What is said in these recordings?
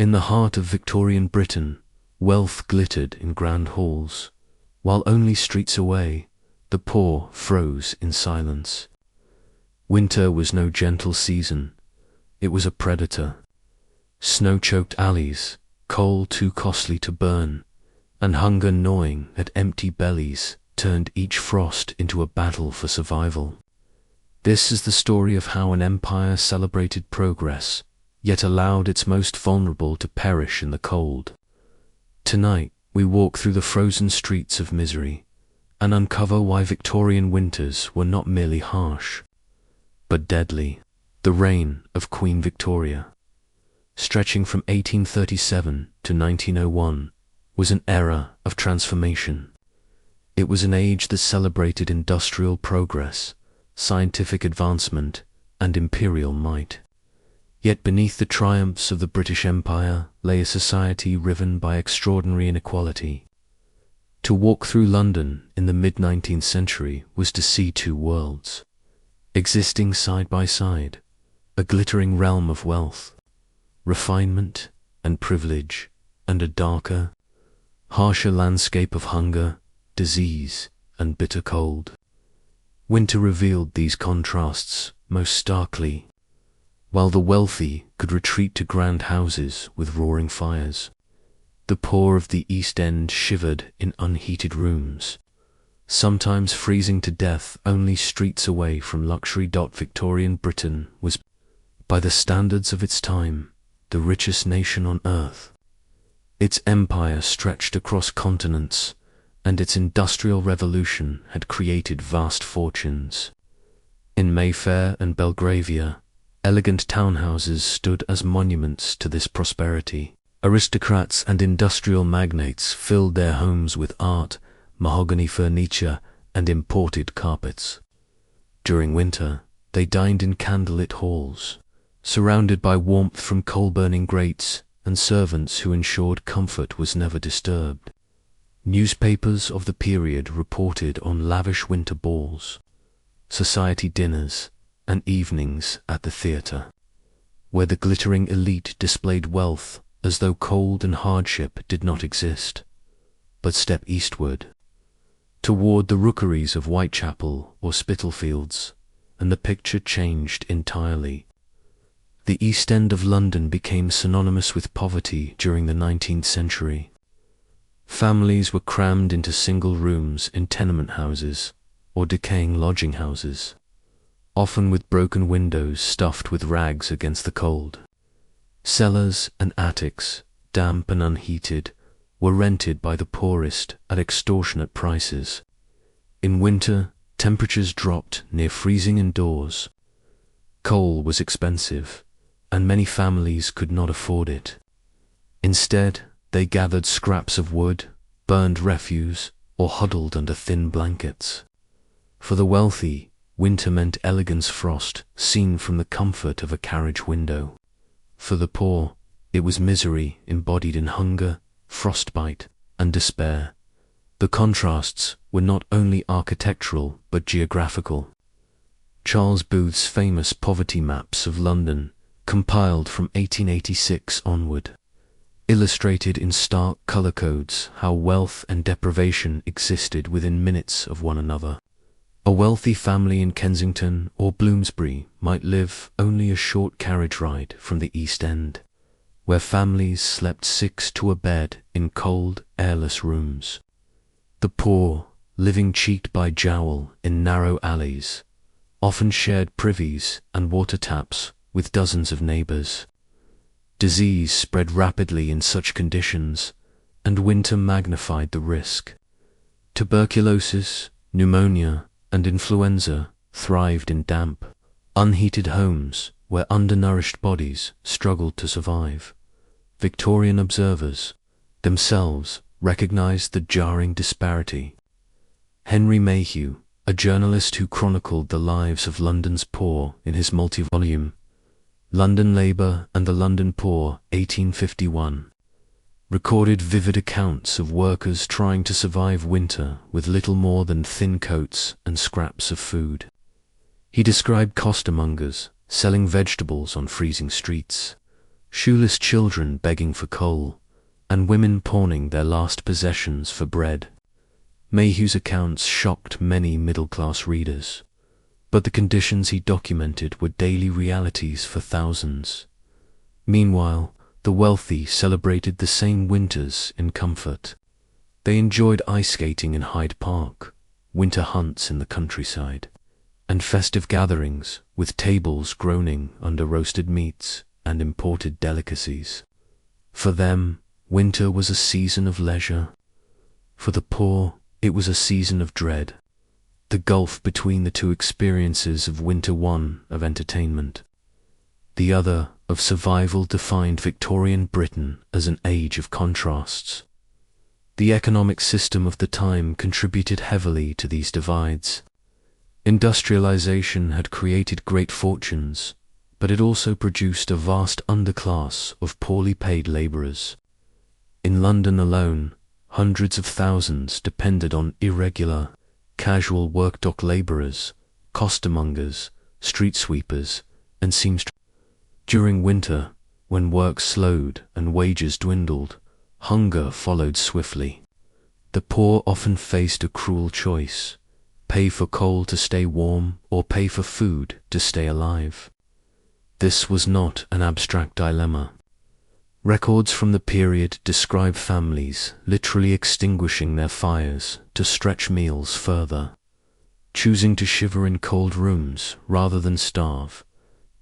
In the heart of Victorian Britain, wealth glittered in grand halls, while only streets away, the poor froze in silence. Winter was no gentle season, it was a predator. Snow-choked alleys, coal too costly to burn, and hunger gnawing at empty bellies turned each frost into a battle for survival. This is the story of how an empire celebrated progress, yet allowed its most vulnerable to perish in the cold. Tonight, we walk through the frozen streets of misery and uncover why Victorian winters were not merely harsh, but deadly. The reign of Queen Victoria, stretching from 1837 to 1901, was an era of transformation. It was an age that celebrated industrial progress, scientific advancement, and imperial might. Yet beneath the triumphs of the British Empire lay a society riven by extraordinary inequality. To walk through London in the mid-19th century was to see two worlds, existing side by side, a glittering realm of wealth, refinement, and privilege, and a darker, harsher landscape of hunger, disease, and bitter cold. Winter revealed these contrasts most starkly. While the wealthy could retreat to grand houses with roaring fires, the poor of the East End shivered in unheated rooms, sometimes freezing to death only streets away from luxury. Victorian Britain was, by the standards of its time, the richest nation on earth. Its empire stretched across continents, and its industrial revolution had created vast fortunes. In Mayfair and Belgravia, elegant townhouses stood as monuments to this prosperity. Aristocrats and industrial magnates filled their homes with art, mahogany furniture, and imported carpets. During winter, they dined in candlelit halls, surrounded by warmth from coal-burning grates and servants who ensured comfort was never disturbed. Newspapers of the period reported on lavish winter balls, society dinners, and evenings at the theatre, where the glittering elite displayed wealth as though cold and hardship did not exist. But step eastward, toward the rookeries of Whitechapel or Spitalfields, and the picture changed entirely. The East End of London became synonymous with poverty during the 19th century. Families were crammed into single rooms in tenement houses or decaying lodging houses, often with broken windows stuffed with rags against the cold. Cellars and attics, damp and unheated, were rented by the poorest at extortionate prices. In winter, temperatures dropped near freezing indoors. Coal was expensive, and many families could not afford it. Instead, they gathered scraps of wood, burned refuse, or huddled under thin blankets. For the wealthy, winter meant elegance frost seen from the comfort of a carriage window. For the poor, it was misery embodied in hunger, frostbite, and despair. The contrasts were not only architectural but geographical. Charles Booth's famous poverty maps of London, compiled from 1886 onward, illustrated in stark colour codes how wealth and deprivation existed within minutes of one another. A wealthy family in Kensington or Bloomsbury might live only a short carriage ride from the East End, where families slept 6 to a bed in cold, airless rooms. The poor, living cheek by jowl in narrow alleys, often shared privies and water taps with dozens of neighbours. Disease spread rapidly in such conditions, and winter magnified the risk. Tuberculosis, pneumonia, and influenza thrived in damp, unheated homes where undernourished bodies struggled to survive. Victorian observers themselves recognized the jarring disparity. Henry Mayhew, a journalist who chronicled the lives of London's poor in his multi-volume London Labour and the London Poor, 1851, recorded vivid accounts of workers trying to survive winter with little more than thin coats and scraps of food. He described costermongers selling vegetables on freezing streets, shoeless children begging for coal, and women pawning their last possessions for bread. Mayhew's accounts shocked many middle-class readers, but the conditions he documented were daily realities for thousands. Meanwhile, the wealthy celebrated the same winters in comfort. They enjoyed ice skating in Hyde Park, winter hunts in the countryside, and festive gatherings with tables groaning under roasted meats and imported delicacies. For them, winter was a season of leisure. For the poor, it was a season of dread. The gulf between the two experiences of winter, one of entertainment, the other of survival, defined Victorian Britain as an age of contrasts. The economic system of the time contributed heavily to these divides. Industrialization had created great fortunes, but it also produced a vast underclass of poorly paid labourers. In London alone, hundreds of thousands depended on irregular, casual work, dock labourers, costermongers, street sweepers, and seamstresses. During winter, when work slowed and wages dwindled, hunger followed swiftly. The poor often faced a cruel choice: pay for coal to stay warm or pay for food to stay alive. This was not an abstract dilemma. Records from the period describe families literally extinguishing their fires to stretch meals further, choosing to shiver in cold rooms rather than starve.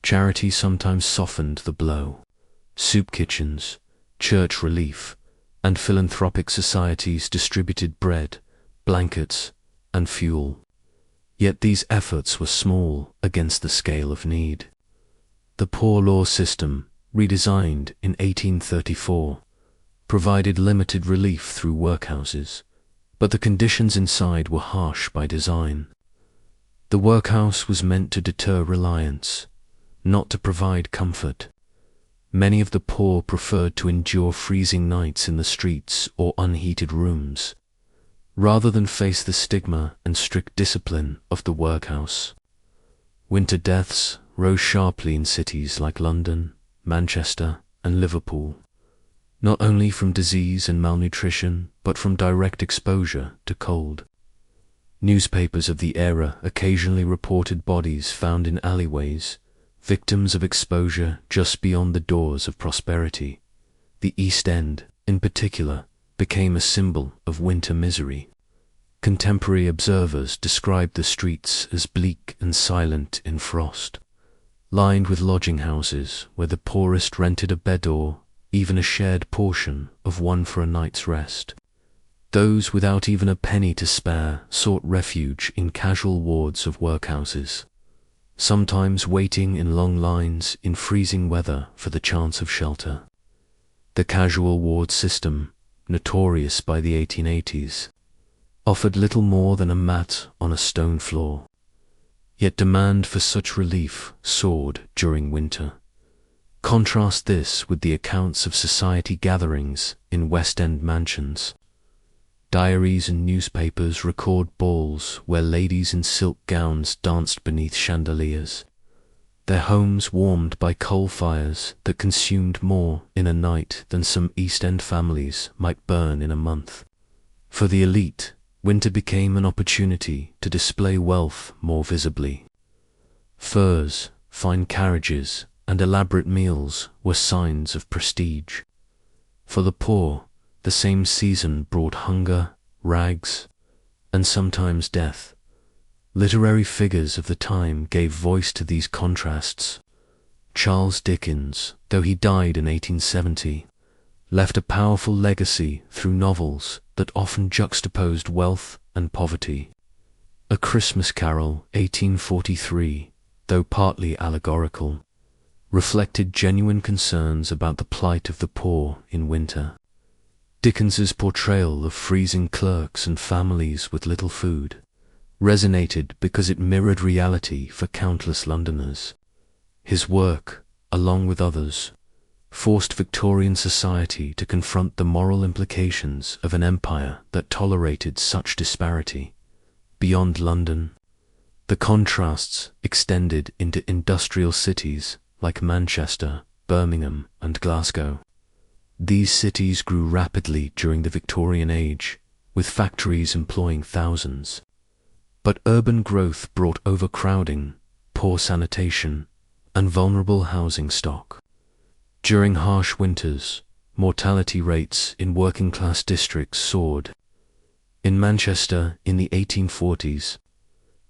Charity sometimes softened the blow. Soup kitchens, church relief, and philanthropic societies distributed bread, blankets, and fuel. Yet these efforts were small against the scale of need. The poor law system, redesigned in 1834, provided limited relief through workhouses, but the conditions inside were harsh by design. The workhouse was meant to deter reliance, not to provide comfort. Many of the poor preferred to endure freezing nights in the streets or unheated rooms, rather than face the stigma and strict discipline of the workhouse. Winter deaths rose sharply in cities like London, Manchester, and Liverpool, not only from disease and malnutrition, but from direct exposure to cold. Newspapers of the era occasionally reported bodies found in alleyways, victims of exposure just beyond the doors of prosperity. The East End, in particular, became a symbol of winter misery. Contemporary observers described the streets as bleak and silent in frost, lined with lodging houses where the poorest rented a bed or even a shared portion of one for a night's rest. Those without even a penny to spare sought refuge in casual wards of workhouses, sometimes waiting in long lines in freezing weather for the chance of shelter. The casual ward system, notorious by the 1880s, offered little more than a mat on a stone floor. Yet demand for such relief soared during winter. Contrast this with the accounts of society gatherings in West End mansions. Diaries and newspapers record balls where ladies in silk gowns danced beneath chandeliers, their homes warmed by coal fires that consumed more in a night than some East End families might burn in a month. For the elite, winter became an opportunity to display wealth more visibly. Furs, fine carriages, and elaborate meals were signs of prestige. For the poor, the same season brought hunger, rags, and sometimes death. Literary figures of the time gave voice to these contrasts. Charles Dickens, though he died in 1870, left a powerful legacy through novels that often juxtaposed wealth and poverty. A Christmas Carol, 1843, though partly allegorical, reflected genuine concerns about the plight of the poor in winter. Dickens's portrayal of freezing clerks and families with little food resonated because it mirrored reality for countless Londoners. His work, along with others, forced Victorian society to confront the moral implications of an empire that tolerated such disparity. Beyond London, the contrasts extended into industrial cities like Manchester Birmingham and Glasgow. These cities grew rapidly during the Victorian Age, with factories employing thousands. But urban growth brought overcrowding, poor sanitation, and vulnerable housing stock. During harsh winters, mortality rates in working-class districts soared. In Manchester in the 1840s,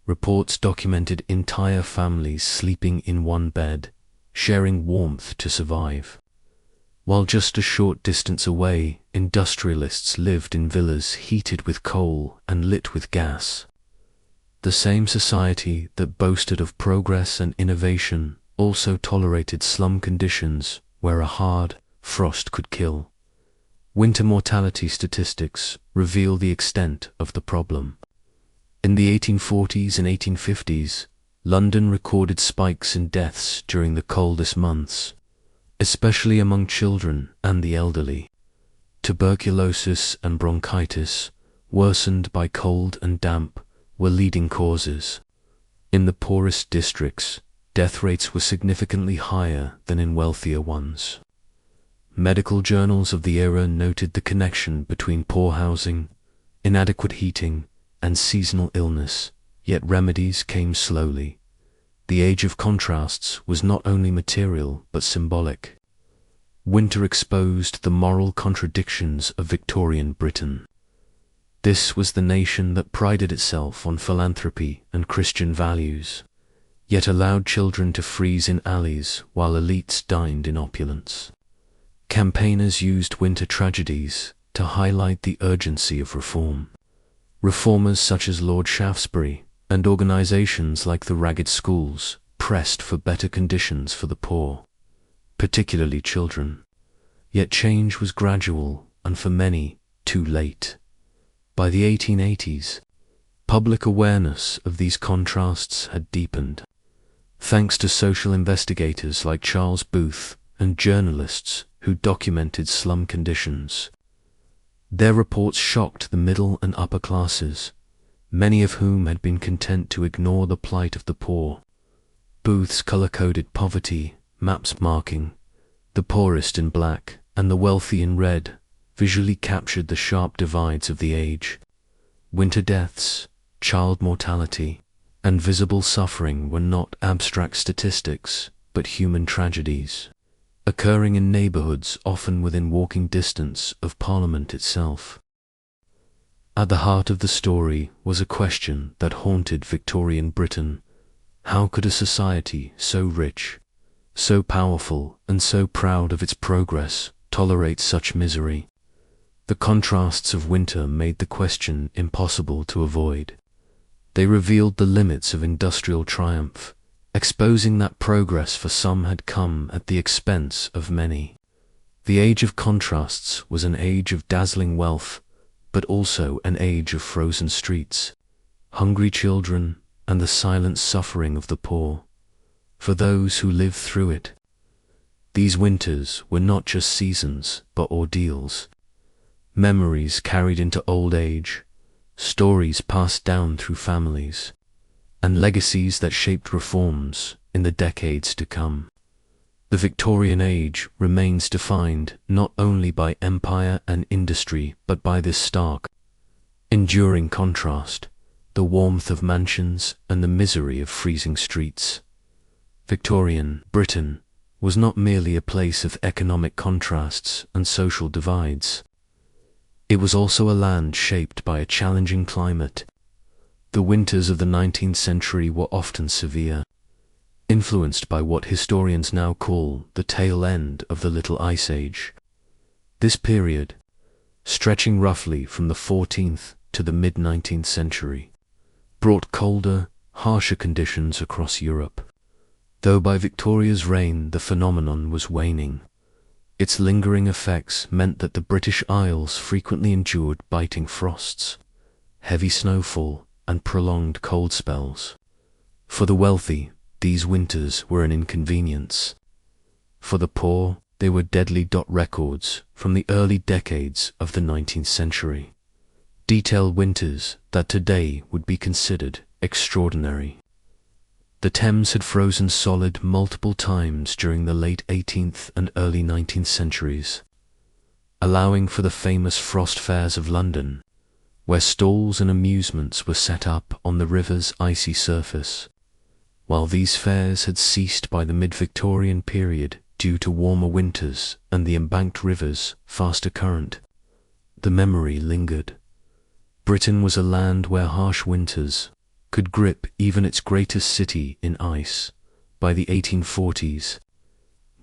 reports documented entire families sleeping in one bed, sharing warmth to survive. While just a short distance away, industrialists lived in villas heated with coal and lit with gas. The same society that boasted of progress and innovation also tolerated slum conditions where a hard frost could kill. Winter mortality statistics reveal the extent of the problem. In the 1840s and 1850s, London recorded spikes in deaths during the coldest months, especially among children and the elderly. Tuberculosis and bronchitis, worsened by cold and damp, were leading causes. In the poorest districts, death rates were significantly higher than in wealthier ones. Medical journals of the era noted the connection between poor housing, inadequate heating, and seasonal illness, yet remedies came slowly. The age of contrasts was not only material but symbolic. Winter exposed the moral contradictions of Victorian Britain. This was the nation that prided itself on philanthropy and Christian values, yet allowed children to freeze in alleys while elites dined in opulence. Campaigners used winter tragedies to highlight the urgency of reform. Reformers such as Lord Shaftesbury and organizations like the Ragged Schools pressed for better conditions for the poor, particularly children. Yet change was gradual and for many, too late. By the 1880s, public awareness of these contrasts had deepened. Thanks to social investigators like Charles Booth and journalists who documented slum conditions. Their reports shocked the middle and upper classes, many of whom had been content to ignore the plight of the poor. Booth's color-coded poverty maps marking the poorest in black and the wealthy in red visually captured the sharp divides of the age. Winter deaths, child mortality, and visible suffering were not abstract statistics, but human tragedies, occurring in neighborhoods often within walking distance of Parliament itself. At the heart of the story was a question that haunted Victorian Britain. How could a society so rich, so powerful, and so proud of its progress tolerate such misery? The contrasts of winter made the question impossible to avoid. They revealed the limits of industrial triumph, exposing that progress for some had come at the expense of many. The age of contrasts was an age of dazzling wealth, but also an age of frozen streets, hungry children, and the silent suffering of the poor. For those who lived through it, these winters were not just seasons, but ordeals. Memories carried into old age, stories passed down through families, and legacies that shaped reforms in the decades to come. The Victorian Age remains defined not only by empire and industry, but by this stark, enduring contrast, the warmth of mansions and the misery of freezing streets. Victorian Britain was not merely a place of economic contrasts and social divides. It was also a land shaped by a challenging climate. The winters of the 19th century were often severe, influenced by what historians now call the tail end of the Little Ice Age. This period, stretching roughly from the 14th to the mid-19th century, brought colder, harsher conditions across Europe. Though by Victoria's reign the phenomenon was waning, its lingering effects meant that the British Isles frequently endured biting frosts, heavy snowfall, and prolonged cold spells. For the wealthy, these winters were an inconvenience. For the poor, they were deadly. Records from the early decades of the 19th century detail winters that today would be considered extraordinary. The Thames had frozen solid multiple times during the late 18th and early 19th centuries, allowing for the famous frost fairs of London, where stalls and amusements were set up on the river's icy surface. While these fairs had ceased by the mid-Victorian period due to warmer winters and the embanked river's faster current, the memory lingered. Britain was a land where harsh winters could grip even its greatest city in ice. By the 1840s,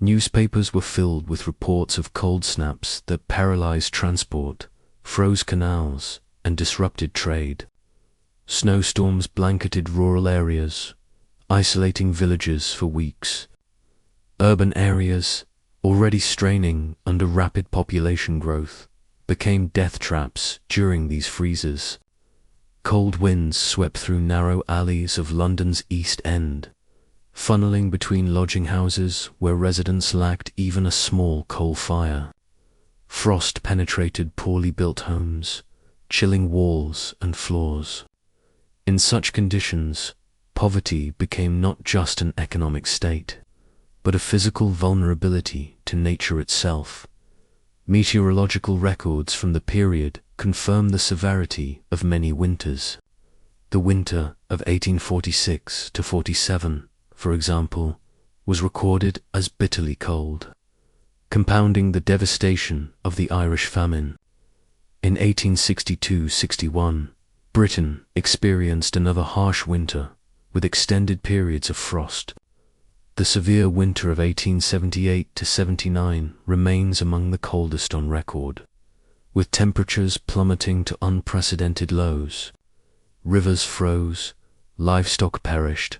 newspapers were filled with reports of cold snaps that paralyzed transport, froze canals, and disrupted trade. Snowstorms blanketed rural areas, isolating villages for weeks. Urban areas, already straining under rapid population growth, became death traps during these freezes. Cold winds swept through narrow alleys of London's East End, funneling between lodging houses where residents lacked even a small coal fire. Frost penetrated poorly built homes, chilling walls and floors. In such conditions, poverty became not just an economic state, but a physical vulnerability to nature itself. Meteorological records from the period confirm the severity of many winters. The winter of 1846 to 47, for example, was recorded as bitterly cold, compounding the devastation of the Irish famine. In 1862-61, Britain experienced another harsh winter with extended periods of frost. The severe winter of 1878-79 remains among the coldest on record, with temperatures plummeting to unprecedented lows. Rivers froze, livestock perished,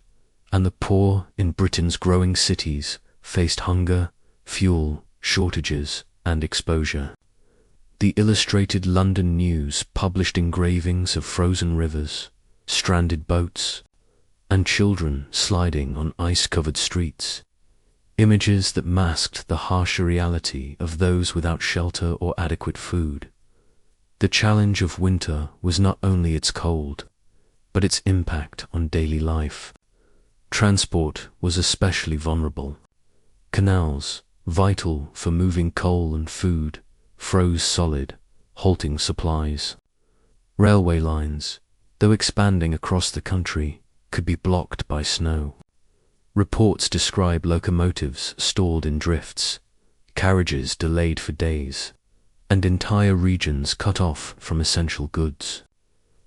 and the poor in Britain's growing cities faced hunger, fuel shortages, and exposure. The Illustrated London News published engravings of frozen rivers, stranded boats, and children sliding on ice-covered streets, images that masked the harsher reality of those without shelter or adequate food. The challenge of winter was not only its cold, but its impact on daily life. Transport was especially vulnerable. Canals, vital for moving coal and food, froze solid, halting supplies. Railway lines, though expanding across the country, could be blocked by snow. Reports describe locomotives stalled in drifts, carriages delayed for days, and entire regions cut off from essential goods.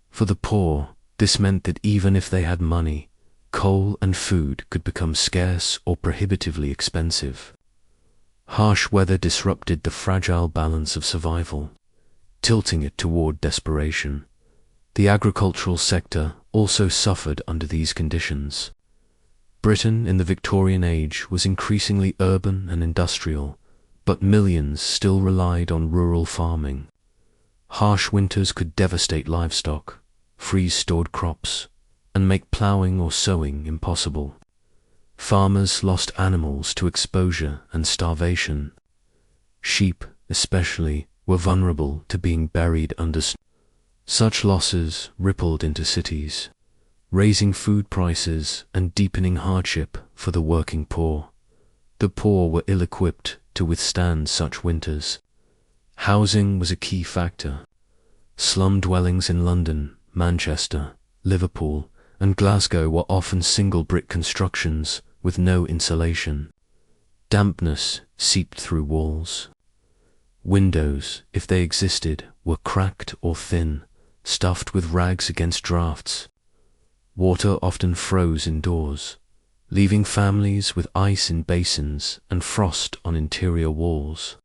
For the poor, this meant that even if they had money, coal and food could become scarce or prohibitively expensive. Harsh weather disrupted the fragile balance of survival, tilting it toward desperation. The agricultural sector also suffered under these conditions. Britain in the Victorian age was increasingly urban and industrial, but millions still relied on rural farming. Harsh winters could devastate livestock, freeze stored crops, and make ploughing or sowing impossible. Farmers lost animals to exposure and starvation. Sheep, especially, were vulnerable to being buried under snow. Such losses rippled into cities, raising food prices and deepening hardship for the working poor. The poor were ill-equipped to withstand such winters. Housing was a key factor. Slum dwellings in London, Manchester, Liverpool, and Glasgow were often single-brick constructions with no insulation. Dampness seeped through walls. Windows, if they existed, were cracked or thin, stuffed with rags against drafts. Water often froze indoors, leaving families with ice in basins and frost on interior walls.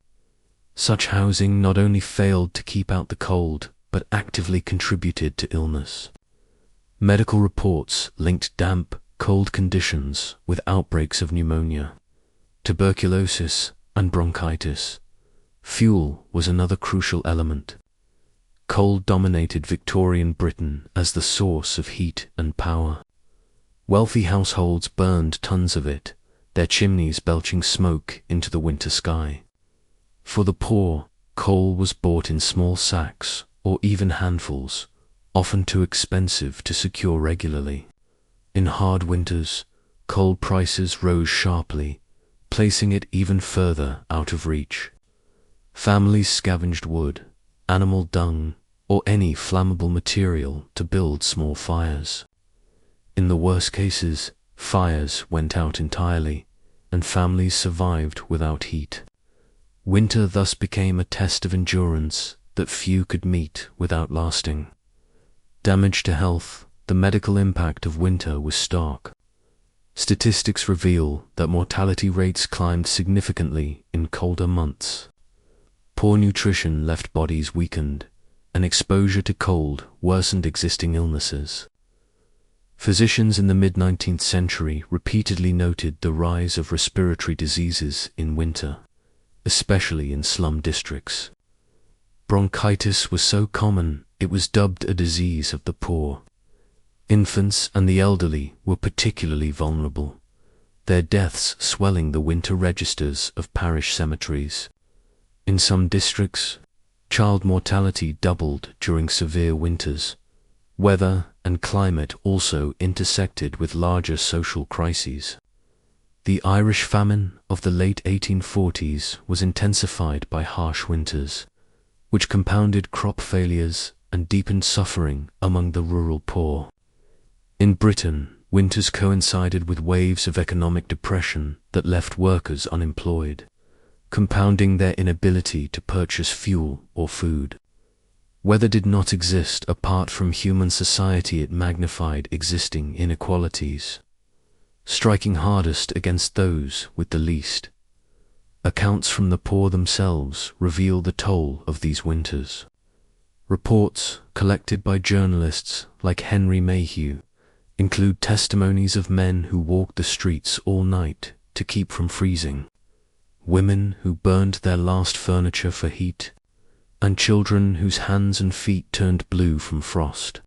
Such housing not only failed to keep out the cold, but actively contributed to illness. Medical reports linked damp, cold conditions with outbreaks of pneumonia, tuberculosis, and bronchitis. Fuel was another crucial element. Coal dominated Victorian Britain as the source of heat and power. Wealthy households burned tons of it, their chimneys belching smoke into the winter sky. For the poor, coal was bought in small sacks or even handfuls, often too expensive to secure regularly. In hard winters, coal prices rose sharply, placing it even further out of reach. Families scavenged wood, animal dung, or any flammable material to build small fires. In the worst cases, fires went out entirely, and families survived without heat. Winter thus became a test of endurance that few could meet without lasting. Damage to health, the medical impact of winter was stark. Statistics reveal that mortality rates climbed significantly in colder months. Poor nutrition left bodies weakened, and exposure to cold worsened existing illnesses. Physicians in the mid-19th century repeatedly noted the rise of respiratory diseases in winter, especially in slum districts. Bronchitis was so common it was dubbed a disease of the poor. Infants and the elderly were particularly vulnerable, their deaths swelling the winter registers of parish cemeteries. In some districts, child mortality doubled during severe winters. Weather and climate also intersected with larger social crises. The Irish famine of the late 1840s was intensified by harsh winters, which compounded crop failures and deepened suffering among the rural poor. In Britain, winters coincided with waves of economic depression that left workers unemployed, compounding their inability to purchase fuel or food. Weather did not exist apart from human society. It magnified existing inequalities, striking hardest against those with the least. Accounts from the poor themselves reveal the toll of these winters. Reports collected by journalists like Henry Mayhew include testimonies of men who walked the streets all night to keep from freezing, women who burned their last furniture for heat, and children whose hands and feet turned blue from frost.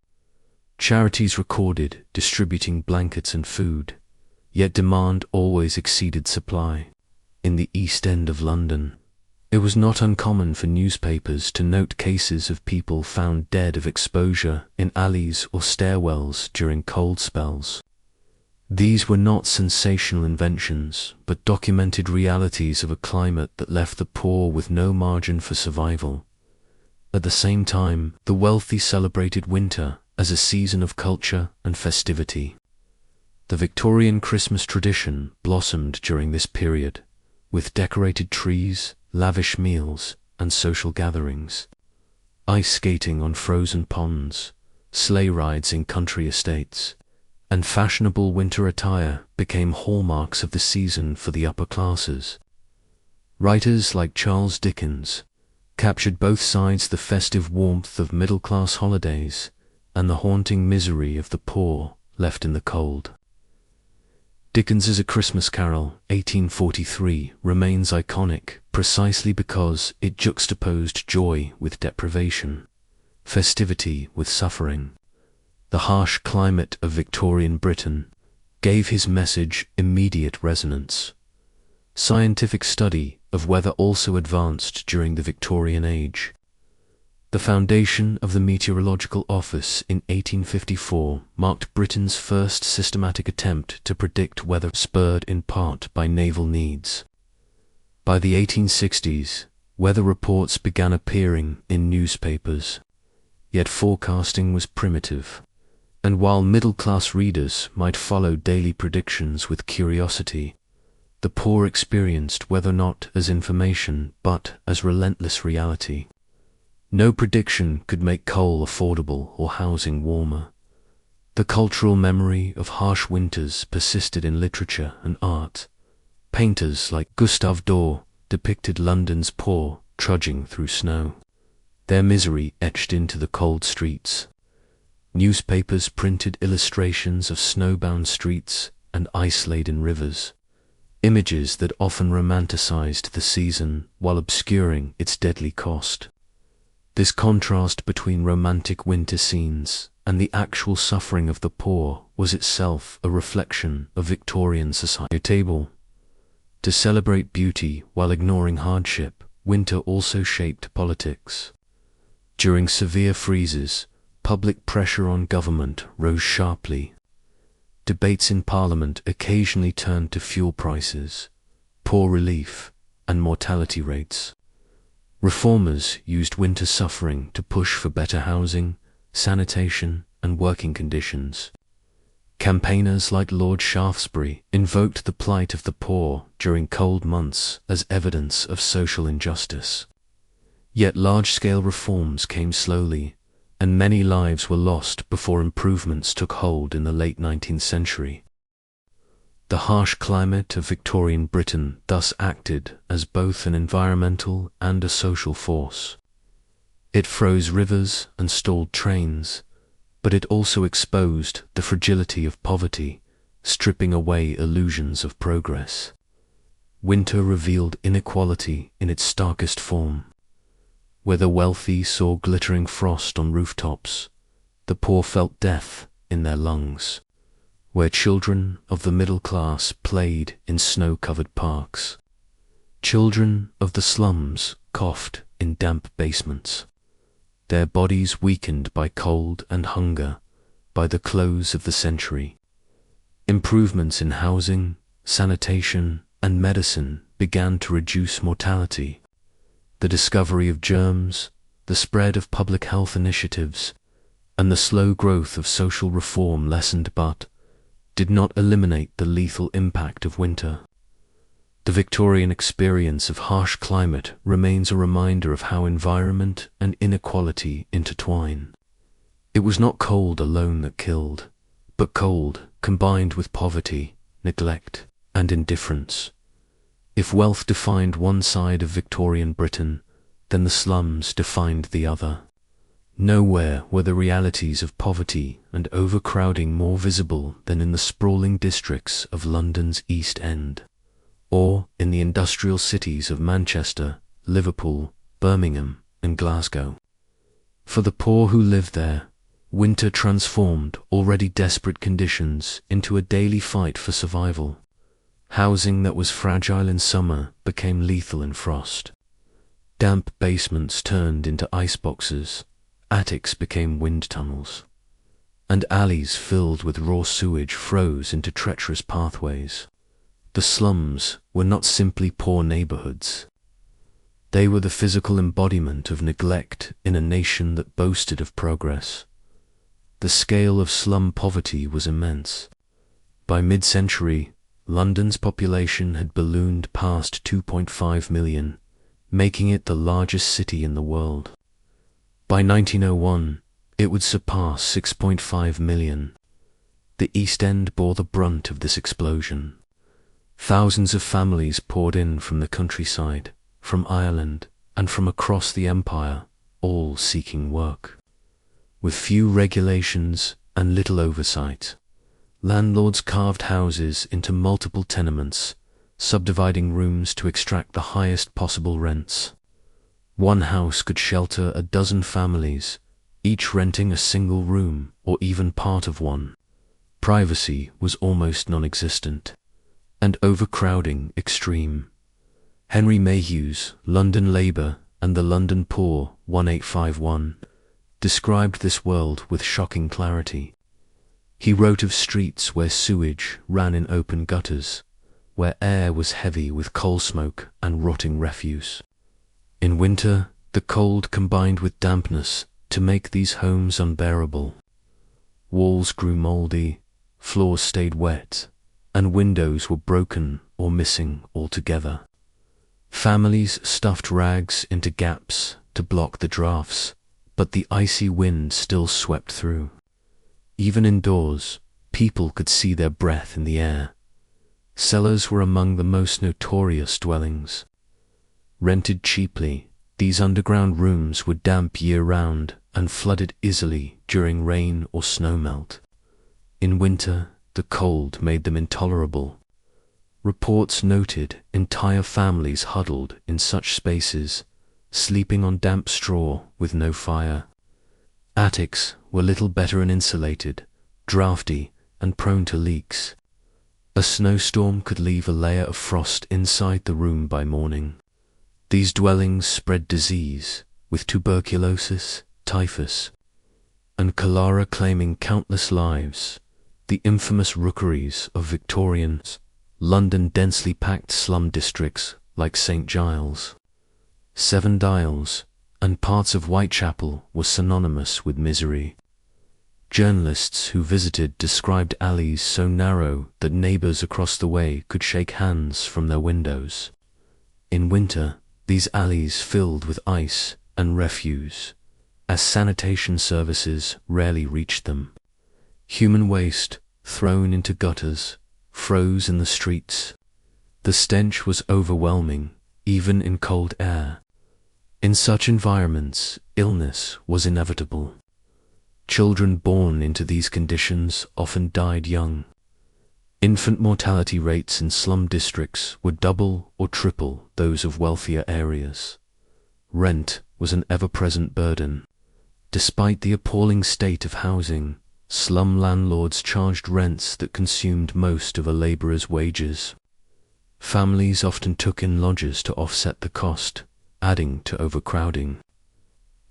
Charities recorded distributing blankets and food, yet demand always exceeded supply. In the East End of London, it was not uncommon for newspapers to note cases of people found dead of exposure in alleys or stairwells during cold spells. These were not sensational inventions, but documented realities of a climate that left the poor with no margin for survival. At the same time, the wealthy celebrated winter as a season of culture and festivity. The Victorian Christmas tradition blossomed during this period, with decorated trees, lavish meals, and social gatherings. Ice skating on frozen ponds, sleigh rides in country estates, and fashionable winter attire became hallmarks of the season for the upper classes. Writers like Charles Dickens captured both sides: the festive warmth of middle-class holidays and the haunting misery of the poor left in the cold. Dickens's A Christmas Carol, 1843, remains iconic precisely because it juxtaposed joy with deprivation, festivity with suffering. The harsh climate of Victorian Britain gave his message immediate resonance. Scientific study of weather also advanced during the Victorian age. The foundation of the Meteorological Office in 1854 marked Britain's first systematic attempt to predict weather, spurred in part by naval needs. By the 1860s, weather reports began appearing in newspapers, yet forecasting was primitive, and while middle-class readers might follow daily predictions with curiosity, the poor experienced weather not as information but as relentless reality. No prediction could make coal affordable or housing warmer. The cultural memory of harsh winters persisted in literature and art. Painters like Gustave Doré depicted London's poor trudging through snow, their misery etched into the cold streets. Newspapers printed illustrations of snowbound streets and ice-laden rivers, images that often romanticized the season while obscuring its deadly cost. This contrast between romantic winter scenes and the actual suffering of the poor was itself a reflection of Victorian society. To celebrate beauty while ignoring hardship, winter also shaped politics. During severe freezes, public pressure on government rose sharply. debates in Parliament occasionally turned to fuel prices, poor relief, and mortality rates. Reformers used winter suffering to push for better housing, sanitation, and working conditions. Campaigners like Lord Shaftesbury invoked the plight of the poor during cold months as evidence of social injustice. Yet large-scale reforms came slowly, and many lives were lost before improvements took hold in the late 19th century. The harsh climate of Victorian Britain thus acted as both an environmental and a social force. It froze rivers and stalled trains, but it also exposed the fragility of poverty, stripping away illusions of progress. Winter revealed inequality in its starkest form. Where the wealthy saw glittering frost on rooftops, the poor felt death in their lungs. Where children of the middle class played in snow-covered parks, children of the slums coughed in damp basements, their bodies weakened by cold and hunger by the close of the century. Improvements in housing, sanitation, and medicine began to reduce mortality. The discovery of germs, the spread of public health initiatives, and the slow growth of social reform lessened but did not eliminate the lethal impact of winter. The Victorian experience of harsh climate remains a reminder of how environment and inequality intertwine. It was not cold alone that killed, but cold combined with poverty, neglect, and indifference. If wealth defined one side of Victorian Britain, then the slums defined the other. Nowhere were the realities of poverty and overcrowding more visible than in the sprawling districts of London's East End, or in the industrial cities of Manchester, Liverpool, Birmingham, and Glasgow. For the poor who lived there, winter transformed already desperate conditions into a daily fight for survival. Housing that was fragile in summer became lethal in frost. Damp basements turned into iceboxes, attics became wind tunnels, and alleys filled with raw sewage froze into treacherous pathways. The slums were not simply poor neighborhoods. They were the physical embodiment of neglect in a nation that boasted of progress. The scale of slum poverty was immense. By mid-century, London's population had ballooned past 2.5 million, making it the largest city in the world. By 1901, it would surpass 6.5 million. The East End bore the brunt of this explosion. Thousands of families poured in from the countryside, from Ireland, and from across the empire, all seeking work. With few regulations and little oversight, landlords carved houses into multiple tenements, subdividing rooms to extract the highest possible rents. One house could shelter a dozen families, each renting a single room or even part of one. Privacy was almost non-existent, and overcrowding extreme. Henry Mayhew's London Labour and the London Poor 1851 described this world with shocking clarity. He wrote of streets where sewage ran in open gutters, where air was heavy with coal smoke and rotting refuse. In winter, the cold combined with dampness to make these homes unbearable. Walls grew mouldy, floors stayed wet, and windows were broken or missing altogether. Families stuffed rags into gaps to block the drafts, but the icy wind still swept through. Even indoors, people could see their breath in the air. Cellars were among the most notorious dwellings. Rented cheaply, these underground rooms were damp year-round and flooded easily during rain or snowmelt. In winter, the cold made them intolerable. Reports noted entire families huddled in such spaces, sleeping on damp straw with no fire. Attics were little better uninsulated, drafty, and prone to leaks. A snowstorm could leave a layer of frost inside the room by morning. These dwellings spread disease, with tuberculosis, typhus, and cholera claiming countless lives. the infamous rookeries of Victorian London, densely packed slum districts like St. Giles, Seven Dials, and parts of Whitechapel were synonymous with misery. Journalists who visited described alleys so narrow that neighbors across the way could shake hands from their windows. In winter, these alleys filled with ice and refuse, as sanitation services rarely reached them. Human waste, thrown into gutters, froze in the streets. The stench was overwhelming, even in cold air. In such environments, illness was inevitable. Children born into these conditions often died young. Infant mortality rates in slum districts were double or triple those of wealthier areas. Rent was an ever-present burden. Despite the appalling state of housing, slum landlords charged rents that consumed most of a laborer's wages. Families often took in lodgers to offset the cost, adding to overcrowding.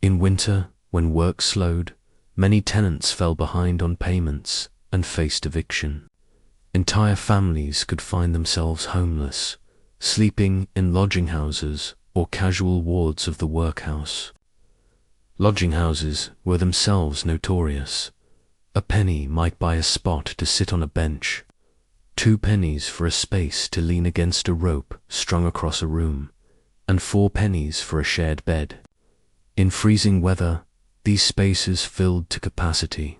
In winter, when work slowed, many tenants fell behind on payments and faced eviction. Entire families could find themselves homeless, sleeping in lodging houses or casual wards of the workhouse. Lodging houses were themselves notorious. A penny might buy a spot to sit on a bench, 2 pennies for a space to lean against a rope strung across a room, and 4 pennies for a shared bed. In freezing weather, these spaces filled to capacity,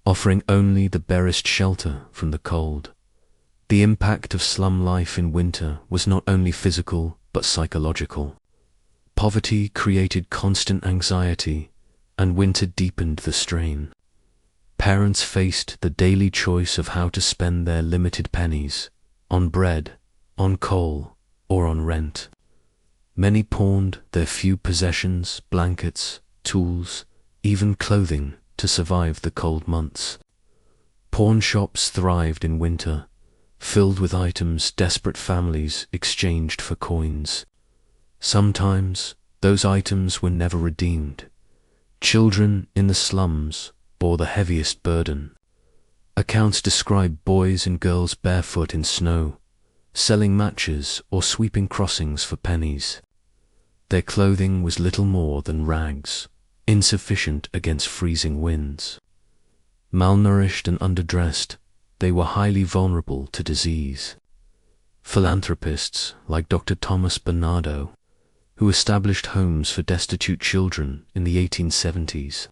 offering only the barest shelter from the cold. The impact of slum life in winter was not only physical but psychological. Poverty created constant anxiety, and winter deepened the strain. Parents faced the daily choice of how to spend their limited pennies, on bread, on coal, or on rent. Many pawned their few possessions, blankets, tools, even clothing, to survive the cold months. Pawn shops thrived in winter, filled with items desperate families exchanged for coins. Sometimes those items were never redeemed. Children in the slums bore the heaviest burden. Accounts describe boys and girls barefoot in snow, selling matches or sweeping crossings for pennies. Their clothing was little more than rags, insufficient against freezing winds. Malnourished and underdressed, they were highly vulnerable to disease. Philanthropists like Dr. Thomas Bernardo, who established homes for destitute children in the 1870s,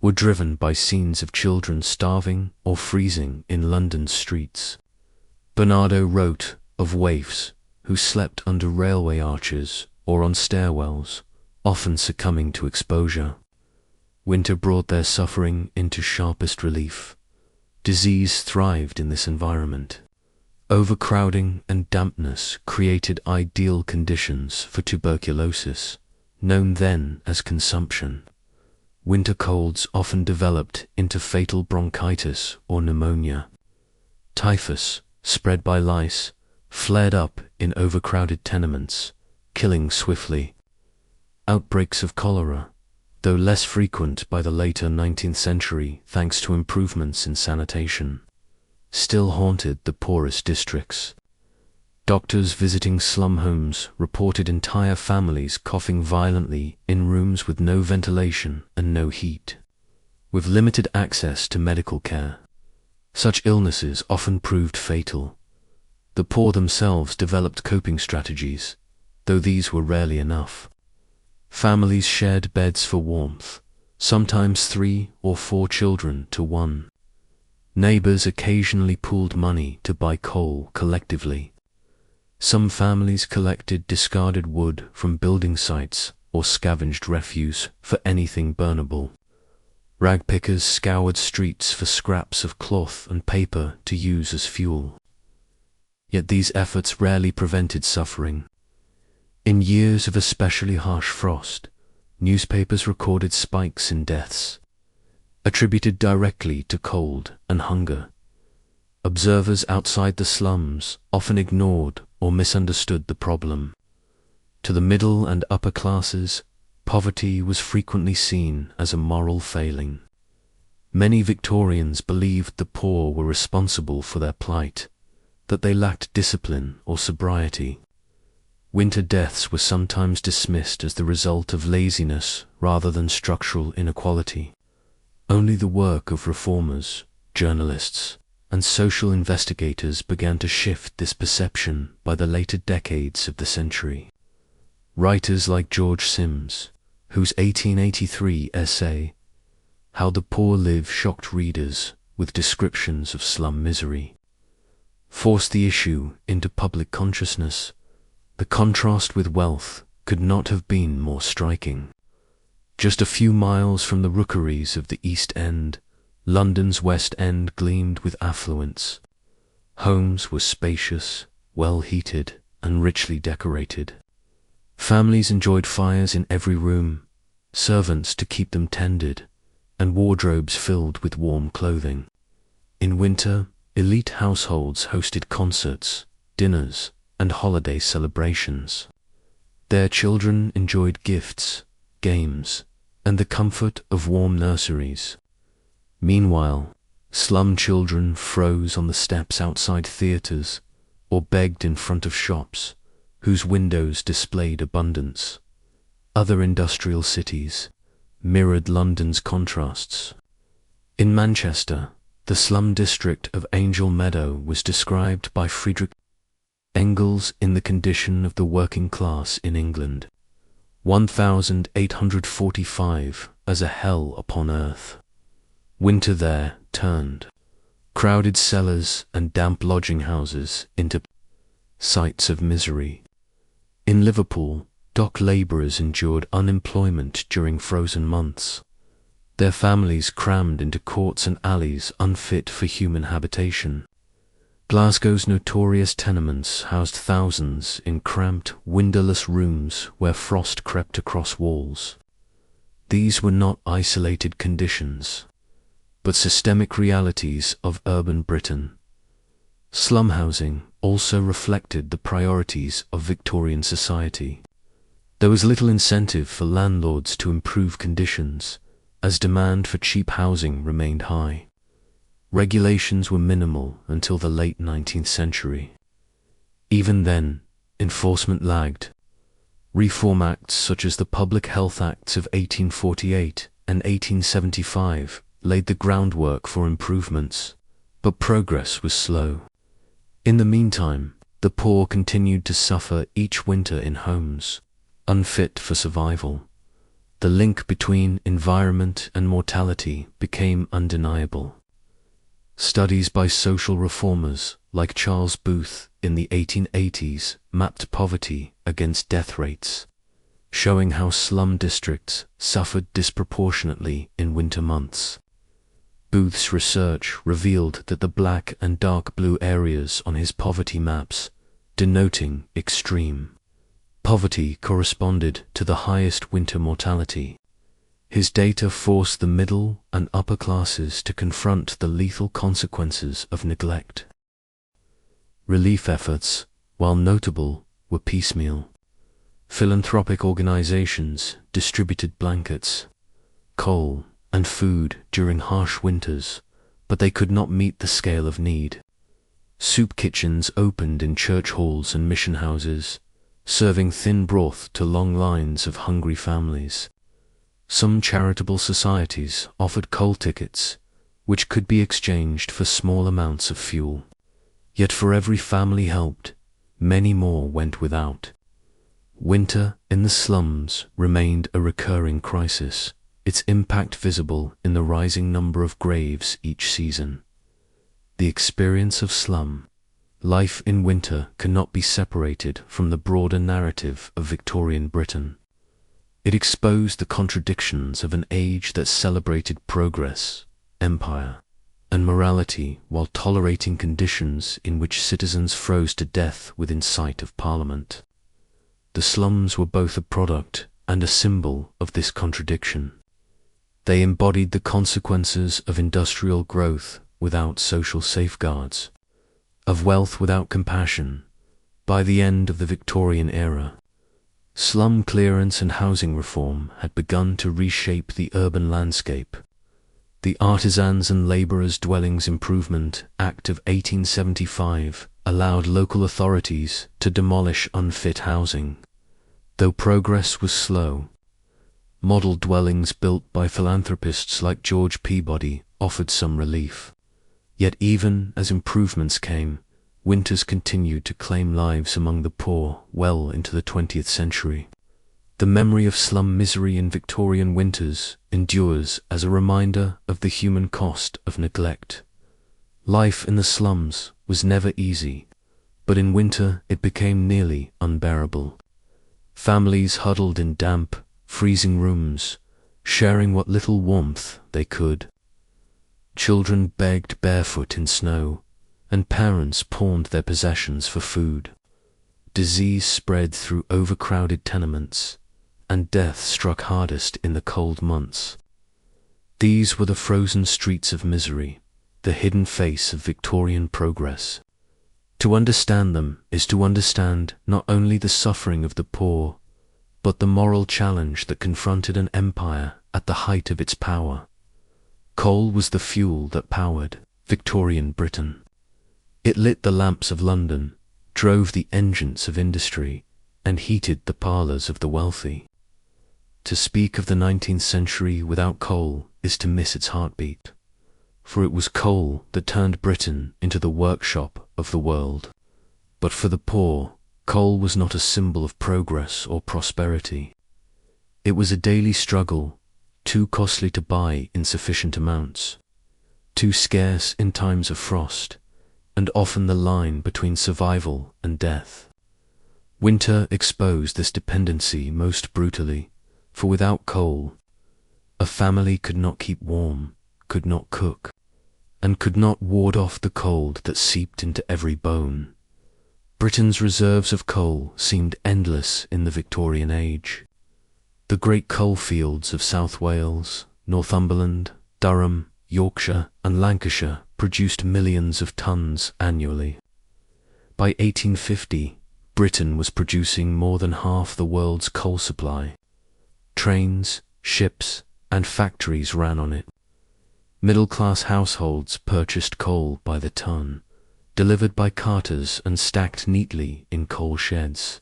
were driven by scenes of children starving or freezing in London's streets. Bernardo wrote of waifs who slept under railway arches or on stairwells, often succumbing to exposure. Winter brought their suffering into sharpest relief. Disease thrived in this environment. Overcrowding and dampness created ideal conditions for tuberculosis, known then as consumption. Winter colds often developed into fatal bronchitis or pneumonia. Typhus, spread by lice, flared up in overcrowded tenements, killing swiftly. Outbreaks of cholera, though less frequent by the later 19th century thanks to improvements in sanitation, still haunted the poorest districts. Doctors visiting slum homes reported entire families coughing violently in rooms with no ventilation and no heat. With limited access to medical care, such illnesses often proved fatal. The poor themselves developed coping strategies, though these were rarely enough. Families shared beds for warmth, sometimes 3 or 4 children to one. Neighbors occasionally pooled money to buy coal collectively. Some families collected discarded wood from building sites or scavenged refuse for anything burnable. Rag pickers scoured streets for scraps of cloth and paper to use as fuel. Yet these efforts rarely prevented suffering. In years of especially harsh frost, newspapers recorded spikes in deaths, attributed directly to cold and hunger. Observers outside the slums often ignored or misunderstood the problem. To the middle and upper classes, poverty was frequently seen as a moral failing. Many Victorians believed the poor were responsible for their plight, that they lacked discipline or sobriety. Winter deaths were sometimes dismissed as the result of laziness rather than structural inequality. Only the work of reformers, journalists, and social investigators began to shift this perception by the later decades of the century. Writers like George Sims, whose 1883 essay, How the Poor Live, shocked readers with descriptions of slum misery, forced the issue into public consciousness. The contrast with wealth could not have been more striking. Just a few miles from the rookeries of the East End, London's West End gleamed with affluence. Homes were spacious, well-heated, and richly decorated. Families enjoyed fires in every room, servants to keep them tended, and wardrobes filled with warm clothing. In winter, elite households hosted concerts, dinners, and holiday celebrations. Their children enjoyed gifts, games, and the comfort of warm nurseries. Meanwhile, slum children froze on the steps outside theatres or begged in front of shops whose windows displayed abundance. Other industrial cities mirrored London's contrasts. In Manchester, the slum district of Angel Meadow was described by Friedrich Engels in The Condition of the Working Class in England, 1845, as a hell upon earth. Winter there turned crowded cellars and damp lodging houses into sites of misery. In Liverpool, dock labourers endured unemployment during frozen months, their families crammed into courts and alleys unfit for human habitation. Glasgow's notorious tenements housed thousands in cramped, windowless rooms where frost crept across walls. These were not isolated conditions, but systemic realities of urban Britain. Slum housing also reflected the priorities of Victorian society. There was little incentive for landlords to improve conditions, as demand for cheap housing remained high. Regulations were minimal until the late 19th century. Even then, enforcement lagged. Reform acts such as the Public Health Acts of 1848 and 1875 laid the groundwork for improvements, but progress was slow. In the meantime, the poor continued to suffer each winter in homes unfit for survival. The link between environment and mortality became undeniable. Studies by social reformers like Charles Booth in the 1880s mapped poverty against death rates, showing how slum districts suffered disproportionately in winter months. Booth's research revealed that the black and dark blue areas on his poverty maps, denoting extreme poverty, corresponded to the highest winter mortality. His data forced the middle and upper classes to confront the lethal consequences of neglect. Relief efforts, while notable, were piecemeal. Philanthropic organizations distributed blankets, coal, and food during harsh winters, but they could not meet the scale of need. Soup kitchens opened in church halls and mission houses, serving thin broth to long lines of hungry families. Some charitable societies offered coal tickets, which could be exchanged for small amounts of fuel. Yet for every family helped, many more went without. Winter in the slums remained a recurring crisis, its impact visible in the rising number of graves each season. The experience of slum life in winter cannot be separated from the broader narrative of Victorian Britain. It exposed the contradictions of an age that celebrated progress, empire, and morality while tolerating conditions in which citizens froze to death within sight of Parliament. The slums were both a product and a symbol of this contradiction. They embodied the consequences of industrial growth without social safeguards, of wealth without compassion. By the end of the Victorian era, slum clearance and housing reform had begun to reshape the urban landscape. The Artisans and Labourers' Dwellings Improvement Act of 1875 allowed local authorities to demolish unfit housing. Though progress was slow, model dwellings built by philanthropists like George Peabody offered some relief. Yet even as improvements came, winters continued to claim lives among the poor well into the 20th century. The memory of slum misery in Victorian winters endures as a reminder of the human cost of neglect. Life in the slums was never easy, but in winter it became nearly unbearable. Families huddled in damp, freezing rooms, sharing what little warmth they could. Children begged barefoot in snow, and parents pawned their possessions for food. Disease spread through overcrowded tenements, and death struck hardest in the cold months. These were the frozen streets of misery, the hidden face of Victorian progress. To understand them is to understand not only the suffering of the poor, but the moral challenge that confronted an empire at the height of its power. Coal was the fuel that powered Victorian Britain. It lit the lamps of London, drove the engines of industry, and heated the parlours of the wealthy. To speak of the 19th century without coal is to miss its heartbeat, for it was coal that turned Britain into the workshop of the world. But for the poor, coal was not a symbol of progress or prosperity. It was a daily struggle, too costly to buy in sufficient amounts, too scarce in times of frost, and often the line between survival and death. Winter exposed this dependency most brutally, for without coal, a family could not keep warm, could not cook, and could not ward off the cold that seeped into every bone. Britain's reserves of coal seemed endless in the Victorian age. The great coal fields of South Wales, Northumberland, Durham, Yorkshire, and Lancashire produced millions of tons annually. By 1850, Britain was producing more than half the world's coal supply. Trains, ships, and factories ran on it. Middle-class households purchased coal by the ton, delivered by carters and stacked neatly in coal sheds.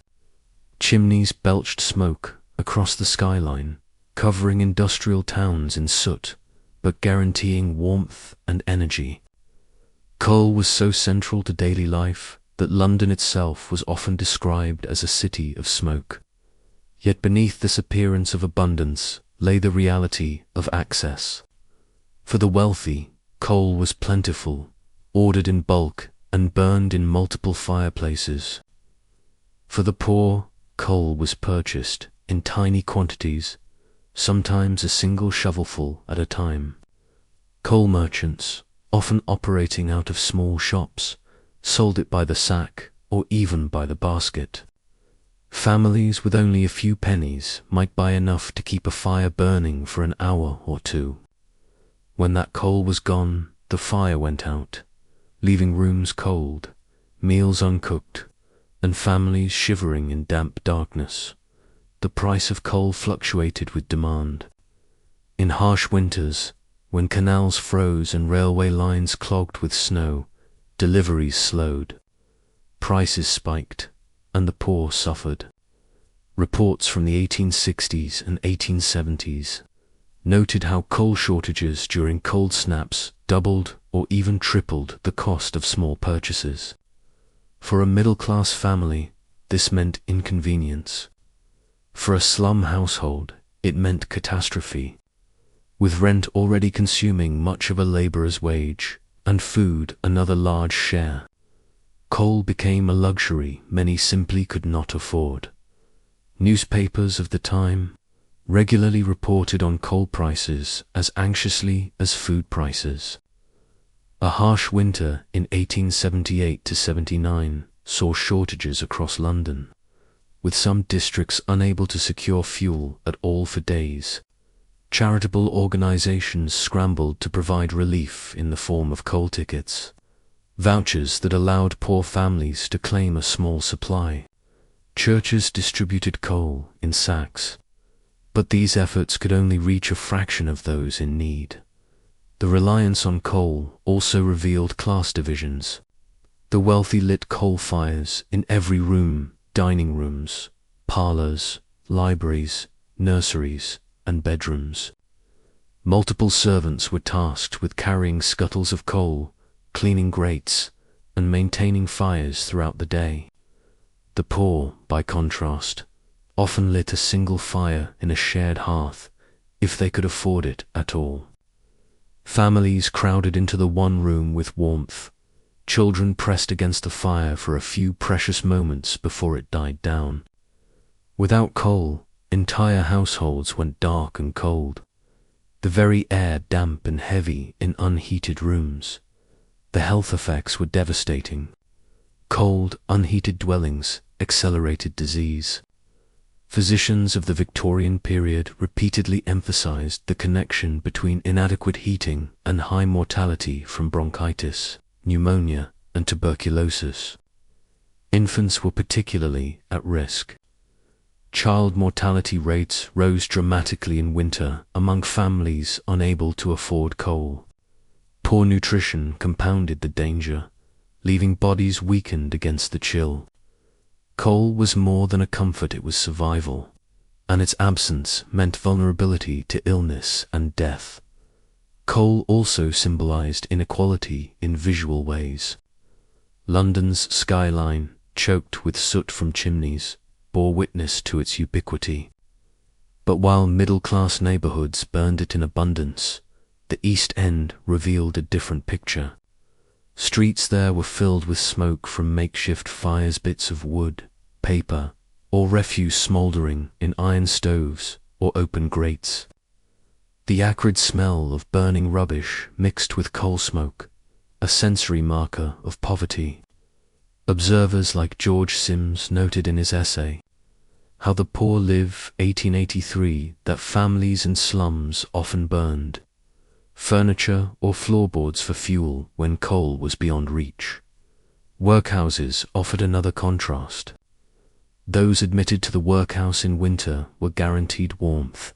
Chimneys belched smoke across the skyline, covering industrial towns in soot, but guaranteeing warmth and energy. Coal was so central to daily life that London itself was often described as a city of smoke. Yet beneath this appearance of abundance lay the reality of access. For the wealthy, coal was plentiful, ordered in bulk, and burned in multiple fireplaces. For the poor, coal was purchased in tiny quantities, sometimes a single shovelful at a time. Coal merchants, often operating out of small shops, sold it by the sack or even by the basket. Families with only a few pennies might buy enough to keep a fire burning for an hour or two. When that coal was gone, the fire went out, leaving rooms cold, meals uncooked, and families shivering in damp darkness. The price of coal fluctuated with demand. In harsh winters, when canals froze and railway lines clogged with snow, deliveries slowed. Prices spiked, and the poor suffered. Reports from the 1860s and 1870s noted how coal shortages during cold snaps doubled or even tripled the cost of small purchases. For a middle-class family, this meant inconvenience. For a slum household, it meant catastrophe. With rent already consuming much of a labourer's wage, and food another large share, coal became a luxury many simply could not afford. Newspapers of the time regularly reported on coal prices as anxiously as food prices. A harsh winter in 1878 to 79 saw shortages across London, with some districts unable to secure fuel at all for days. Charitable organisations scrambled to provide relief in the form of coal tickets, vouchers that allowed poor families to claim a small supply. Churches distributed coal in sacks, but these efforts could only reach a fraction of those in need. The reliance on coal also revealed class divisions. The wealthy lit coal fires in every room, dining rooms, parlors, libraries, nurseries, and bedrooms. Multiple servants were tasked with carrying scuttles of coal, cleaning grates, and maintaining fires throughout the day. The poor, by contrast, often lit a single fire in a shared hearth, if they could afford it at all. Families crowded into the one room with warmth. Children pressed against the fire for a few precious moments before it died down. Without coal, entire households went dark and cold. The very air damp and heavy in unheated rooms. The health effects were devastating. Cold, unheated dwellings accelerated disease. Physicians of the Victorian period repeatedly emphasized the connection between inadequate heating and high mortality from bronchitis, pneumonia, and tuberculosis. Infants were particularly at risk. Child mortality rates rose dramatically in winter among families unable to afford coal. Poor nutrition compounded the danger, leaving bodies weakened against the chill. Coal was more than a comfort, it was survival, and its absence meant vulnerability to illness and death. Coal also symbolized inequality in visual ways. London's skyline, choked with soot from chimneys, bore witness to its ubiquity. But while middle-class neighborhoods burned it in abundance, the East End revealed a different picture. Streets there were filled with smoke from makeshift fires, bits of wood, paper, or refuse smoldering in iron stoves or open grates. The acrid smell of burning rubbish mixed with coal smoke, a sensory marker of poverty. Observers like George Sims noted in his essay, How the Poor Live, 1883, that families in slums often burned furniture or floorboards for fuel when coal was beyond reach. Workhouses offered another contrast. Those admitted to the workhouse in winter were guaranteed warmth,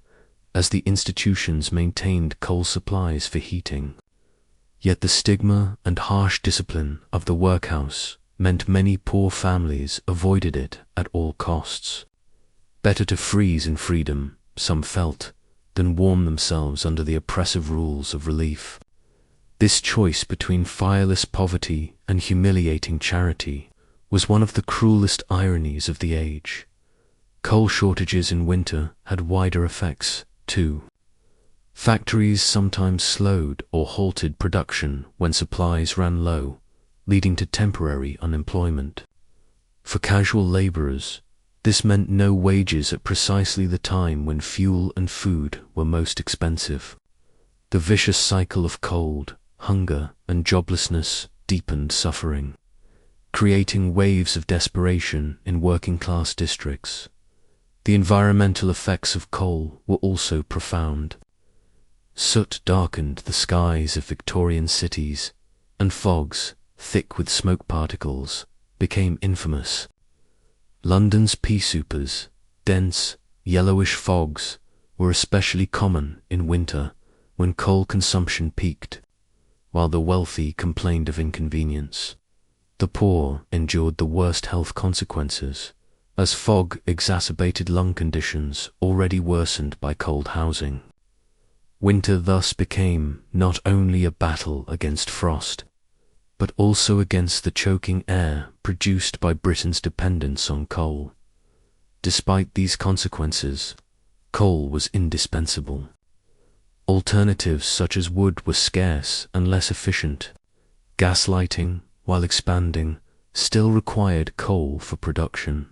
as the institutions maintained coal supplies for heating. Yet the stigma and harsh discipline of the workhouse meant many poor families avoided it at all costs. Better to freeze in freedom, some felt, than warm themselves under the oppressive rules of relief. This choice between fireless poverty and humiliating charity was one of the cruelest ironies of the age. Coal shortages in winter had wider effects, too. Factories sometimes slowed or halted production when supplies ran low, leading to temporary unemployment. For casual laborers, this meant no wages at precisely the time when fuel and food were most expensive. The vicious cycle of cold, hunger, and joblessness deepened suffering, creating waves of desperation in working-class districts. The environmental effects of coal were also profound. Soot darkened the skies of Victorian cities, and fogs, thick with smoke particles, became infamous. London's pea-soupers, dense, yellowish fogs, were especially common in winter when coal consumption peaked, while the wealthy complained of inconvenience. The poor endured the worst health consequences, as fog exacerbated lung conditions already worsened by cold housing. Winter thus became not only a battle against frost, but also against the choking air produced by Britain's dependence on coal. Despite these consequences, coal was indispensable. Alternatives such as wood were scarce and less efficient. Gas lighting, while expanding, still required coal for production.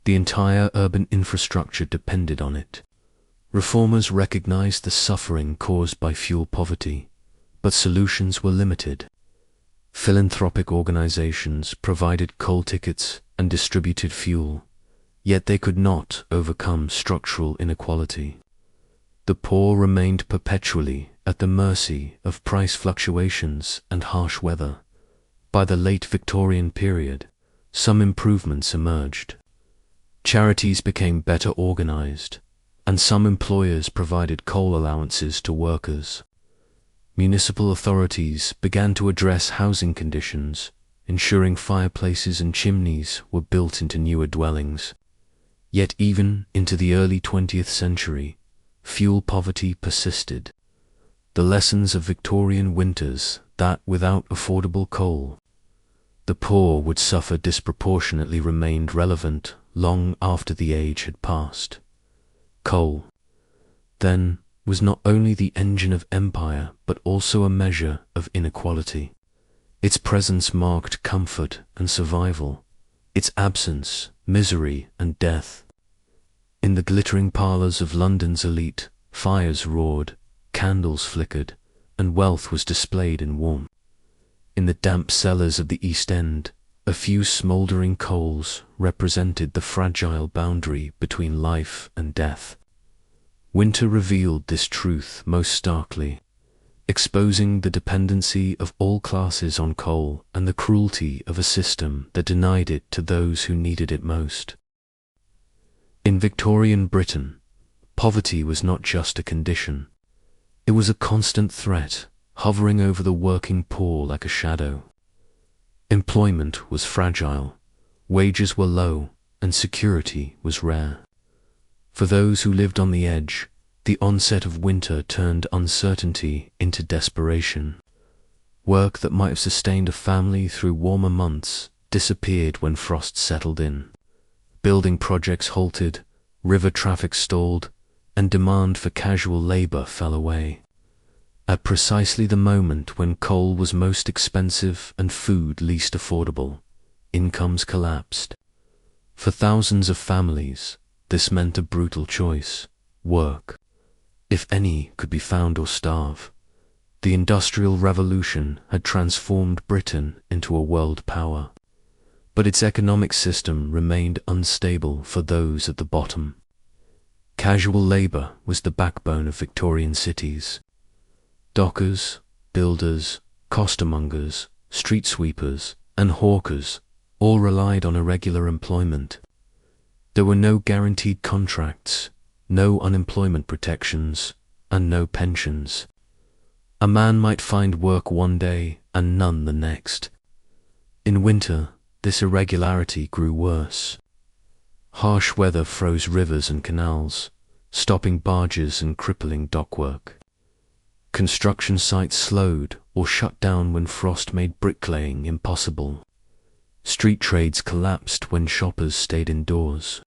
The entire urban infrastructure depended on it. Reformers recognized the suffering caused by fuel poverty, but solutions were limited. Philanthropic organizations provided coal tickets and distributed fuel, yet they could not overcome structural inequality. The poor remained perpetually at the mercy of price fluctuations and harsh weather. By the late Victorian period, some improvements emerged. Charities became better organized, and some employers provided coal allowances to workers. Municipal authorities began to address housing conditions, ensuring fireplaces and chimneys were built into newer dwellings. Yet even into the early 20th century, fuel poverty persisted. The lessons of Victorian winters that without affordable coal, the poor would suffer disproportionately remained relevant long after the age had passed. Coal, then, was not only the engine of empire but also a measure of inequality. Its presence marked comfort and survival, its absence misery and death. In the glittering parlours of London's elite, fires roared, candles flickered, and wealth was displayed in warmth. In the damp cellars of the East End, a few smouldering coals represented the fragile boundary between life and death. Winter revealed this truth most starkly, exposing the dependency of all classes on coal and the cruelty of a system that denied it to those who needed it most. In Victorian Britain, poverty was not just a condition. It was a constant threat, hovering over the working poor like a shadow. Employment was fragile, wages were low, and security was rare. For those who lived on the edge, the onset of winter turned uncertainty into desperation. Work that might have sustained a family through warmer months disappeared when frost settled in. Building projects halted, river traffic stalled, and demand for casual labor fell away. At precisely the moment when coal was most expensive and food least affordable, incomes collapsed. For thousands of families, this meant a brutal choice: work, if any could be found, or starve. The Industrial Revolution had transformed Britain into a world power, but its economic system remained unstable for those at the bottom. Casual labor was the backbone of Victorian cities. Dockers, builders, costermongers, street sweepers, and hawkers all relied on irregular employment. There were no guaranteed contracts, no unemployment protections, and no pensions. A man might find work one day and none the next. In winter, this irregularity grew worse. Harsh weather froze rivers and canals, stopping barges and crippling dockwork. Construction sites slowed or shut down when frost made bricklaying impossible. Street trades collapsed when shoppers stayed indoors.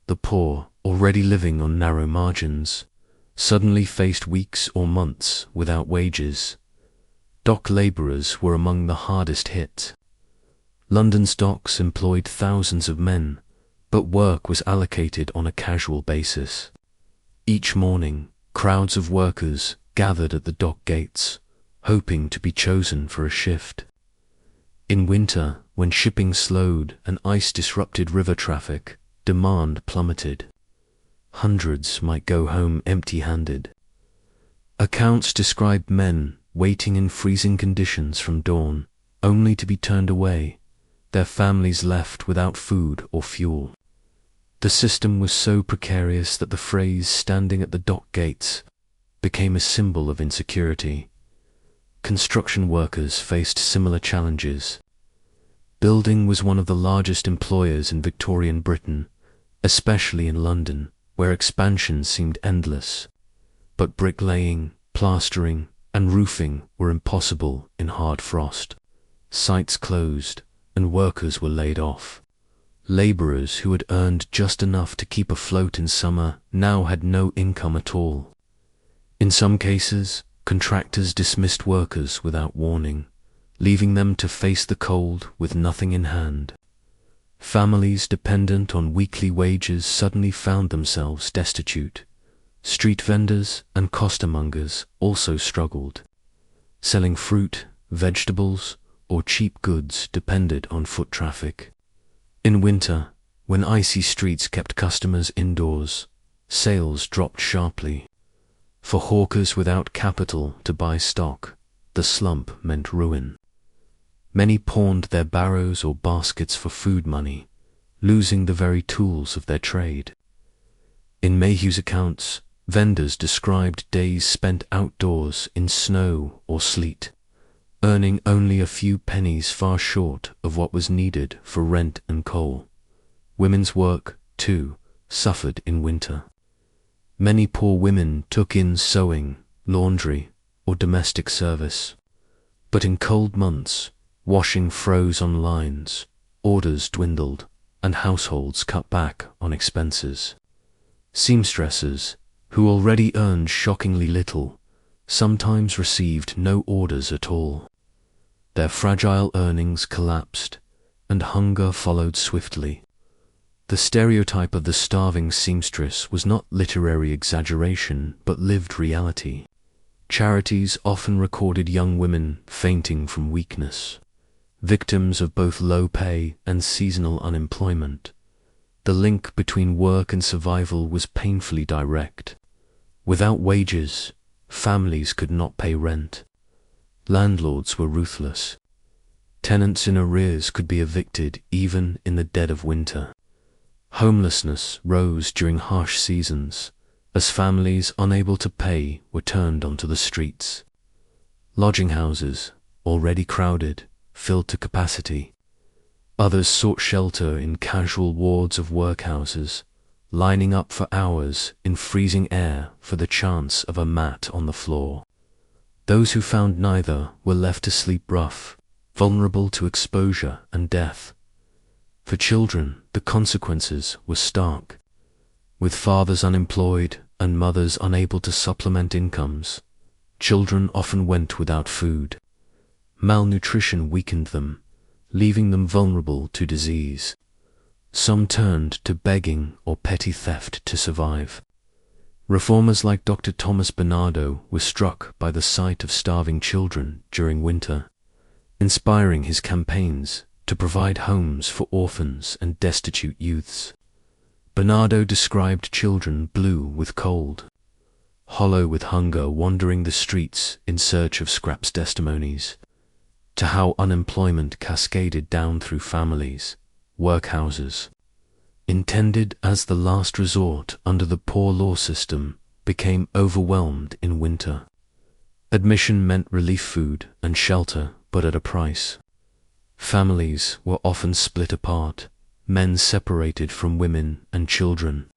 The poor, already living on narrow margins, suddenly faced weeks or months without wages. Dock labourers were among the hardest hit. London's docks employed thousands of men, but work was allocated on a casual basis. Each morning, crowds of workers gathered at the dock gates, hoping to be chosen for a shift. In winter, when shipping slowed and ice disrupted river traffic, demand plummeted. Hundreds might go home empty-handed. Accounts described men waiting in freezing conditions from dawn, only to be turned away, their families left without food or fuel. The system was so precarious that the phrase "standing at the dock gates" became a symbol of insecurity. Construction workers faced similar challenges. Building was one of the largest employers in Victorian Britain, especially in London, where expansion seemed endless. But bricklaying, plastering, and roofing were impossible in hard frost. Sites closed, and workers were laid off. Labourers who had earned just enough to keep afloat in summer now had no income at all. In some cases, contractors dismissed workers without warning, leaving them to face the cold with nothing in hand. Families dependent on weekly wages suddenly found themselves destitute. Street vendors and costermongers also struggled. Selling fruit, vegetables, or cheap goods depended on foot traffic. In winter, when icy streets kept customers indoors, sales dropped sharply. For hawkers without capital to buy stock, the slump meant ruin. Many pawned their barrows or baskets for food money, losing the very tools of their trade. In Mayhew's accounts, Vendors described days spent outdoors in snow or sleet, earning only a few pennies far short of what was needed for rent and coal. Women's work, too, suffered in winter. Many poor women took in sewing, laundry, or domestic service. But in cold months, washing froze on lines, orders dwindled, and households cut back on expenses. Seamstresses, who already earned shockingly little, sometimes received no orders at all. Their fragile earnings collapsed, and hunger followed swiftly. The stereotype of the starving seamstress was not literary exaggeration, but lived reality. Charities often recorded young women fainting from weakness, victims of both low pay and seasonal unemployment. The link between work and survival was painfully direct. Without wages, families could not pay rent. Landlords were ruthless. Tenants in arrears could be evicted even in the dead of winter. Homelessness rose during harsh seasons, as families unable to pay were turned onto the streets. Lodging houses, already crowded, filled to capacity. Others sought shelter in casual wards of workhouses, lining up for hours in freezing air for the chance of a mat on the floor. Those who found neither were left to sleep rough, vulnerable to exposure and death. For children, the consequences were stark. With fathers unemployed and mothers unable to supplement incomes, children often went without food. Malnutrition weakened them, leaving them vulnerable to disease. Some turned to begging or petty theft to survive. Reformers like Dr. Thomas Bernardo were struck by the sight of starving children during winter, inspiring his campaigns to provide homes for orphans and destitute youths. Bernardo described children blue with cold, hollow with hunger, wandering the streets in search of scraps. Testimonies to how unemployment cascaded down through families, workhouses. Intended as the last resort under the poor law system, became overwhelmed in winter. Admission meant relief food and shelter, but at a price. Families were often split apart, men separated from women and children.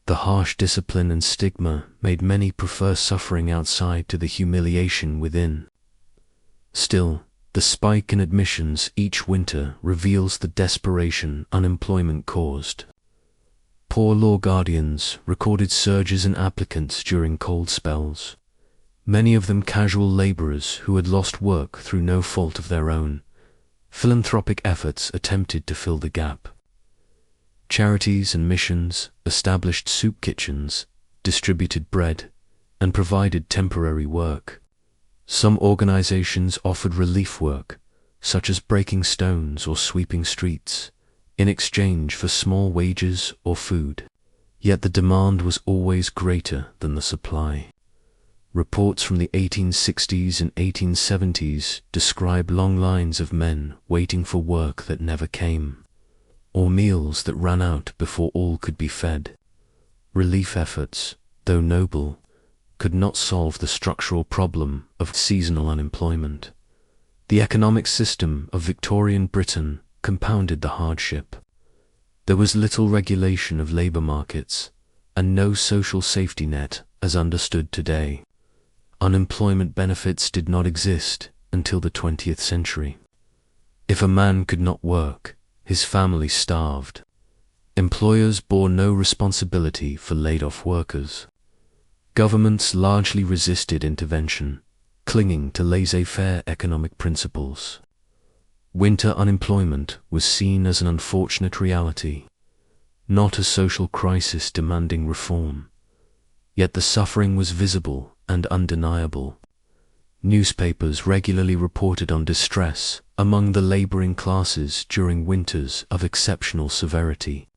The harsh discipline and stigma made many prefer suffering outside to the humiliation within. Still, the spike in admissions each winter reveals the desperation unemployment caused. Poor law guardians recorded surges in applicants during cold spells, many of them casual laborers who had lost work through no fault of their own. Philanthropic efforts attempted to fill the gap. Charities and missions established soup kitchens, distributed bread, and provided temporary work. Some organizations offered relief work, such as breaking stones or sweeping streets, in exchange for small wages or food. Yet the demand was always greater than the supply. Reports from the 1860s and 1870s describe long lines of men waiting for work that never came, or meals that ran out before all could be fed. Relief efforts, though noble, could not solve the structural problem of seasonal unemployment. The economic system of Victorian Britain compounded the hardship. There was little regulation of labour markets, and no social safety net as understood today. Unemployment benefits did not exist until the 20th century. If a man could not work, his family starved. Employers bore no responsibility for laid-off workers. Governments largely resisted intervention, clinging to laissez-faire economic principles. Winter unemployment was seen as an unfortunate reality, not a social crisis demanding reform. Yet the suffering was visible and undeniable. Newspapers regularly reported on distress among the laboring classes during winters of exceptional severity.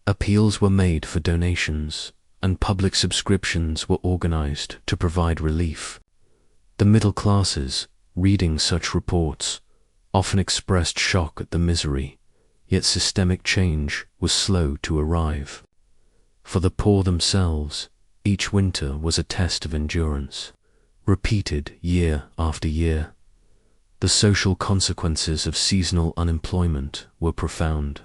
Appeals were made for donations, and public subscriptions were organized to provide relief. The middle classes, reading such reports, often expressed shock at the misery, yet systemic change was slow to arrive. For the poor themselves, Each winter was a test of endurance, repeated year after year. The social consequences of seasonal unemployment were profound.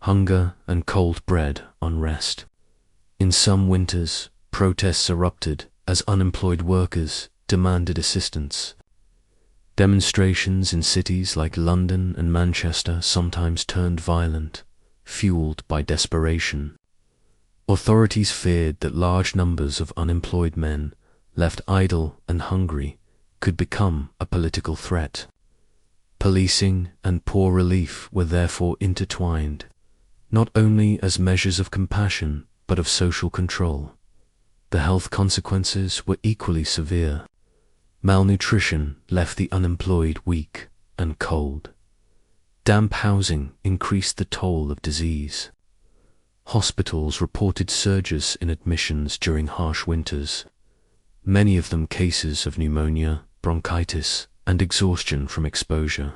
Hunger and cold bred unrest. In some winters, protests erupted as unemployed workers demanded assistance. Demonstrations in cities like London and Manchester sometimes turned violent, fueled by desperation. Authorities feared that large numbers of unemployed men, left idle and hungry, could become a political threat. Policing and poor relief were therefore intertwined, not only as measures of compassion but of social control. The health consequences were equally severe. Malnutrition left the unemployed weak and cold. Damp housing increased the toll of disease. Hospitals reported surges in admissions during harsh winters, many of them cases of pneumonia, bronchitis, and exhaustion from exposure.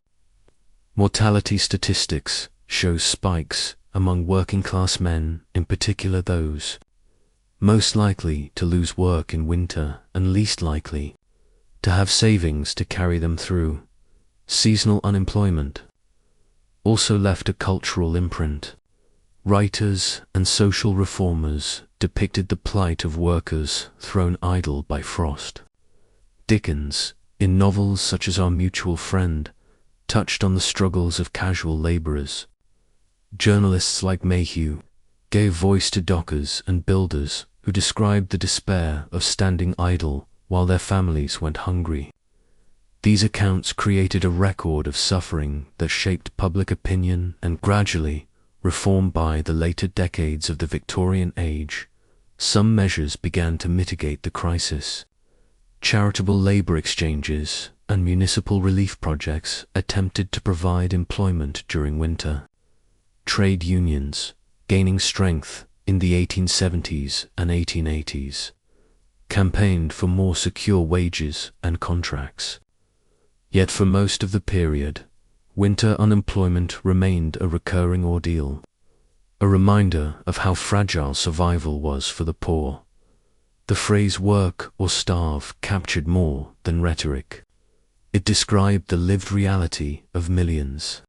Mortality statistics show spikes among working-class men, in particular those most likely to lose work in winter and least likely to have savings to carry them through. Seasonal unemployment also left a cultural imprint. Writers and social reformers depicted the plight of workers thrown idle by frost. Dickens, in novels such as Our Mutual Friend, touched on the struggles of casual labourers. Journalists like Mayhew gave voice to dockers and builders who described the despair of standing idle while their families went hungry. These accounts created a record of suffering that shaped public opinion and gradually reformed. By the later decades of the Victorian age, some measures began to mitigate the crisis. Charitable labour exchanges and municipal relief projects attempted to provide employment during winter. Trade unions, gaining strength in the 1870s and 1880s, campaigned for more secure wages and contracts. Yet for most of the period, winter unemployment remained a recurring ordeal, a reminder of how fragile survival was for the poor. The phrase work or starve captured more than rhetoric. It described the lived reality of millions.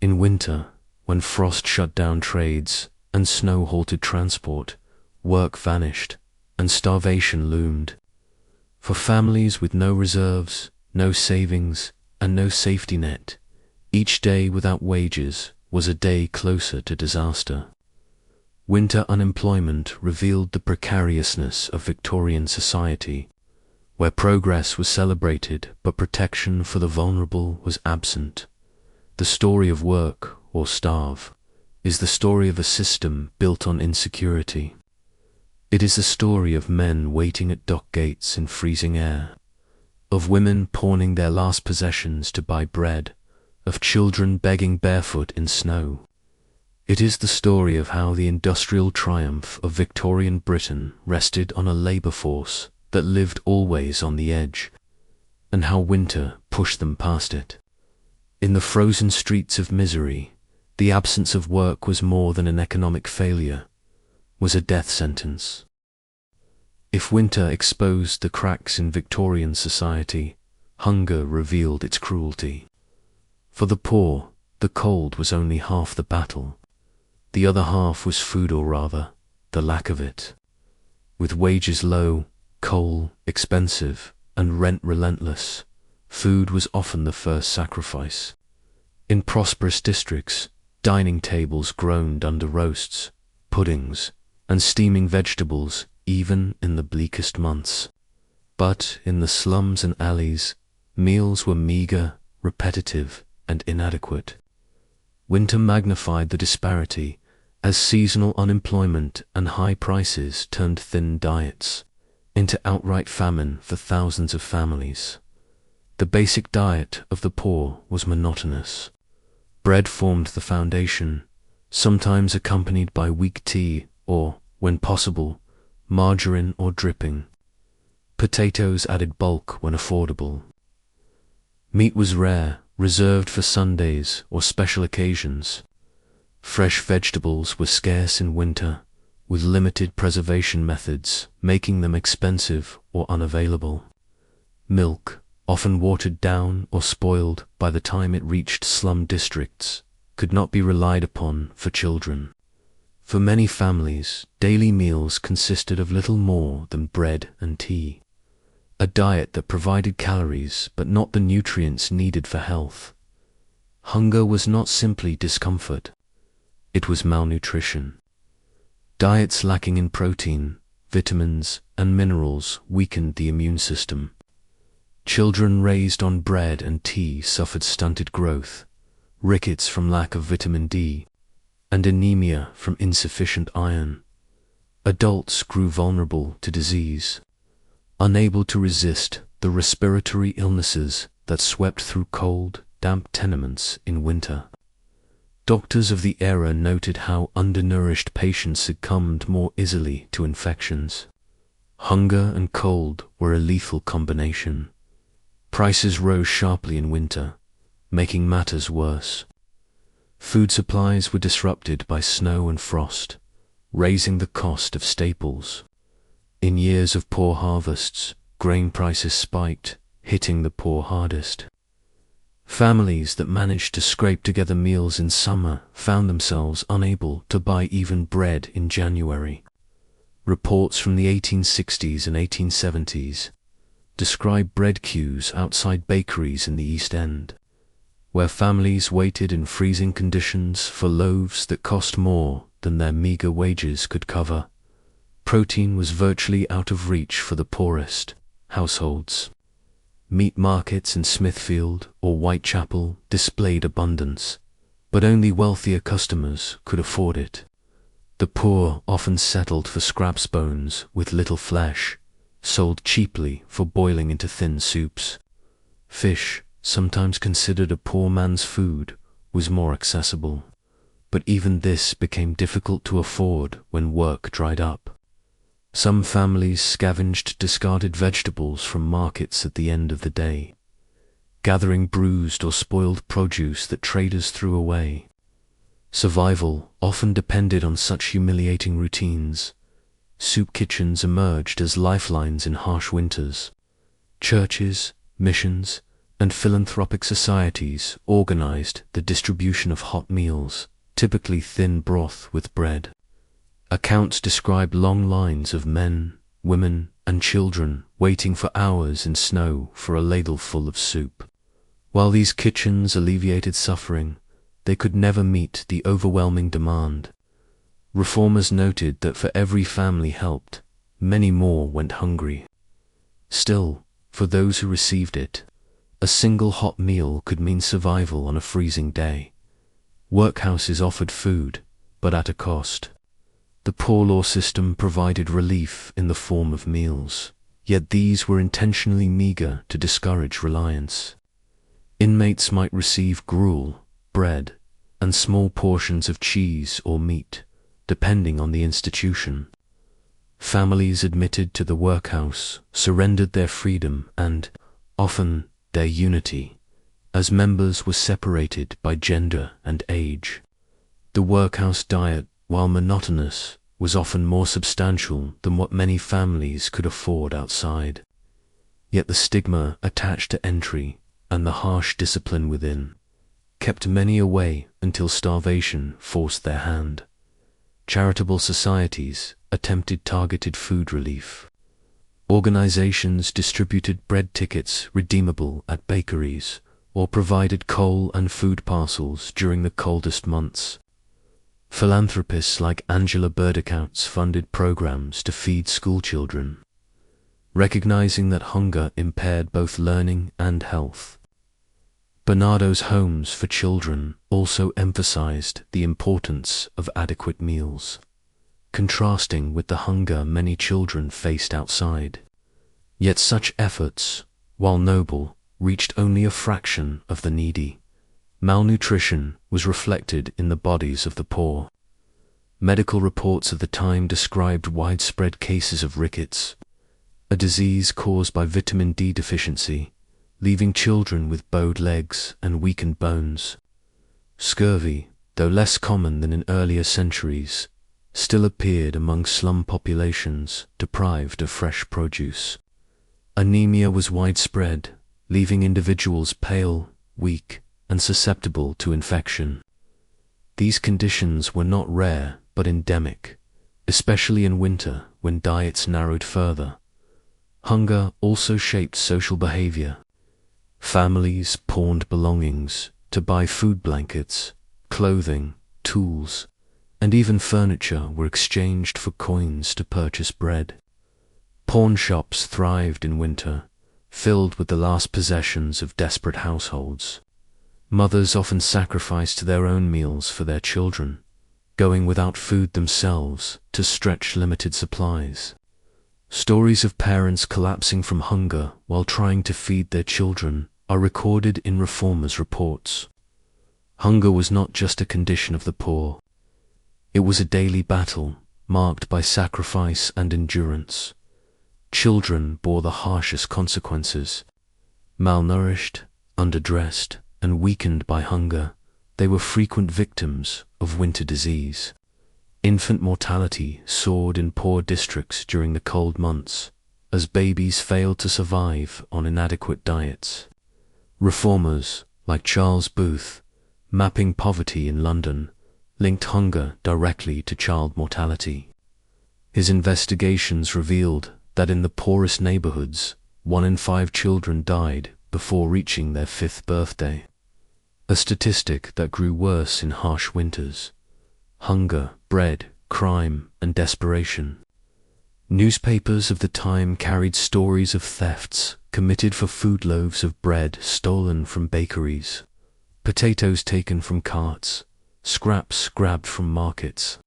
In winter, when frost shut down trades and snow halted transport, work vanished and starvation loomed. For families with no reserves, no savings, and no safety net, each day without wages was a day closer to disaster. Winter unemployment revealed the precariousness of Victorian society, where progress was celebrated but protection for the vulnerable was absent. The story of work or starve is the story of a system built on insecurity. It is the story of men waiting at dock gates in freezing air, of women pawning their last possessions to buy bread, of children begging barefoot in snow. It is the story of how the industrial triumph of Victorian Britain rested on a labour force that lived always on the edge, and how winter pushed them past it. In the frozen streets of misery, the absence of work was more than an economic failure, was a death sentence. If winter exposed the cracks in Victorian society, hunger revealed its cruelty. For the poor, the cold was only half the battle. The other half was food, or rather, the lack of it. With wages low, coal expensive, and rent relentless, food was often the first sacrifice. In prosperous districts, dining tables groaned under roasts, puddings, and steaming vegetables even in the bleakest months. But in the slums and alleys, meals were meagre, repetitive, and inadequate. Winter magnified the disparity as seasonal unemployment and high prices turned thin diets into outright famine for thousands of families. The basic diet of the poor was monotonous. Bread formed the foundation, sometimes accompanied by weak tea or, when possible, margarine or dripping. Potatoes added bulk when affordable. Meat was rare, reserved for Sundays or special occasions. Fresh vegetables were scarce in winter, with limited preservation methods, making them expensive or unavailable. Milk, often watered down or spoiled by the time it reached slum districts, could not be relied upon for children. For many families, daily meals consisted of little more than bread and tea, a diet that provided calories but not the nutrients needed for health. Hunger was not simply discomfort, it was malnutrition. Diets lacking in protein, vitamins, and minerals weakened the immune system. Children raised on bread and tea suffered stunted growth, rickets from lack of vitamin D, and anemia from insufficient iron. Adults grew vulnerable to disease, unable to resist the respiratory illnesses that swept through cold, damp tenements in winter. Doctors of the era noted how undernourished patients succumbed more easily to infections. Hunger and cold were a lethal combination. Prices rose sharply in winter, making matters worse. Food supplies were disrupted by snow and frost, raising the cost of staples. In years of poor harvests, grain prices spiked, hitting the poor hardest. Families that managed to scrape together meals in summer found themselves unable to buy even bread in January. Reports from the 1860s and 1870s describe bread queues outside bakeries in the East End, where families waited in freezing conditions for loaves that cost more than their meager wages could cover. Protein was virtually out of reach for the poorest households. Meat markets in Smithfield or Whitechapel displayed abundance, but only wealthier customers could afford it. The poor often settled for scraps bones with little flesh, sold cheaply for boiling into thin soups. Fish, sometimes considered a poor man's food, was more accessible, but even this became difficult to afford when work dried up. Some families scavenged discarded vegetables from markets at the end of the day, gathering bruised or spoiled produce that traders threw away. Survival often depended on such humiliating routines. Soup kitchens emerged as lifelines in harsh winters. Churches, missions, and philanthropic societies organized the distribution of hot meals, typically thin broth with bread. Accounts describe long lines of men, women, and children waiting for hours in snow for a ladleful of soup. While these kitchens alleviated suffering, they could never meet the overwhelming demand. Reformers noted that for every family helped, many more went hungry. Still, for those who received it, a single hot meal could mean survival on a freezing day. Workhouses offered food, but at a cost. The poor law system provided relief in the form of meals, yet these were intentionally meager to discourage reliance. Inmates might receive gruel, bread, and small portions of cheese or meat, depending on the institution. Families admitted to the workhouse surrendered their freedom and, often, their unity, as members were separated by gender and age. The workhouse diet, while monotonous, was often more substantial than what many families could afford outside. Yet the stigma attached to entry and the harsh discipline within kept many away until starvation forced their hand. Charitable societies attempted targeted food relief. Organizations distributed bread tickets redeemable at bakeries or provided coal and food parcels during the coldest months. Philanthropists like Angela Burdickouts funded programs to feed schoolchildren, recognizing that hunger impaired both learning and health. Bernardo's Homes for Children also emphasized the importance of adequate meals, contrasting with the hunger many children faced outside. Yet such efforts, while noble, reached only a fraction of the needy. Malnutrition was reflected in the bodies of the poor. Medical reports of the time described widespread cases of rickets, a disease caused by vitamin D deficiency, leaving children with bowed legs and weakened bones. Scurvy, though less common than in earlier centuries, still appeared among slum populations deprived of fresh produce. Anemia was widespread, leaving individuals pale, weak, and susceptible to infection. These conditions were not rare but endemic, especially in winter when diets narrowed further. Hunger also shaped social behavior. Families pawned belongings to buy food, blankets, clothing, tools, and even furniture were exchanged for coins to purchase bread. Pawn shops thrived in winter, filled with the last possessions of desperate households. Mothers often sacrificed their own meals for their children, going without food themselves to stretch limited supplies. Stories of parents collapsing from hunger while trying to feed their children are recorded in reformers' reports. Hunger was not just a condition of the poor. It was a daily battle marked by sacrifice and endurance. Children bore the harshest consequences. Malnourished, underdressed, and weakened by hunger, they were frequent victims of winter disease. Infant mortality soared in poor districts during the cold months, as babies failed to survive on inadequate diets. Reformers, like Charles Booth, mapping poverty in London, linked hunger directly to child mortality. His investigations revealed that in the poorest neighborhoods, 1 in 5 children died before reaching their 5th birthday, a statistic that grew worse in harsh winters. Hunger bred crime and desperation. Newspapers of the time carried stories of thefts committed for food, loaves of bread stolen from bakeries, potatoes taken from carts, scraps grabbed from markets.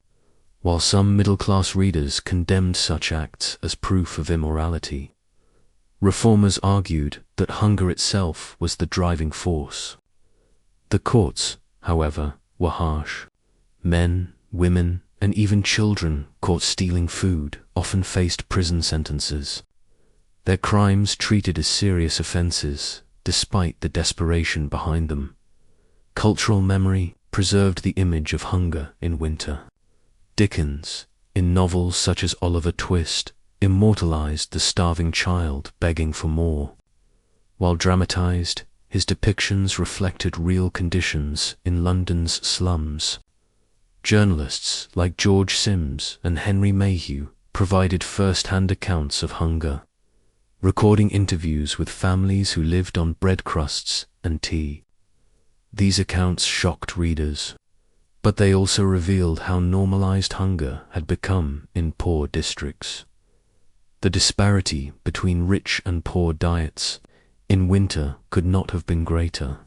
While some middle-class readers condemned such acts as proof of immorality, reformers argued that hunger itself was the driving force. The courts, however, were harsh. Men, women, and even children caught stealing food often faced prison sentences. Their crimes treated as serious offenses, despite the desperation behind them. Cultural memory preserved the image of hunger in winter. Dickens, in novels such as Oliver Twist, immortalized the starving child begging for more. While dramatized, his depictions reflected real conditions in London's slums. Journalists like George Sims and Henry Mayhew provided first-hand accounts of hunger, recording interviews with families who lived on bread crusts and tea. These accounts shocked readers, but they also revealed how normalized hunger had become in poor districts. The disparity between rich and poor diets in winter could not have been greater.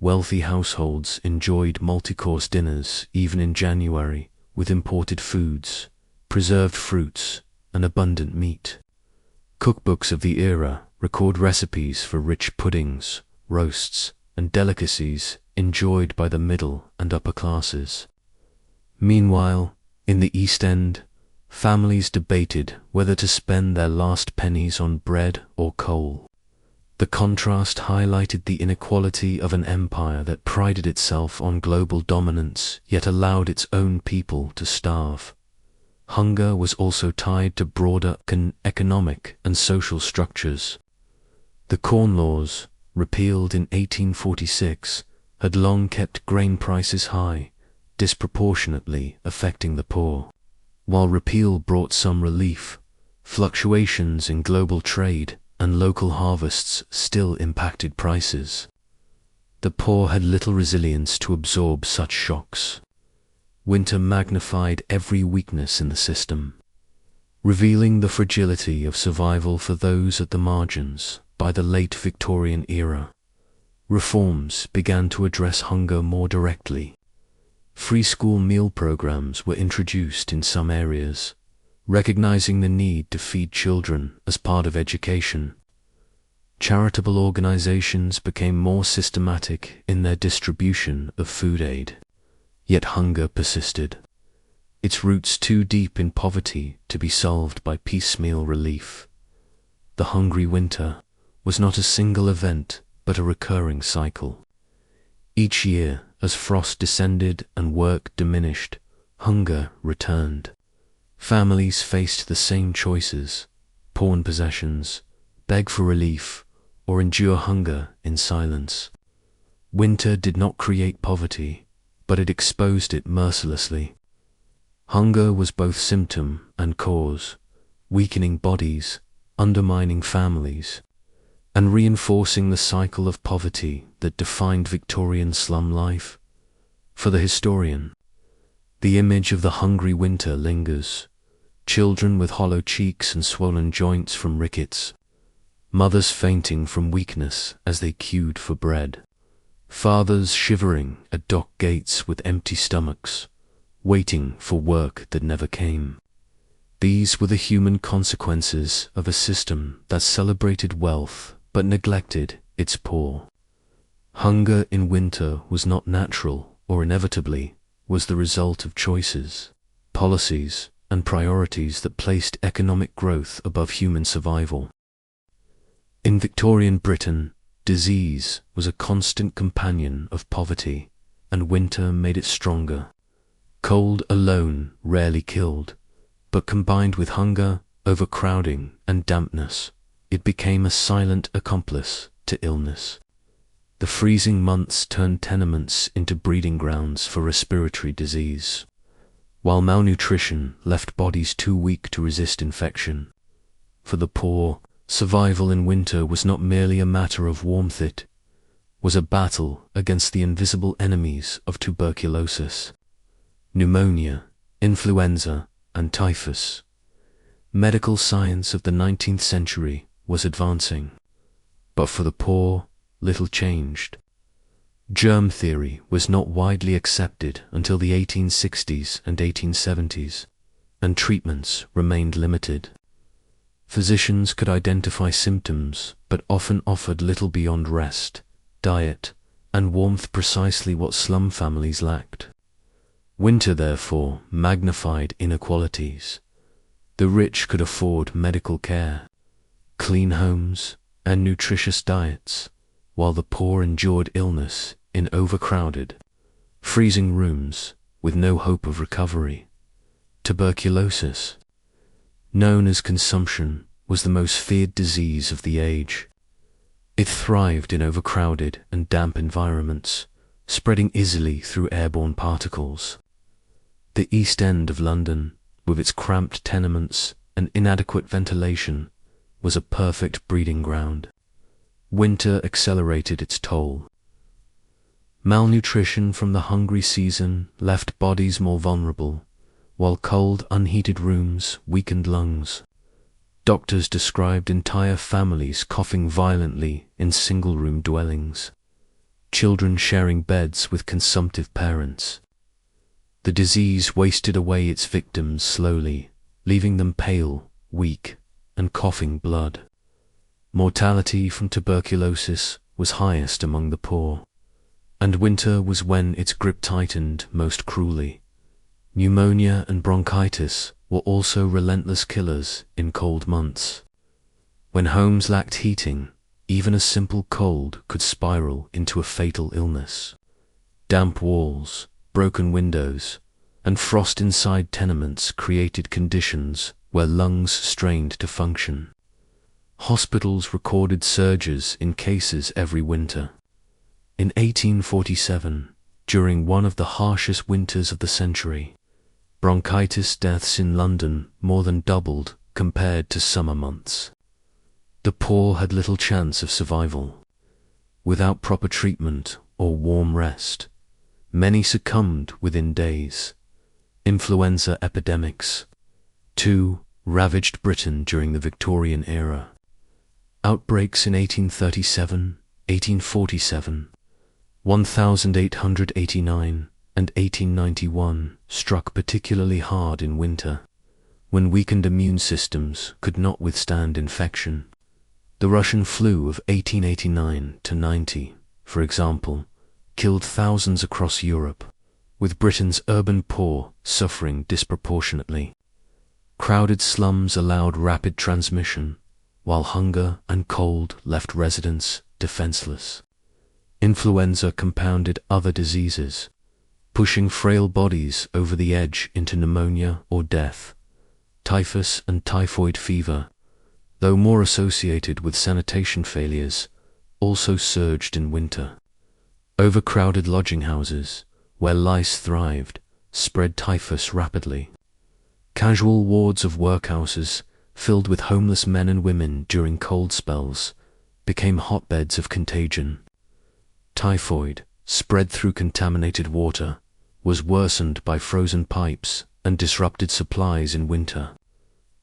Wealthy households enjoyed multi-course dinners even in January, with imported foods, preserved fruits, and abundant meat. Cookbooks of the era record recipes for rich puddings, roasts, and delicacies enjoyed by the middle and upper classes. Meanwhile, in the East End, families debated whether to spend their last pennies on bread or coal. The contrast highlighted the inequality of an empire that prided itself on global dominance yet allowed its own people to starve. Hunger was also tied to broader economic and social structures. The Corn Laws, repealed in 1846, had long kept grain prices high, disproportionately affecting the poor. While repeal brought some relief, fluctuations in global trade and local harvests still impacted prices. The poor had little resilience to absorb such shocks. Winter magnified every weakness in the system, revealing the fragility of survival for those at the margins. By the late Victorian era, reforms began to address hunger more directly. Free school meal programs were introduced in some areas, recognizing the need to feed children as part of education. Charitable organizations became more systematic in their distribution of food aid. Yet hunger persisted, its roots too deep in poverty to be solved by piecemeal relief. The hungry winter was not a single event but a recurring cycle. Each year, as frost descended and work diminished, hunger returned. Families faced the same choices: pawn possessions, beg for relief, or endure hunger in silence. Winter did not create poverty, but it exposed it mercilessly. Hunger was both symptom and cause, weakening bodies, undermining families, and reinforcing the cycle of poverty that defined Victorian slum life. For the historian, the image of the hungry winter lingers: children with hollow cheeks and swollen joints from rickets, mothers fainting from weakness as they queued for bread, fathers shivering at dock gates with empty stomachs, waiting for work that never came. These were the human consequences of a system that celebrated wealth but neglected its poor. Hunger in winter was not natural or inevitably was the result of choices, policies, and priorities that placed economic growth above human survival. In Victorian Britain, disease was a constant companion of poverty, and winter made it stronger. Cold alone rarely killed, but combined with hunger, overcrowding, and dampness, it became a silent accomplice to illness. The freezing months turned tenements into breeding grounds for respiratory disease, while malnutrition left bodies too weak to resist infection. For the poor, survival in winter was not merely a matter of warmth, it was a battle against the invisible enemies of tuberculosis, pneumonia, influenza, and typhus. Medical science of the 19th century was advancing, but for the poor, little changed. Germ theory was not widely accepted until the 1860s and 1870s, and treatments remained limited. Physicians could identify symptoms, but often offered little beyond rest, diet, and warmth, precisely what slum families lacked. Winter, therefore, magnified inequalities. The rich could afford medical care, clean homes, and nutritious diets, while the poor endured illness in overcrowded, freezing rooms with no hope of recovery. Tuberculosis, known as consumption, was the most feared disease of the age. It thrived in overcrowded and damp environments, spreading easily through airborne particles. The East End of London, with its cramped tenements and inadequate ventilation, was a perfect breeding ground. Winter accelerated its toll. Malnutrition from the hungry season left bodies more vulnerable, while cold, unheated rooms weakened lungs. Doctors described entire families coughing violently in single-room dwellings, children sharing beds with consumptive parents. The disease wasted away its victims slowly, leaving them pale, weak, and coughing blood. Mortality from tuberculosis was highest among the poor, and winter was when its grip tightened most cruelly. Pneumonia and bronchitis were also relentless killers in cold months. When homes lacked heating, even a simple cold could spiral into a fatal illness. Damp walls, broken windows, and frost inside tenements created conditions where lungs strained to function. Hospitals recorded surges in cases every winter. In 1847, during one of the harshest winters of the century, bronchitis deaths in London more than doubled compared to summer months. The poor had little chance of survival. Without proper treatment or warm rest, many succumbed within days. Influenza epidemics, too, ravaged Britain during the Victorian era. Outbreaks in 1837, 1847, 1889, and 1891 struck particularly hard in winter, when weakened immune systems could not withstand infection. The Russian flu of 1889–90, for example, killed thousands across Europe, with Britain's urban poor suffering disproportionately. Crowded slums allowed rapid transmission, while hunger and cold left residents defenseless. Influenza compounded other diseases. pushing frail bodies over the edge into pneumonia or death. Typhus and typhoid fever, though more associated with sanitation failures, also surged in winter. Overcrowded lodging houses, where lice thrived, spread typhus rapidly. Casual wards of workhouses, filled with homeless men and women during cold spells, became hotbeds of contagion. Typhoid, spread through contaminated water, was worsened by frozen pipes and disrupted supplies in winter.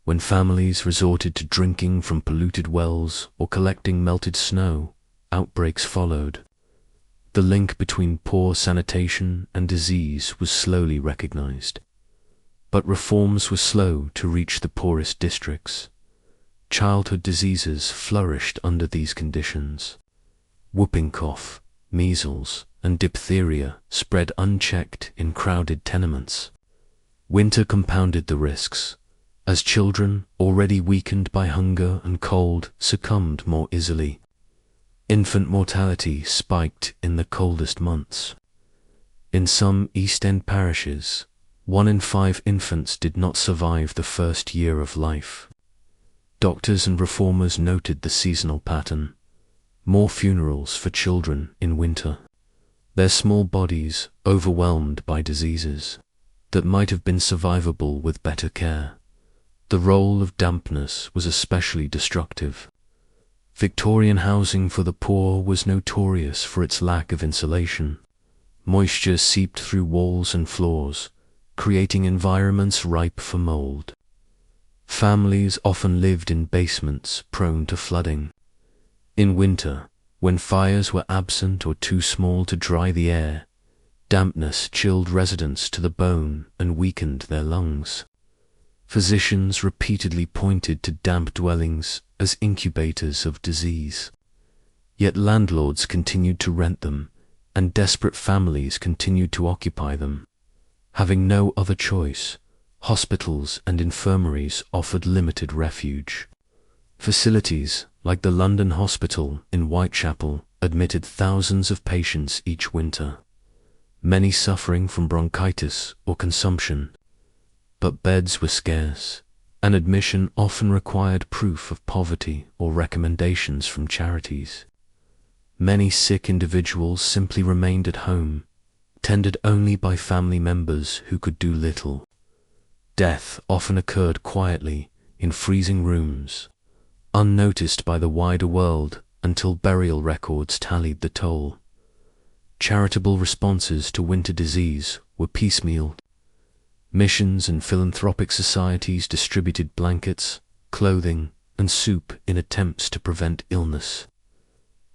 When families resorted to drinking from polluted wells or collecting melted snow, outbreaks followed. The link between poor sanitation and disease was slowly recognized. But reforms were slow to reach the poorest districts. Childhood diseases flourished under these conditions. Whooping cough, measles, and diphtheria spread unchecked in crowded tenements. Winter compounded the risks, as children, already weakened by hunger and cold, succumbed more easily. Infant mortality spiked in the coldest months. In some East End parishes, 1 in 5 infants did not survive the first year of life. Doctors and reformers noted the seasonal pattern: more funerals for children in winter, their small bodies overwhelmed by diseases that might have been survivable with better care. The role of dampness was especially destructive. Victorian housing for the poor was notorious for its lack of insulation. Moisture seeped through walls and floors, creating environments ripe for mold. Families often lived in basements prone to flooding. In winter, when fires were absent or too small to dry the air, dampness chilled residents to the bone and weakened their lungs. Physicians repeatedly pointed to damp dwellings as incubators of disease. Yet landlords continued to rent them, and desperate families continued to occupy them. Having no other choice, hospitals and infirmaries offered limited refuge. Facilities like the London Hospital in Whitechapel admitted thousands of patients each winter, many suffering from bronchitis or consumption. But beds were scarce, and admission often required proof of poverty or recommendations from charities. Many sick individuals simply remained at home, tended only by family members who could do little. Death often occurred quietly in freezing rooms, unnoticed by the wider world until burial records tallied the toll. Charitable responses to winter disease were piecemeal. Missions and philanthropic societies distributed blankets, clothing, and soup in attempts to prevent illness.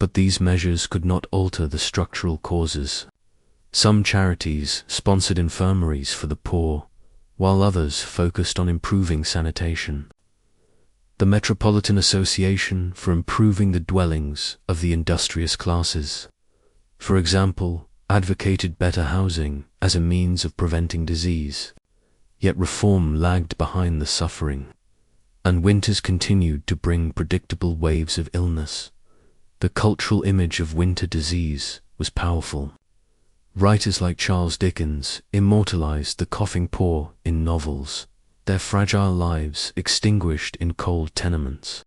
But these measures could not alter the structural causes. Some charities sponsored infirmaries for the poor, while others focused on improving sanitation. The Metropolitan Association for improving the dwellings of the industrious classes, for example, advocated better housing as a means of preventing disease. Yet reform lagged behind the suffering, and winters continued to bring predictable waves of illness. The cultural image of winter disease was powerful. Writers like Charles Dickens immortalized the coughing poor in novels, their fragile lives extinguished in cold tenements.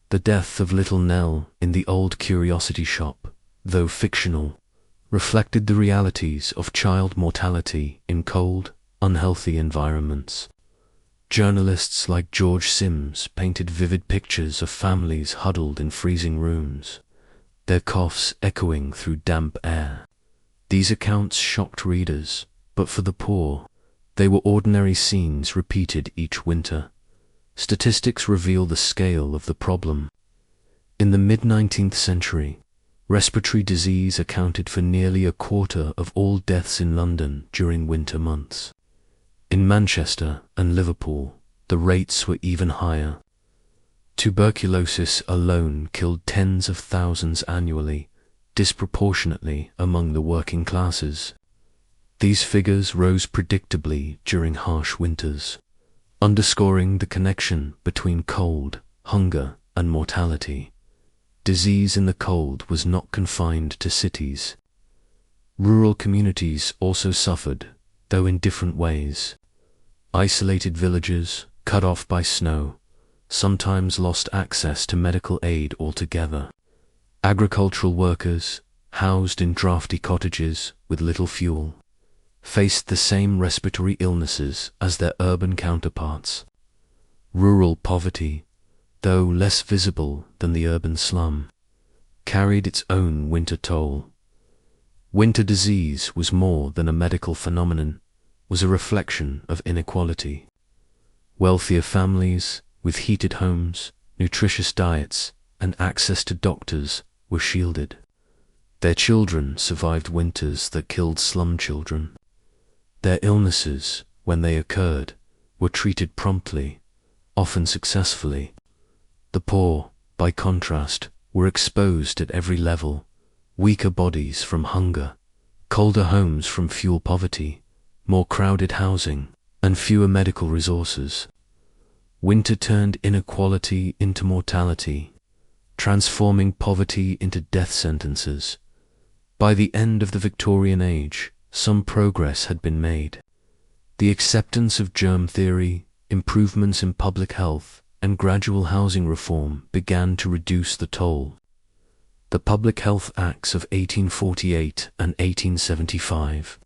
The death of little Nell in the Old Curiosity Shop, though fictional, reflected the realities of child mortality in cold, unhealthy environments. Journalists like George Sims painted vivid pictures of families huddled in freezing rooms, their coughs echoing through damp air. These accounts shocked readers, but for the poor, they were ordinary scenes repeated each winter. Statistics reveal the scale of the problem. In the mid-19th century, respiratory disease accounted for nearly a quarter of all deaths in London during winter months. In Manchester and Liverpool, the rates were even higher. Tuberculosis alone killed tens of thousands annually, disproportionately among the working classes. These figures rose predictably during harsh winters, underscoring the connection between cold, hunger, and mortality. Disease in the cold was not confined to cities. Rural communities also suffered, though in different ways. Isolated villages, cut off by snow, sometimes lost access to medical aid altogether. Agricultural workers, housed in drafty cottages with little fuel, faced the same respiratory illnesses as their urban counterparts. Rural poverty, though less visible than the urban slum, carried its own winter toll. Winter disease was more than a medical phenomenon, was a reflection of inequality. Wealthier families, with heated homes, nutritious diets, and access to doctors, were shielded. Their children survived winters that killed slum children. Their illnesses, when they occurred, were treated promptly, often successfully. The poor, by contrast, were exposed at every level, weaker bodies from hunger, colder homes from fuel poverty, more crowded housing, and fewer medical resources. Winter turned inequality into mortality, transforming poverty into death sentences. By the end of the Victorian age, some progress had been made. The acceptance of germ theory, improvements in public health, and gradual housing reform began to reduce the toll. The Public Health Acts of 1848 and 1875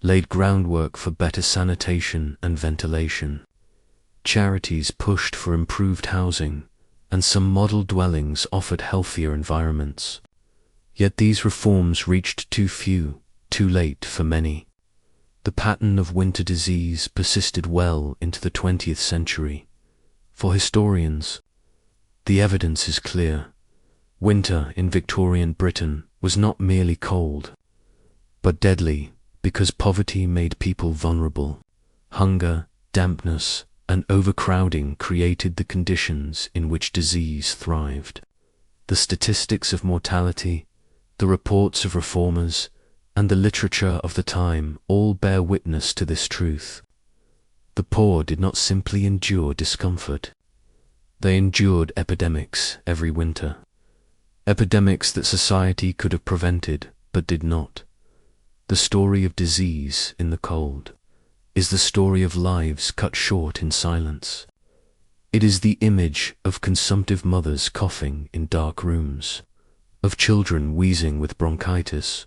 laid groundwork for better sanitation and ventilation. Charities pushed for improved housing, and some model dwellings offered healthier environments. Yet these reforms reached too few, too late for many. The pattern of winter disease persisted well into the 20th century. For historians, the evidence is clear. Winter in Victorian Britain was not merely cold, but deadly because poverty made people vulnerable. Hunger, dampness, and overcrowding created the conditions in which disease thrived. The statistics of mortality, the reports of reformers, and the literature of the time all bear witness to this truth. The poor did not simply endure discomfort. They endured epidemics every winter. Epidemics that society could have prevented, but did not. The story of disease in the cold is the story of lives cut short in silence. It is the image of consumptive mothers coughing in dark rooms, of children wheezing with bronchitis,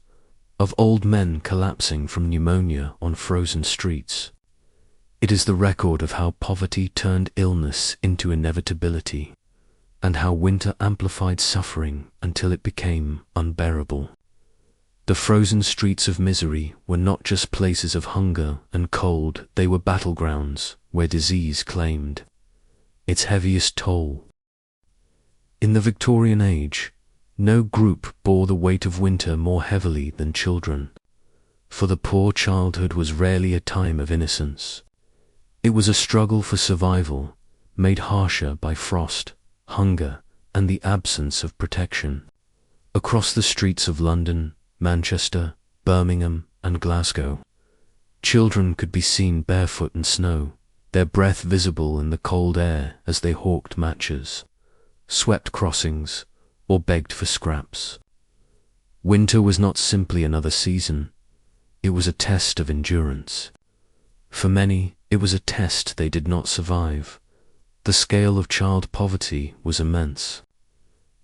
of old men collapsing from pneumonia on frozen streets. It is the record of how poverty turned illness into inevitability, and how winter amplified suffering until it became unbearable. The frozen streets of misery were not just places of hunger and cold, they were battlegrounds where disease claimed its heaviest toll. In the Victorian age, no group bore the weight of winter more heavily than children. For the poor, childhood was rarely a time of innocence. It was a struggle for survival, made harsher by frost, hunger, and the absence of protection. Across the streets of London, Manchester, Birmingham, and Glasgow, children could be seen barefoot in snow, their breath visible in the cold air as they hawked matches, swept crossings, or begged for scraps. Winter was not simply another season, it was a test of endurance. For many, it was a test they did not survive. The scale of child poverty was immense.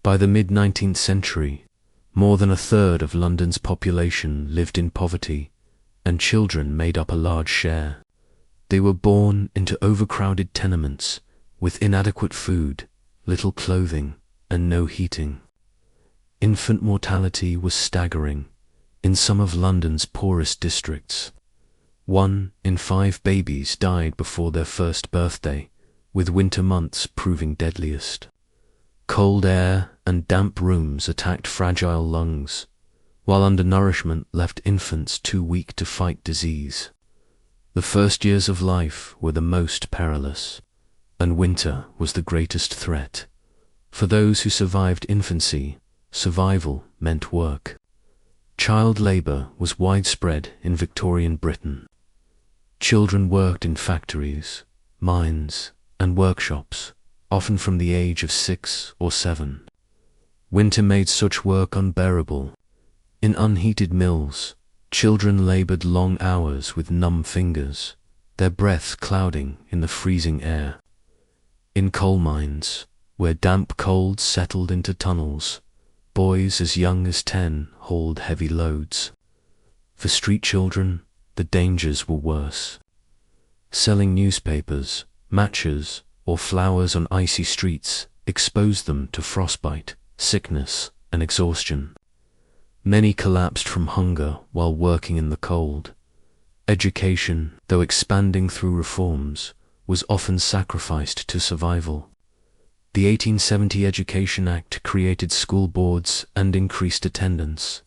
By the mid-19th century, more than a third of London's population lived in poverty, and children made up a large share. They were born into overcrowded tenements with inadequate food, little clothing, and no heating. Infant mortality was staggering in some of London's poorest districts. 1 in 5 babies died before their first birthday, with winter months proving deadliest. Cold air and damp rooms attacked fragile lungs, while undernourishment left infants too weak to fight disease. The first years of life were the most perilous, and winter was the greatest threat. For those who survived infancy, survival meant work. Child labour was widespread in Victorian Britain. Children worked in factories, mines, and workshops, often from the age of 6 or 7. Winter made such work unbearable. In unheated mills, Children labored long hours with numb fingers, their breath clouding in the freezing air. In coal mines, where damp cold settled into tunnels, boys as young as 10 hauled heavy loads. For street children, the dangers were worse. Selling newspapers, matches, or flowers on icy streets exposed them to frostbite, sickness, and exhaustion. Many collapsed from hunger while working in the cold. Education, though expanding through reforms, was often sacrificed to survival. The 1870 Education Act created school boards and increased attendance,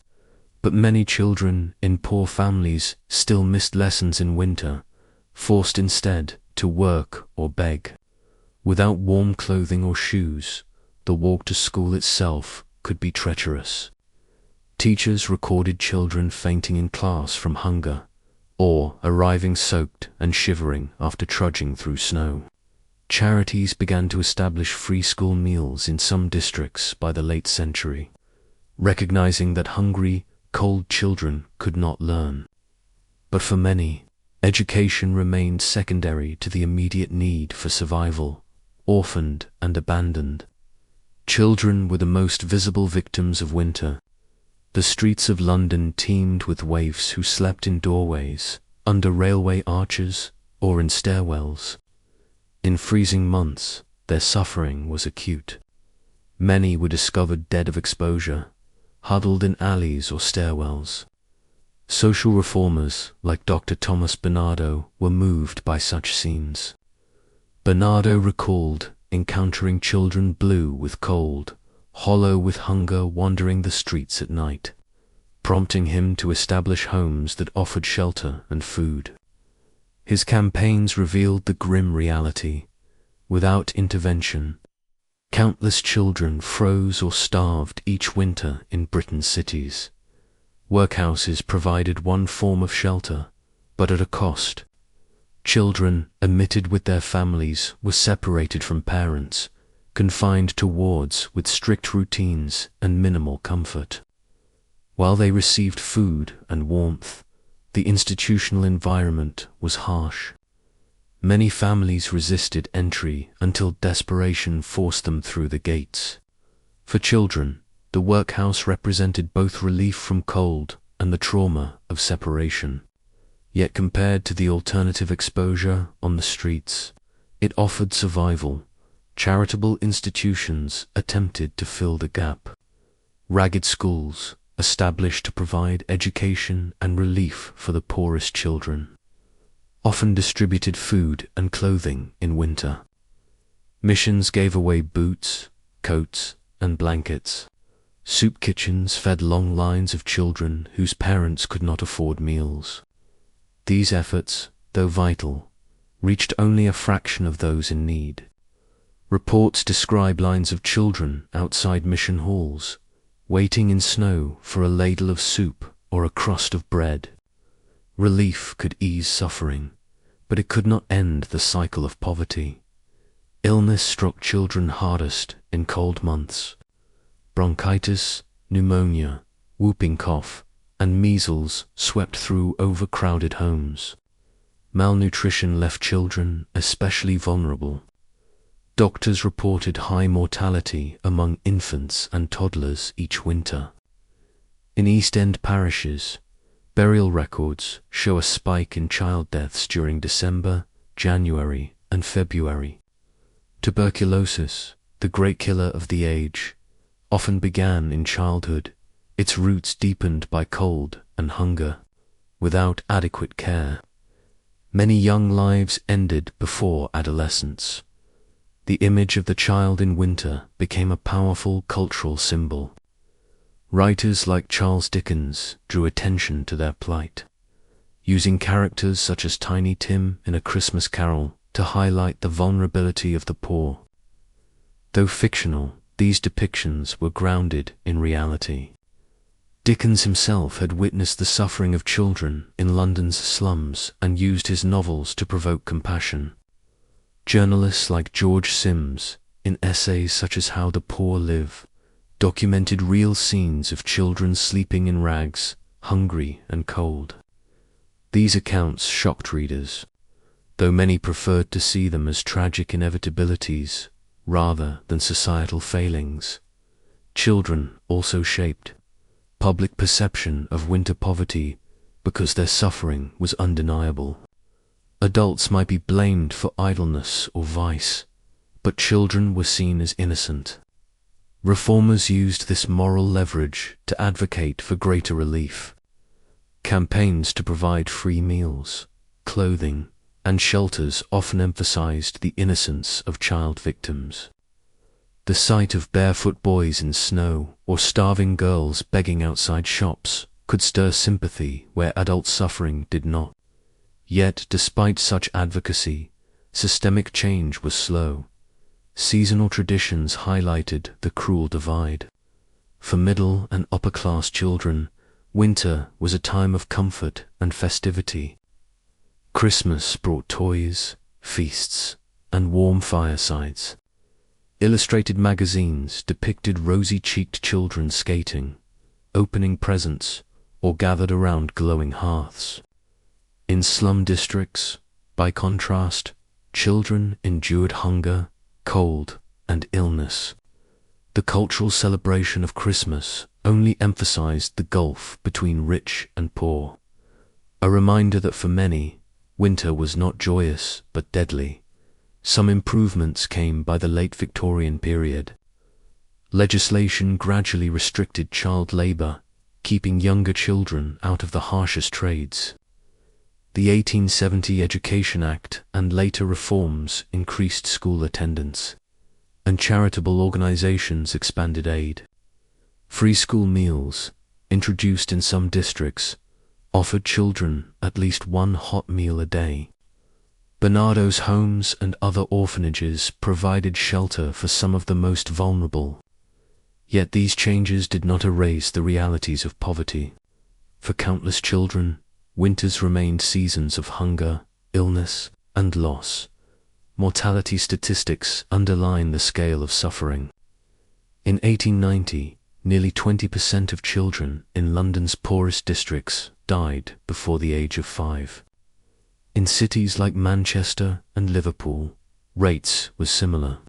but many children in poor families still missed lessons in winter, forced instead to work or beg. Without warm clothing or shoes, the walk to school itself could be treacherous. Teachers recorded children fainting in class from hunger, or arriving soaked and shivering after trudging through snow. Charities began to establish free school meals in some districts by the late century, recognizing that hungry, cold children could not learn. But for many, education remained secondary to the immediate need for survival, orphaned and abandoned. Children were the most visible victims of winter. The streets of London teemed with waifs who slept in doorways, under railway arches, or in stairwells. In freezing months, their suffering was acute. Many were discovered dead of exposure, huddled in alleys or stairwells. Social reformers like Dr. Thomas Bernardo were moved by such scenes. Bernardo recalled encountering children blue with cold, hollow with hunger wandering the streets at night, prompting him to establish homes that offered shelter and food. His campaigns revealed the grim reality. Without intervention, countless children froze or starved each winter in Britain's cities. Workhouses provided one form of shelter, but at a cost. Children, omitted with their families, were separated from parents, confined to wards with strict routines and minimal comfort. While they received food and warmth, the institutional environment was harsh. Many families resisted entry until desperation forced them through the gates. For children, the workhouse represented both relief from cold and the trauma of separation. Yet compared to the alternative exposure on the streets, it offered survival. Charitable institutions attempted to fill the gap. Ragged schools, established to provide education and relief for the poorest children, often distributed food and clothing in winter. Missions gave away boots, coats, and blankets. Soup kitchens fed long lines of children whose parents could not afford meals. These efforts, though vital, reached only a fraction of those in need. Reports describe lines of children outside mission halls, waiting in snow for a ladle of soup or a crust of bread. Relief could ease suffering, but it could not end the cycle of poverty. Illness struck children hardest in cold months. Bronchitis, pneumonia, whooping cough, and measles swept through overcrowded homes. Malnutrition left children especially vulnerable. Doctors reported high mortality among infants and toddlers each winter. In East End parishes, burial records show a spike in child deaths during December, January, and February. Tuberculosis, the great killer of the age, often began in childhood, its roots deepened by cold and hunger. Without adequate care, many young lives ended before adolescence. The image of the child in winter became a powerful cultural symbol. Writers like Charles Dickens drew attention to their plight, using characters such as Tiny Tim in A Christmas Carol to highlight the vulnerability of the poor. Though fictional, these depictions were grounded in reality. Dickens himself had witnessed the suffering of children in London's slums and used his novels to provoke compassion. Journalists like George Sims, in essays such as How the Poor Live, documented real scenes of children sleeping in rags, hungry and cold. These accounts shocked readers, though many preferred to see them as tragic inevitabilities rather than societal failings. Children also shaped public perception of winter poverty because their suffering was undeniable. Adults might be blamed for idleness or vice, but children were seen as innocent. Reformers used this moral leverage to advocate for greater relief. Campaigns to provide free meals, clothing, and shelters often emphasized the innocence of child victims. The sight of barefoot boys in snow or starving girls begging outside shops could stir sympathy where adult suffering did not. Yet, despite such advocacy, systemic change was slow. Seasonal traditions highlighted the cruel divide. For middle and upper-class children, winter was a time of comfort and festivity. Christmas brought toys, feasts, and warm firesides. Illustrated magazines depicted rosy-cheeked children skating, opening presents, or gathered around glowing hearths. In slum districts, by contrast, children endured hunger, cold, and illness. The cultural celebration of Christmas only emphasized the gulf between rich and poor, a reminder that for many, winter was not joyous but deadly. Some improvements came by the late Victorian period. Legislation gradually restricted child labor, keeping younger children out of the harshest trades. The 1870 Education Act and later reforms increased school attendance, and charitable organizations expanded aid. Free school meals, introduced in some districts, offered children at least one hot meal a day. Bernardo's homes and other orphanages provided shelter for some of the most vulnerable. Yet these changes did not erase the realities of poverty. For countless children, winters remained seasons of hunger, illness, and loss. Mortality statistics underline the scale of suffering. In 1890, nearly 20% of children in London's poorest districts died before the age of 5. In cities like Manchester and Liverpool, rates were similar.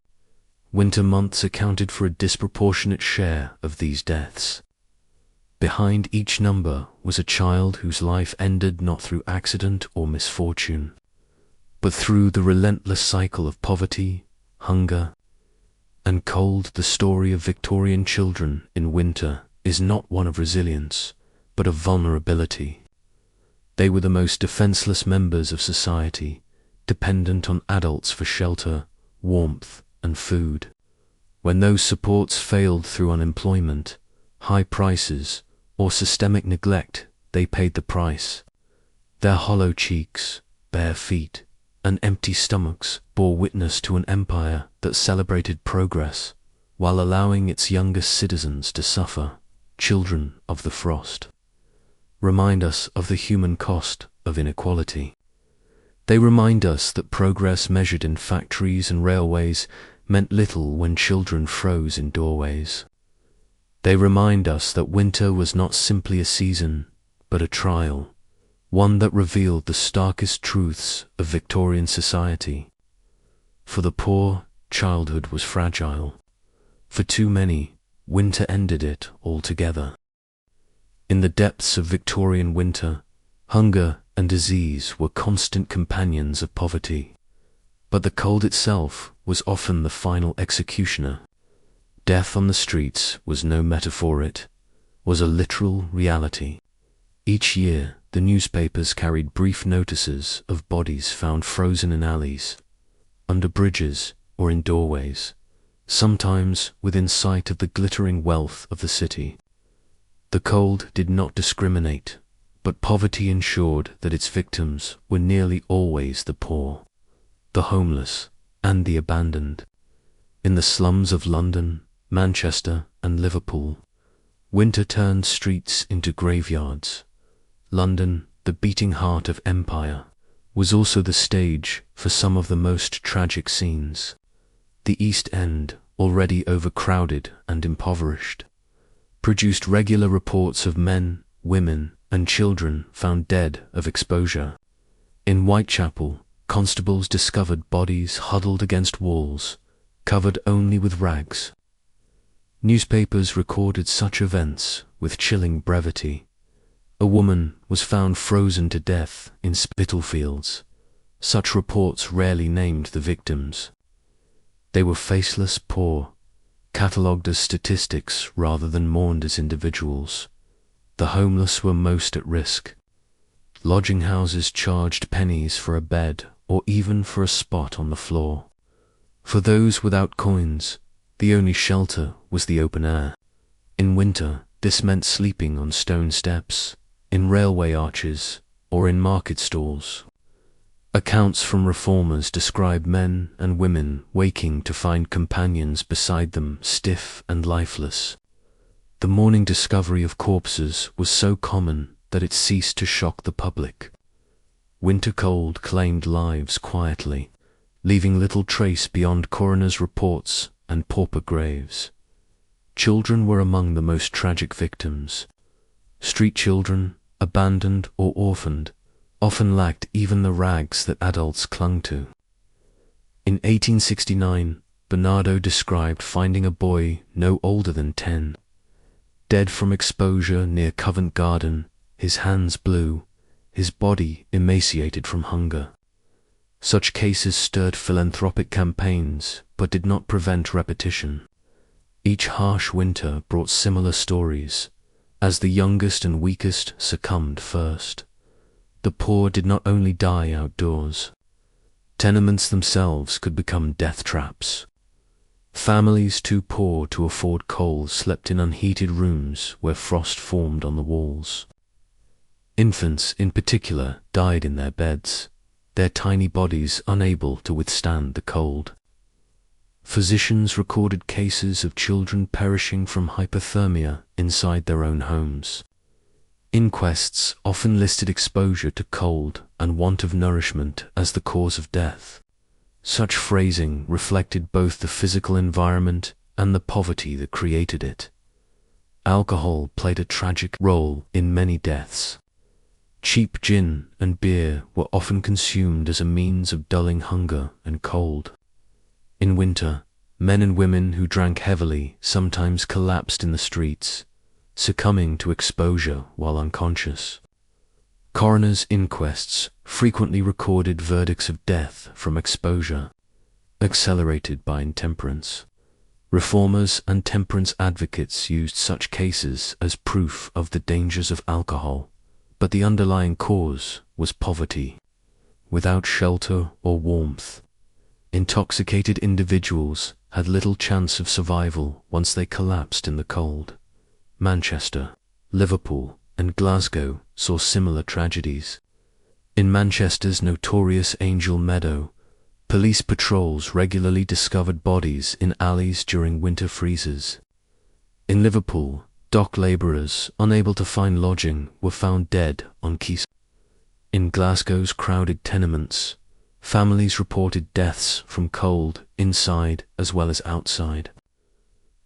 Winter months accounted for a disproportionate share of these deaths. Behind each number was a child whose life ended not through accident or misfortune, but through the relentless cycle of poverty, hunger, and cold. The story of Victorian children in winter is not one of resilience, but of vulnerability. They were the most defenseless members of society, dependent on adults for shelter, warmth, and food. When those supports failed through unemployment, high prices, or systemic neglect, they paid the price. Their hollow cheeks, bare feet, and empty stomachs bore witness to an empire that celebrated progress while allowing its youngest citizens to suffer. Children of the frost remind us of the human cost of inequality. They remind us that progress measured in factories and railways meant little when children froze in doorways. They remind us that winter was not simply a season, but a trial, one that revealed the starkest truths of Victorian society. For the poor, childhood was fragile. For too many, winter ended it altogether. In the depths of Victorian winter, hunger and disease were constant companions of poverty. But the cold itself was often the final executioner. Death on the streets was no metaphor, it was a literal reality. Each year, the newspapers carried brief notices of bodies found frozen in alleys, under bridges, or in doorways, sometimes within sight of the glittering wealth of the city. The cold did not discriminate, but poverty ensured that its victims were nearly always the poor, the homeless, and the abandoned. In the slums of London, Manchester, and Liverpool, winter turned streets into graveyards. London, the beating heart of empire, was also the stage for some of the most tragic scenes. The East End, already overcrowded and impoverished, produced regular reports of men, women, and children found dead of exposure. In Whitechapel, constables discovered bodies huddled against walls, covered only with rags. Newspapers recorded such events with chilling brevity. A woman was found frozen to death in Spitalfields. Such reports rarely named the victims. They were faceless poor, catalogued as statistics rather than mourned as individuals. The homeless were most at risk. Lodging houses charged pennies for a bed or even for a spot on the floor. For those without coins, the only shelter was the open air. In winter, this meant sleeping on stone steps, in railway arches, or in market stalls. Accounts from reformers describe men and women waking to find companions beside them stiff and lifeless. The morning discovery of corpses was so common that it ceased to shock the public. Winter cold claimed lives quietly, leaving little trace beyond coroners' reports and pauper graves. Children were among the most tragic victims. Street children, abandoned or orphaned, often lacked even the rags that adults clung to. In 1869, Bernardo described finding a boy no older than 10, dead from exposure near Covent Garden, his hands blue, his body emaciated from hunger. Such cases stirred philanthropic campaigns, but did not prevent repetition. Each harsh winter brought similar stories, as the youngest and weakest succumbed first. The poor did not only die outdoors. Tenements themselves could become death traps. Families too poor to afford coal slept in unheated rooms where frost formed on the walls. Infants, in particular, died in their beds, their tiny bodies unable to withstand the cold. Physicians recorded cases of children perishing from hypothermia inside their own homes. Inquests often listed exposure to cold and want of nourishment as the cause of death. Such phrasing reflected both the physical environment and the poverty that created it. Alcohol played a tragic role in many deaths. Cheap gin and beer were often consumed as a means of dulling hunger and cold. In winter, men and women who drank heavily sometimes collapsed in the streets, succumbing to exposure while unconscious. Coroners' inquests frequently recorded verdicts of death from exposure, accelerated by intemperance. Reformers and temperance advocates used such cases as proof of the dangers of alcohol, but the underlying cause was poverty. Without shelter or warmth, intoxicated individuals had little chance of survival once they collapsed in the cold. Manchester, Liverpool, and Glasgow saw similar tragedies. In Manchester's notorious Angel Meadow, police patrols regularly discovered bodies in alleys during winter freezes. In Liverpool, dock labourers unable to find lodging were found dead on quays. In Glasgow's crowded tenements, families reported deaths from cold inside as well as outside.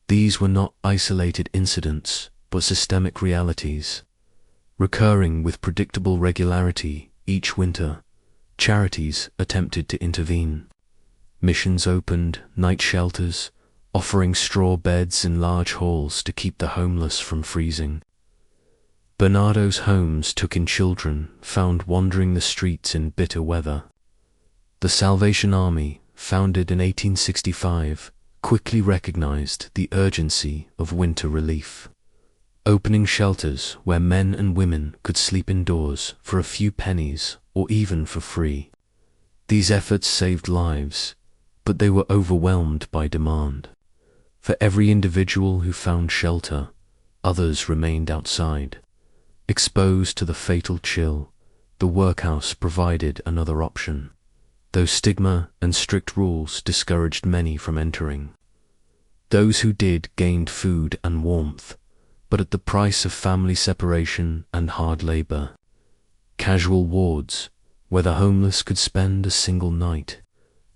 These were not isolated incidents, but systemic realities. Recurring with predictable regularity each winter, charities attempted to intervene. Missions opened night shelters, offering straw beds in large halls to keep the homeless from freezing. Bernardo's homes took in children found wandering the streets in bitter weather. The Salvation Army, founded in 1865, quickly recognized the urgency of winter relief, opening shelters where men and women could sleep indoors for a few pennies or even for free. These efforts saved lives, but they were overwhelmed by demand. For every individual who found shelter, others remained outside. Exposed to the fatal chill, the workhouse provided another option, though stigma and strict rules discouraged many from entering. Those who did gained food and warmth, but at the price of family separation and hard labor. Casual wards, where the homeless could spend a single night,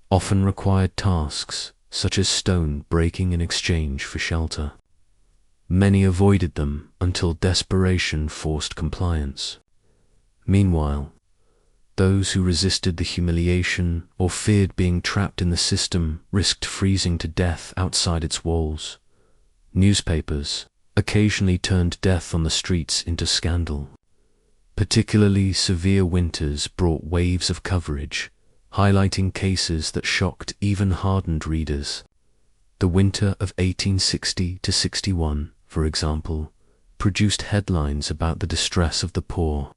often required tasks such as stone breaking in exchange for shelter. Many avoided them until desperation forced compliance. Meanwhile, those who resisted the humiliation or feared being trapped in the system risked freezing to death outside its walls. Newspapers occasionally turned death on the streets into scandal. Particularly severe winters brought waves of coverage, highlighting cases that shocked even hardened readers. The winter of 1860 to 61, for example, produced headlines about the distress of the poor,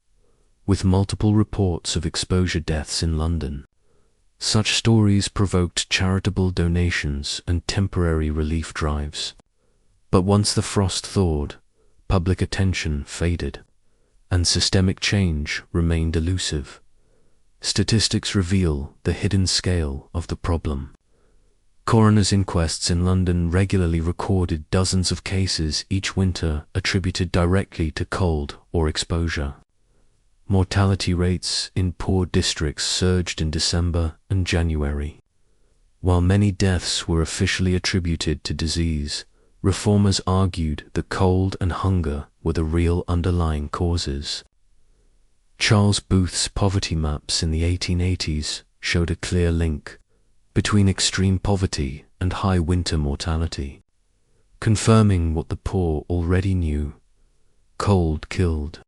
with multiple reports of exposure deaths in London. Such stories provoked charitable donations and temporary relief drives. But once the frost thawed, public attention faded, and systemic change remained elusive. Statistics reveal the hidden scale of the problem. Coroners' inquests in London regularly recorded dozens of cases each winter attributed directly to cold or exposure. Mortality rates in poor districts surged in December and January. While many deaths were officially attributed to disease, reformers argued that cold and hunger were the real underlying causes. Charles Booth's poverty maps in the 1880s showed a clear link between extreme poverty and high winter mortality, confirming what the poor already knew. Cold killed,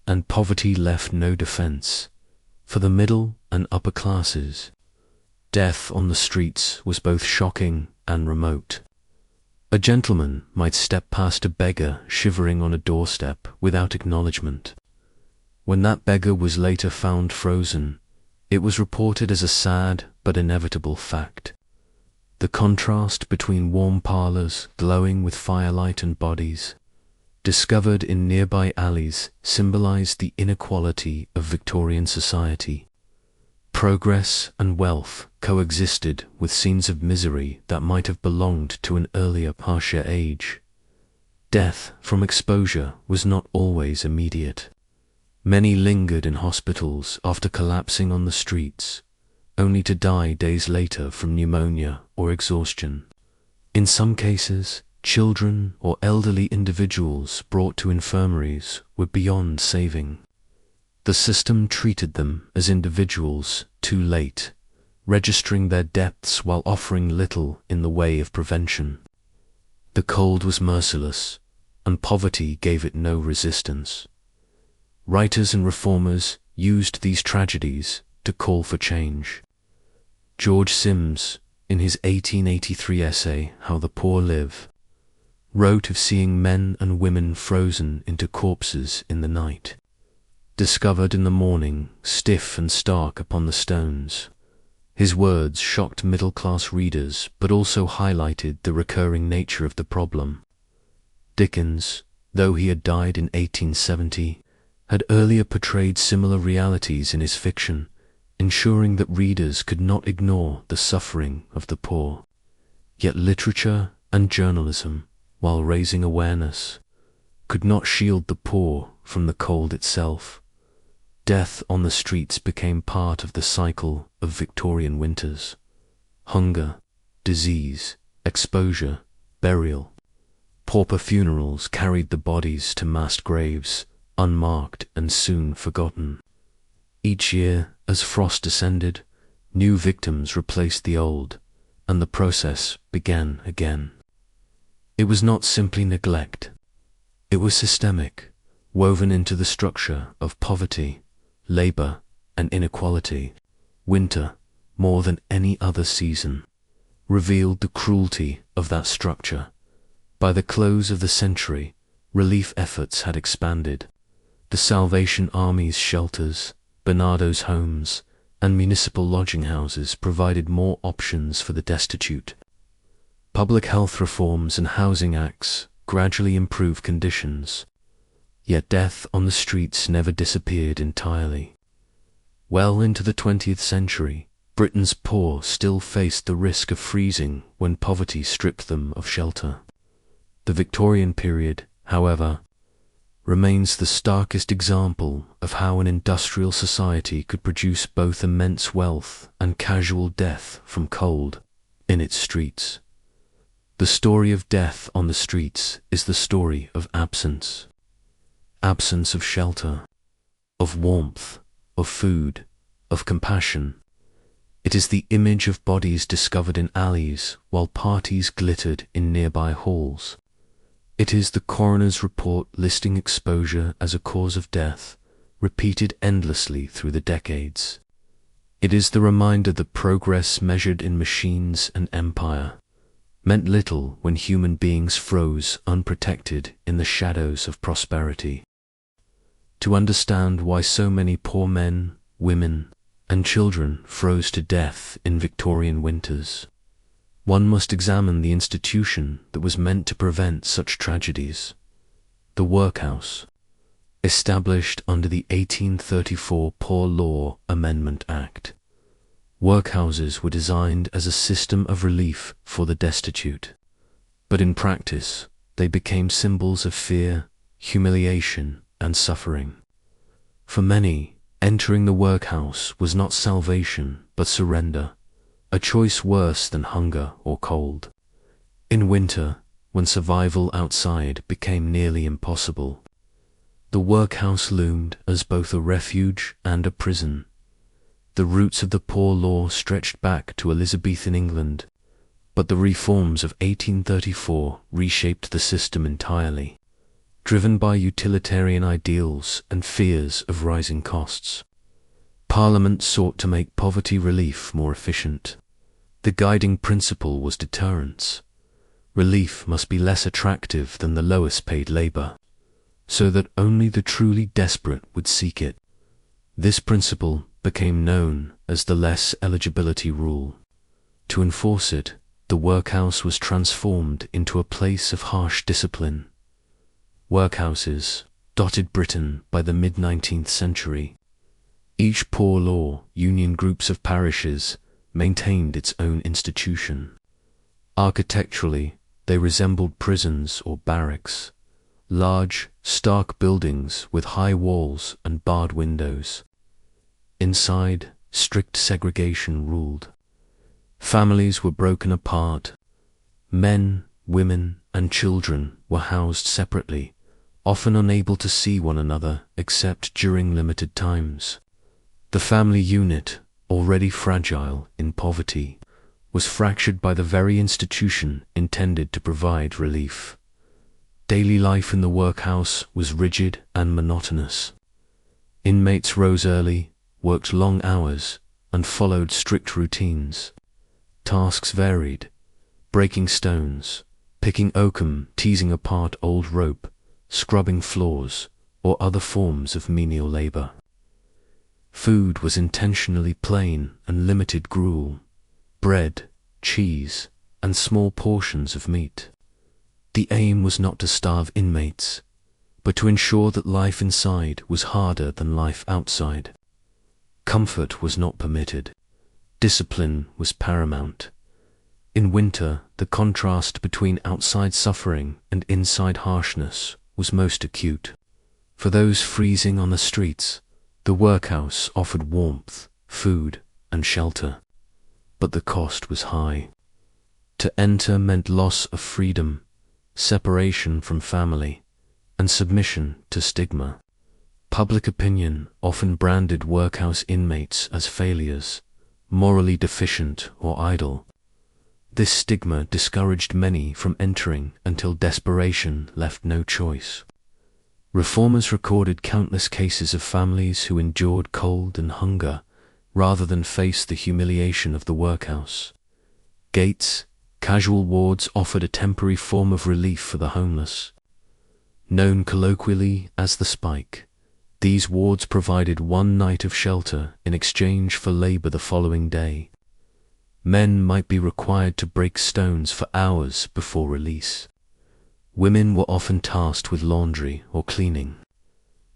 and poverty left no defense. For the middle and upper classes, death on the streets was both shocking and remote. A gentleman might step past a beggar shivering on a doorstep without acknowledgement. When that beggar was later found frozen, it was reported as a sad but inevitable fact. The contrast between warm parlours glowing with firelight and bodies, discovered in nearby alleys, symbolized the inequality of Victorian society. Progress and wealth coexisted with scenes of misery that might have belonged to an earlier, harsher age. Death from exposure was not always immediate. Many lingered in hospitals after collapsing on the streets, only to die days later from pneumonia or exhaustion. In some cases, children or elderly individuals brought to infirmaries were beyond saving. The system treated them as individuals too late, registering their depths while offering little in the way of prevention. The cold was merciless, and poverty gave it no resistance. Writers and reformers used these tragedies to call for change. George Sims, in his 1883 essay, How the Poor Live, wrote of seeing men and women frozen into corpses in the night, discovered in the morning, stiff and stark upon the stones. His words shocked middle-class readers, but also highlighted the recurring nature of the problem. Dickens, though he had died in 1870, had earlier portrayed similar realities in his fiction, ensuring that readers could not ignore the suffering of the poor. Yet literature and journalism, while raising awareness, could not shield the poor from the cold itself. Death on the streets became part of the cycle of Victorian winters. Hunger, disease, exposure, burial. Pauper funerals carried the bodies to massed graves, unmarked and soon forgotten. Each year, as frost descended, new victims replaced the old, and the process began again. It was not simply neglect. It was systemic, woven into the structure of poverty, labor, and inequality. Winter, more than any other season, revealed the cruelty of that structure. By the close of the century, relief efforts had expanded. The Salvation Army's shelters, Bernardo's homes, and municipal lodging houses provided more options for the destitute. Public health reforms and housing acts gradually improved conditions. Yet death on the streets never disappeared entirely. Well into the 20th century, Britain's poor still faced the risk of freezing when poverty stripped them of shelter. The Victorian period, however, remains the starkest example of how an industrial society could produce both immense wealth and casual death from cold in its streets. The story of death on the streets is the story of absence. Absence of shelter, of warmth, of food, of compassion. It is the image of bodies discovered in alleys while parties glittered in nearby halls. It is the coroner's report listing exposure as a cause of death, repeated endlessly through the decades. It is the reminder that progress measured in machines and empire meant little when human beings froze unprotected in the shadows of prosperity. To understand why so many poor men, women, and children froze to death in Victorian winters, one must examine the institution that was meant to prevent such tragedies. The workhouse, established under the 1834 Poor Law Amendment Act. Workhouses were designed as a system of relief for the destitute, but in practice they became symbols of fear, humiliation, and suffering. For many, entering the workhouse was not salvation but surrender, a choice worse than hunger or cold. In winter, when survival outside became nearly impossible, the workhouse loomed as both a refuge and a prison. The roots of the Poor Law stretched back to Elizabethan England, but the reforms of 1834 reshaped the system entirely, driven by utilitarian ideals and fears of rising costs. Parliament sought to make poverty relief more efficient. The guiding principle was deterrence. Relief must be less attractive than the lowest paid labour, so that only the truly desperate would seek it. This principle became known as the less eligibility rule. To enforce it, the workhouse was transformed into a place of harsh discipline. Workhouses dotted Britain by the mid-19th century. Each Poor Law union groups of parishes maintained its own institution. Architecturally, they resembled prisons or barracks, large, stark buildings with high walls and barred windows. Inside, strict segregation ruled. Families were broken apart. Men, women, and children were housed separately, often unable to see one another except during limited times. The family unit, already fragile in poverty, was fractured by the very institution intended to provide relief. Daily life in the workhouse was rigid and monotonous. Inmates rose early, worked long hours, and followed strict routines. Tasks varied: breaking stones, picking oakum, teasing apart old rope, scrubbing floors, or other forms of menial labor. Food was intentionally plain and limited gruel, bread, cheese, and small portions of meat. The aim was not to starve inmates, but to ensure that life inside was harder than life outside. Comfort was not permitted. Discipline was paramount. In winter, the contrast between outside suffering and inside harshness was most acute. For those freezing on the streets, the workhouse offered warmth, food, and shelter, but the cost was high. To enter meant loss of freedom, separation from family, and submission to stigma. Public opinion often branded workhouse inmates as failures, morally deficient or idle. This stigma discouraged many from entering until desperation left no choice. Reformers recorded countless cases of families who endured cold and hunger rather than face the humiliation of the workhouse. Gates, casual wards offered a temporary form of relief for the homeless. Known colloquially as the Spike, these wards provided one night of shelter in exchange for labor the following day. Men might be required to break stones for hours before release. Women were often tasked with laundry or cleaning.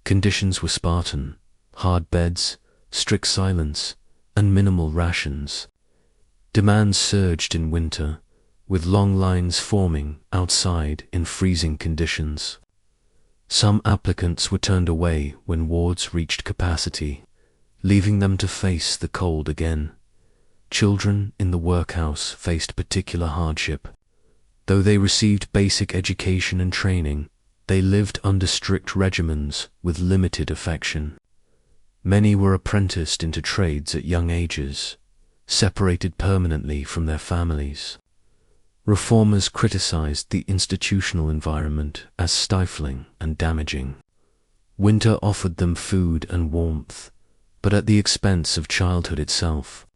Conditions were Spartan: hard beds, strict silence, and minimal rations. Demands surged in winter, with long lines forming outside in freezing conditions. Some applicants were turned away when wards reached capacity, leaving them to face the cold again. Children in the workhouse faced particular hardship. Though they received basic education and training, they lived under strict regimens with limited affection. Many were apprenticed into trades at young ages, separated permanently from their families. Reformers criticized the institutional environment as stifling and damaging. Winter offered them food and warmth, but at the expense of childhood itself.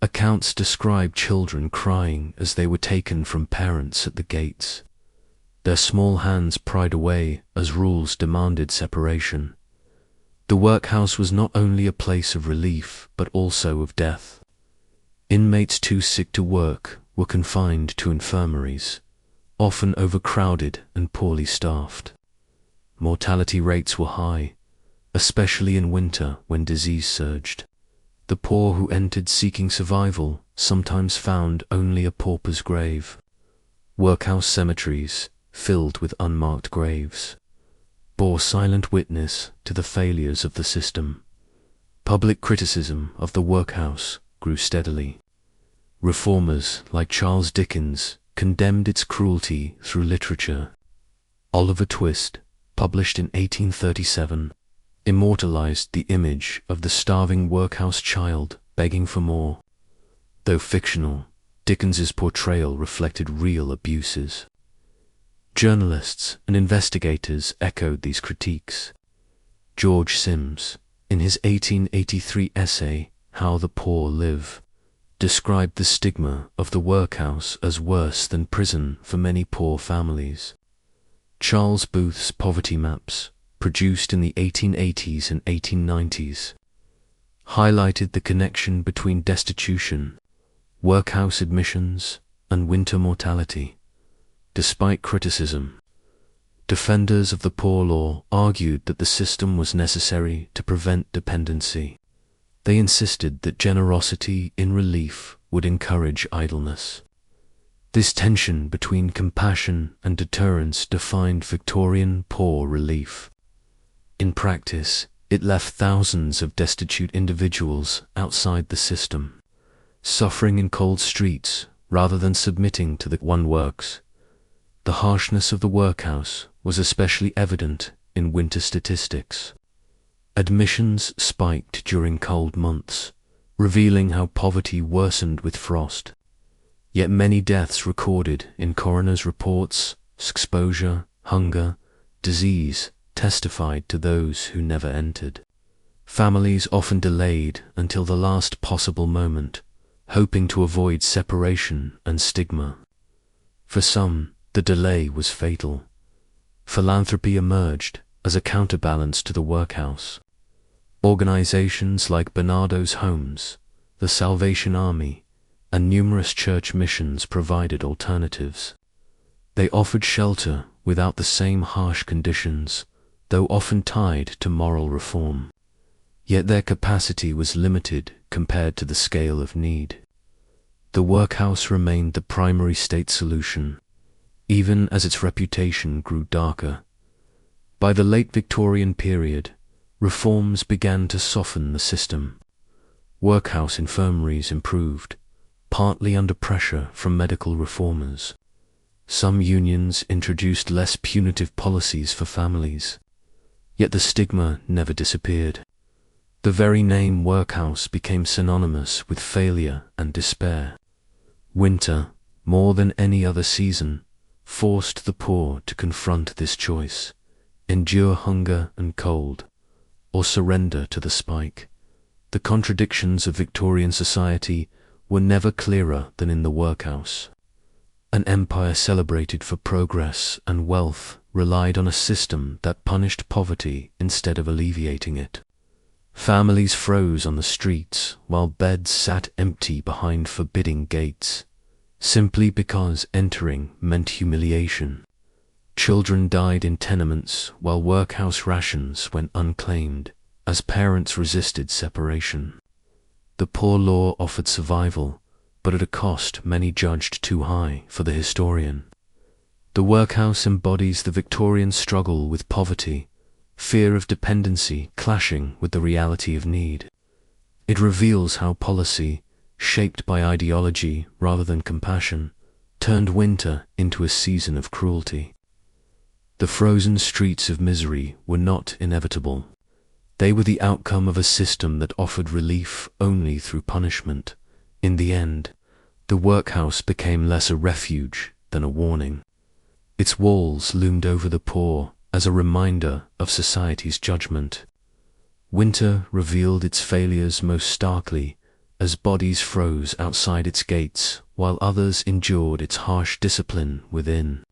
Accounts describe children crying as they were taken from parents at the gates. Their small hands pried away as rules demanded separation. The workhouse was not only a place of relief, but also of death. Inmates too sick to work were confined to infirmaries, often overcrowded and poorly staffed. Mortality rates were high, especially in winter when disease surged. The poor who entered seeking survival sometimes found only a pauper's grave. Workhouse cemeteries, filled with unmarked graves, bore silent witness to the failures of the system. Public criticism of the workhouse grew steadily. Reformers like Charles Dickens condemned its cruelty through literature. Oliver Twist, published in 1837, immortalized the image of the starving workhouse child begging for more. Though fictional, Dickens's portrayal reflected real abuses. Journalists and investigators echoed these critiques. George Sims, in his 1883 essay, How the Poor Live, described the stigma of the workhouse as worse than prison for many poor families. Charles Booth's poverty maps, produced in the 1880s and 1890s, highlighted the connection between destitution, workhouse admissions, and winter mortality. Despite criticism, defenders of the poor law argued that the system was necessary to prevent dependency. They insisted that generosity in relief would encourage idleness. This tension between compassion and deterrence defined Victorian poor relief. In practice, it left thousands of destitute individuals outside the system, suffering in cold streets rather than submitting to the one works. The harshness of the workhouse was especially evident in winter statistics. Admissions spiked during cold months, revealing how poverty worsened with frost. Yet many deaths recorded in coroners' reports, exposure, hunger, disease, testified to those who never entered. Families often delayed until the last possible moment, hoping to avoid separation and stigma. For some, the delay was fatal. Philanthropy emerged as a counterbalance to the workhouse. Organizations like Bernardo's Homes, the Salvation Army, and numerous church missions provided alternatives. They offered shelter without the same harsh conditions, though often tied to moral reform. Yet their capacity was limited compared to the scale of need. The workhouse remained the primary state solution, even as its reputation grew darker. By the late Victorian period, reforms began to soften the system. Workhouse infirmaries improved, partly under pressure from medical reformers. Some unions introduced less punitive policies for families, yet the stigma never disappeared. The very name workhouse became synonymous with failure and despair. Winter, more than any other season, forced the poor to confront this choice: endure hunger and cold, or surrender to the spike. The contradictions of Victorian society were never clearer than in the workhouse. An empire celebrated for progress and wealth relied on a system that punished poverty instead of alleviating it. Families froze on the streets while beds sat empty behind forbidding gates, simply because entering meant humiliation. Children died in tenements while workhouse rations went unclaimed, as parents resisted separation. The poor law offered survival, but at a cost many judged too high for the historian. The workhouse embodies the Victorian struggle with poverty, fear of dependency clashing with the reality of need. It reveals how policy, shaped by ideology rather than compassion, turned winter into a season of cruelty. The frozen streets of misery were not inevitable. They were the outcome of a system that offered relief only through punishment. In the end, the workhouse became less a refuge than a warning. Its walls loomed over the poor as a reminder of society's judgment. Winter revealed its failures most starkly as bodies froze outside its gates while others endured its harsh discipline within.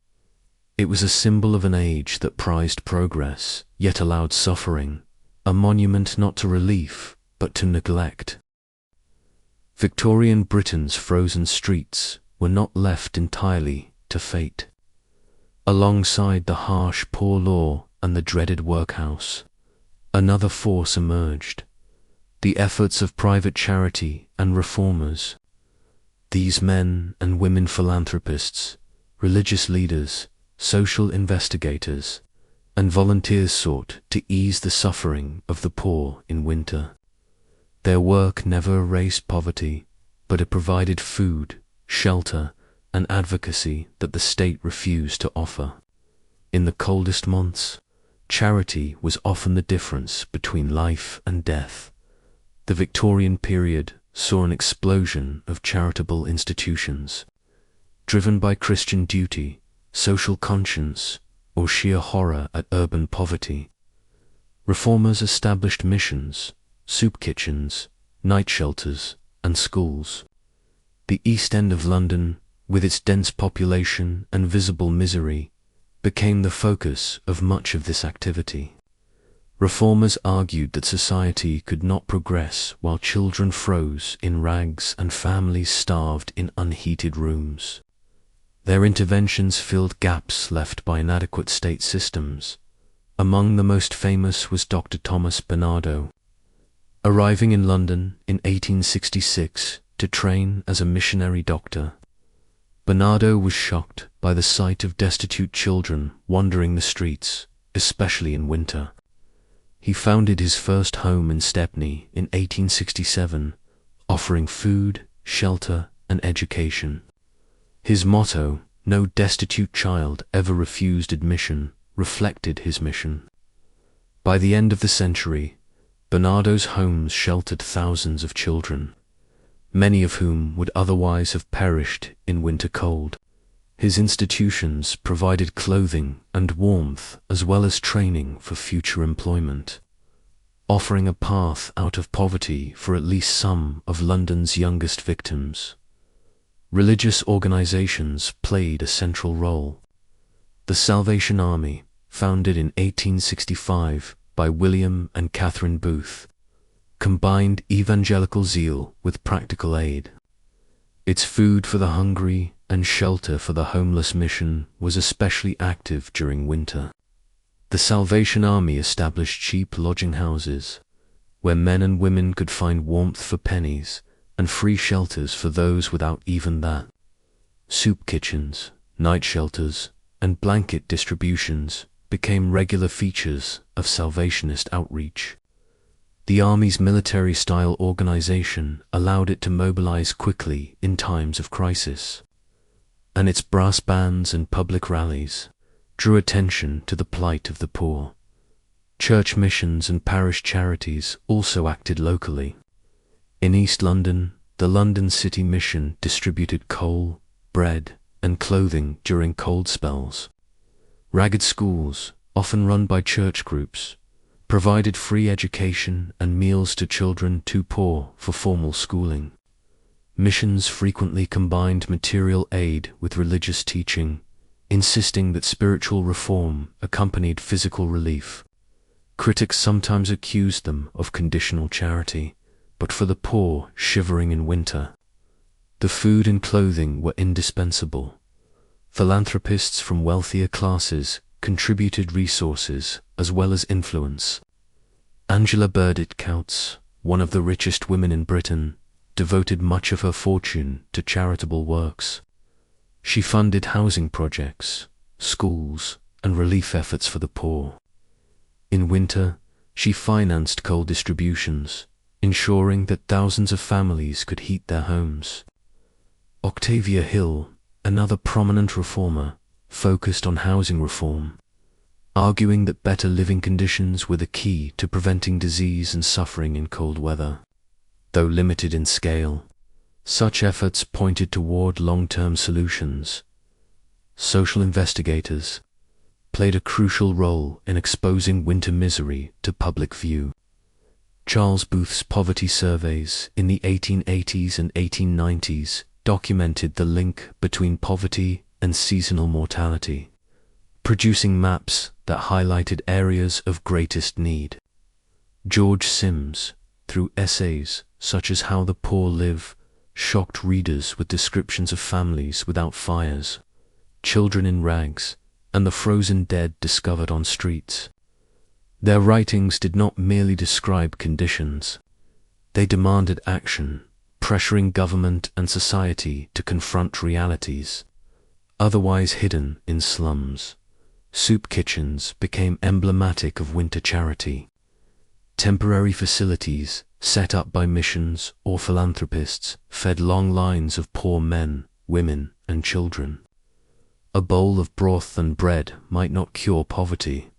It was a symbol of an age that prized progress, yet allowed suffering, a monument not to relief, but to neglect. Victorian Britain's frozen streets were not left entirely to fate. Alongside the harsh poor law and the dreaded workhouse, another force emerged: the efforts of private charity and reformers. These men and women philanthropists, religious leaders, social investigators, and volunteers sought to ease the suffering of the poor in winter. Their work never erased poverty, but it provided food, shelter, and advocacy that the state refused to offer. In the coldest months, charity was often the difference between life and death. The Victorian period saw an explosion of charitable institutions, driven by Christian duty, social conscience, or sheer horror at urban poverty. Reformers established missions, soup kitchens, night shelters, and schools. The East End of London, with its dense population and visible misery, became the focus of much of this activity. Reformers argued that society could not progress while children froze in rags and families starved in unheated rooms. Their interventions filled gaps left by inadequate state systems. Among the most famous was Dr. Thomas Barnardo. Arriving in London in 1866 to train as a missionary doctor, Barnardo was shocked by the sight of destitute children wandering the streets, especially in winter. He founded his first home in Stepney in 1867, offering food, shelter, and education. His motto, "No destitute child ever refused admission," reflected his mission. By the end of the century, Barnardo's homes sheltered thousands of children, many of whom would otherwise have perished in winter cold. His institutions provided clothing and warmth as well as training for future employment, offering a path out of poverty for at least some of London's youngest victims. Religious organizations played a central role. The Salvation Army, founded in 1865 by William and Catherine Booth, combined evangelical zeal with practical aid. Its food for the hungry and shelter for the homeless mission was especially active during winter. The Salvation Army established cheap lodging houses, where men and women could find warmth for pennies and free shelters for those without even that. Soup kitchens, night shelters, and blanket distributions became regular features of Salvationist outreach. The Army's military-style organization allowed it to mobilize quickly in times of crisis, and its brass bands and public rallies drew attention to the plight of the poor. Church missions and parish charities also acted locally. In East London, the London City Mission distributed coal, bread, and clothing during cold spells. Ragged schools, often run by church groups, provided free education and meals to children too poor for formal schooling. Missions frequently combined material aid with religious teaching, insisting that spiritual reform accompanied physical relief. Critics sometimes accused them of conditional charity, but for the poor shivering in winter, the food and clothing were indispensable. Philanthropists from wealthier classes contributed resources as well as influence. Angela Burdett Coutts, one of the richest women in Britain, devoted much of her fortune to charitable works. She funded housing projects, schools, and relief efforts for the poor. In winter, she financed coal distributions, ensuring that thousands of families could heat their homes. Octavia Hill, another prominent reformer, focused on housing reform, arguing that better living conditions were the key to preventing disease and suffering in cold weather. Though limited in scale, such efforts pointed toward long-term solutions. Social investigators played a crucial role in exposing winter misery to public view. Charles Booth's poverty surveys in the 1880s and 1890s documented the link between poverty and seasonal mortality, producing maps that highlighted areas of greatest need. George Sims, through essays such as How the Poor Live, shocked readers with descriptions of families without fires, children in rags, and the frozen dead discovered on streets. Their writings did not merely describe conditions. They demanded action, pressuring government and society to confront realities otherwise hidden in slums. Soup kitchens became emblematic of winter charity. Temporary facilities set up by missions or philanthropists fed long lines of poor men, women, and children. A bowl of broth and bread might not cure poverty,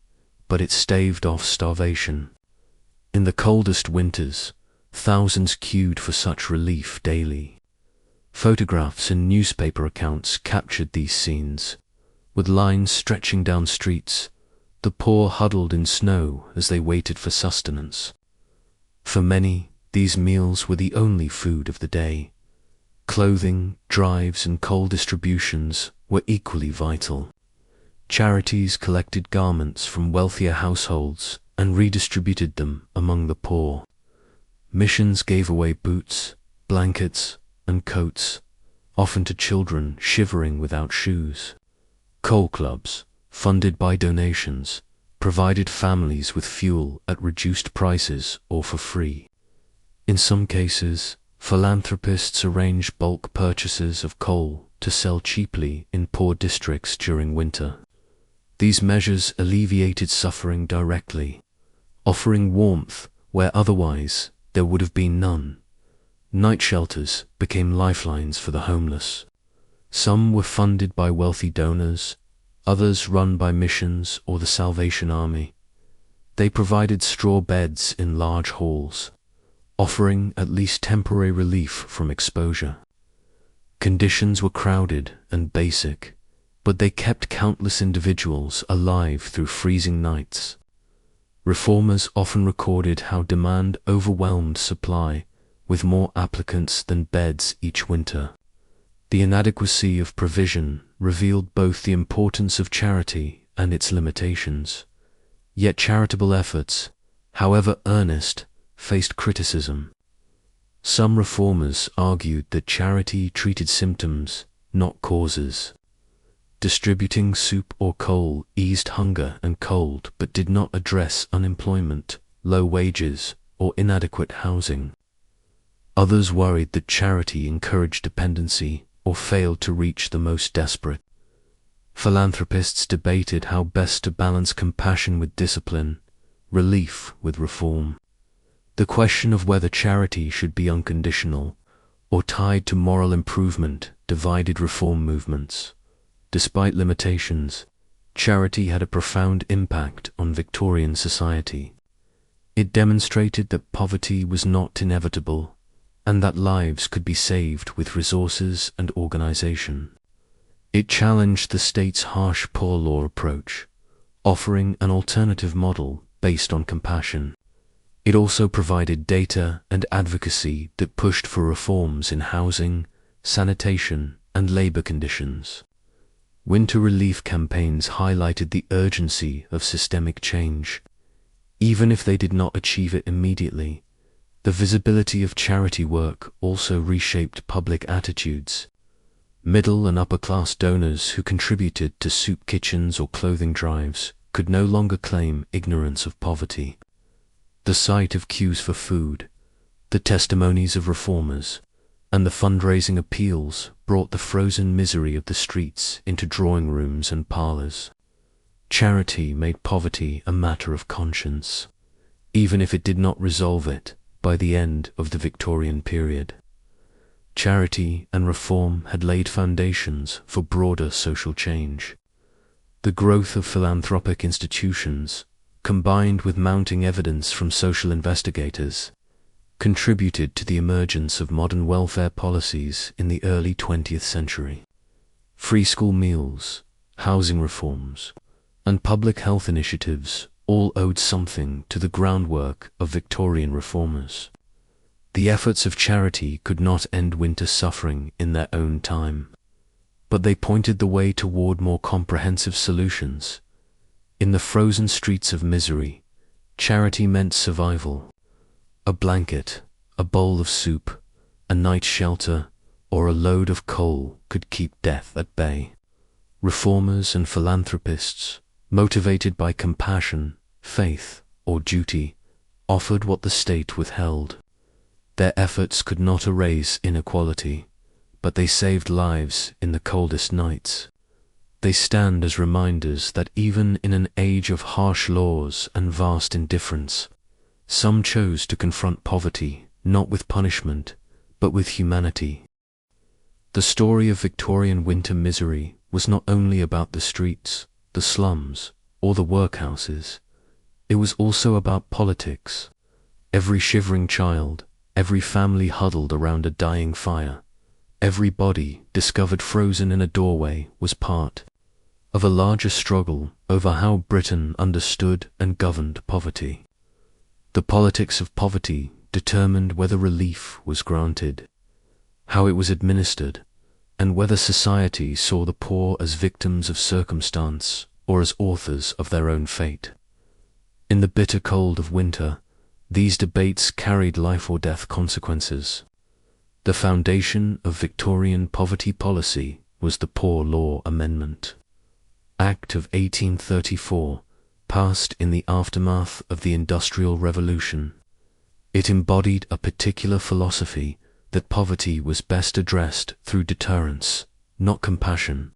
but it staved off starvation. In the coldest winters, thousands queued for such relief daily. Photographs and newspaper accounts captured these scenes, with lines stretching down streets, the poor huddled in snow as they waited for sustenance. For many, these meals were the only food of the day. Clothing, drives, and coal distributions were equally vital. Charities collected garments from wealthier households and redistributed them among the poor. Missions gave away boots, blankets, and coats, often to children shivering without shoes. Coal clubs, funded by donations, provided families with fuel at reduced prices or for free. In some cases, philanthropists arranged bulk purchases of coal to sell cheaply in poor districts during winter. These measures alleviated suffering directly, offering warmth where otherwise there would have been none. Night shelters became lifelines for the homeless. Some were funded by wealthy donors, others run by missions or the Salvation Army. They provided straw beds in large halls, offering at least temporary relief from exposure. Conditions were crowded and basic, but they kept countless individuals alive through freezing nights. Reformers often recorded how demand overwhelmed supply, with more applicants than beds each winter. The inadequacy of provision revealed both the importance of charity and its limitations. Yet charitable efforts, however earnest, faced criticism. Some reformers argued that charity treated symptoms, not causes. Distributing soup or coal eased hunger and cold but did not address unemployment, low wages, or inadequate housing. Others worried that charity encouraged dependency or failed to reach the most desperate. Philanthropists debated how best to balance compassion with discipline, relief with reform. The question of whether charity should be unconditional or tied to moral improvement divided reform movements. Despite limitations, charity had a profound impact on Victorian society. It demonstrated that poverty was not inevitable and that lives could be saved with resources and organization. It challenged the state's harsh poor law approach, offering an alternative model based on compassion. It also provided data and advocacy that pushed for reforms in housing, sanitation, and labor conditions. Winter relief campaigns highlighted the urgency of systemic change. Even if they did not achieve it immediately, the visibility of charity work also reshaped public attitudes. Middle and upper-class donors who contributed to soup kitchens or clothing drives could no longer claim ignorance of poverty. The sight of queues for food, the testimonies of reformers, and the fundraising appeals brought the frozen misery of the streets into drawing rooms and parlors. Charity made poverty a matter of conscience, even if it did not resolve it by the end of the Victorian period. charity and reform had laid foundations for broader social change. The growth of philanthropic institutions, combined with mounting evidence from social investigators, contributed to the emergence of modern welfare policies in the early 20th century. Free school meals, housing reforms, and public health initiatives all owed something to the groundwork of Victorian reformers. The efforts of charity could not end winter suffering in their own time, but they pointed the way toward more comprehensive solutions. In the frozen streets of misery, charity meant survival. A blanket, a bowl of soup, a night's shelter, or a load of coal could keep death at bay. Reformers and philanthropists, motivated by compassion, faith, or duty, offered what the state withheld. Their efforts could not erase inequality, but they saved lives in the coldest nights. They stand as reminders that even in an age of harsh laws and vast indifference, some chose to confront poverty not with punishment, but with humanity. The story of Victorian winter misery was not only about the streets, the slums, or the workhouses. It was also about politics. Every shivering child, every family huddled around a dying fire, every body discovered frozen in a doorway was part of a larger struggle over how Britain understood and governed poverty. The politics of poverty determined whether relief was granted, how it was administered, and whether society saw the poor as victims of circumstance or as authors of their own fate. In the bitter cold of winter, these debates carried life or death consequences. The foundation of Victorian poverty policy was the Poor Law Amendment Act of 1834, passed in the aftermath of the Industrial Revolution. It embodied a particular philosophy that poverty was best addressed through deterrence, not compassion.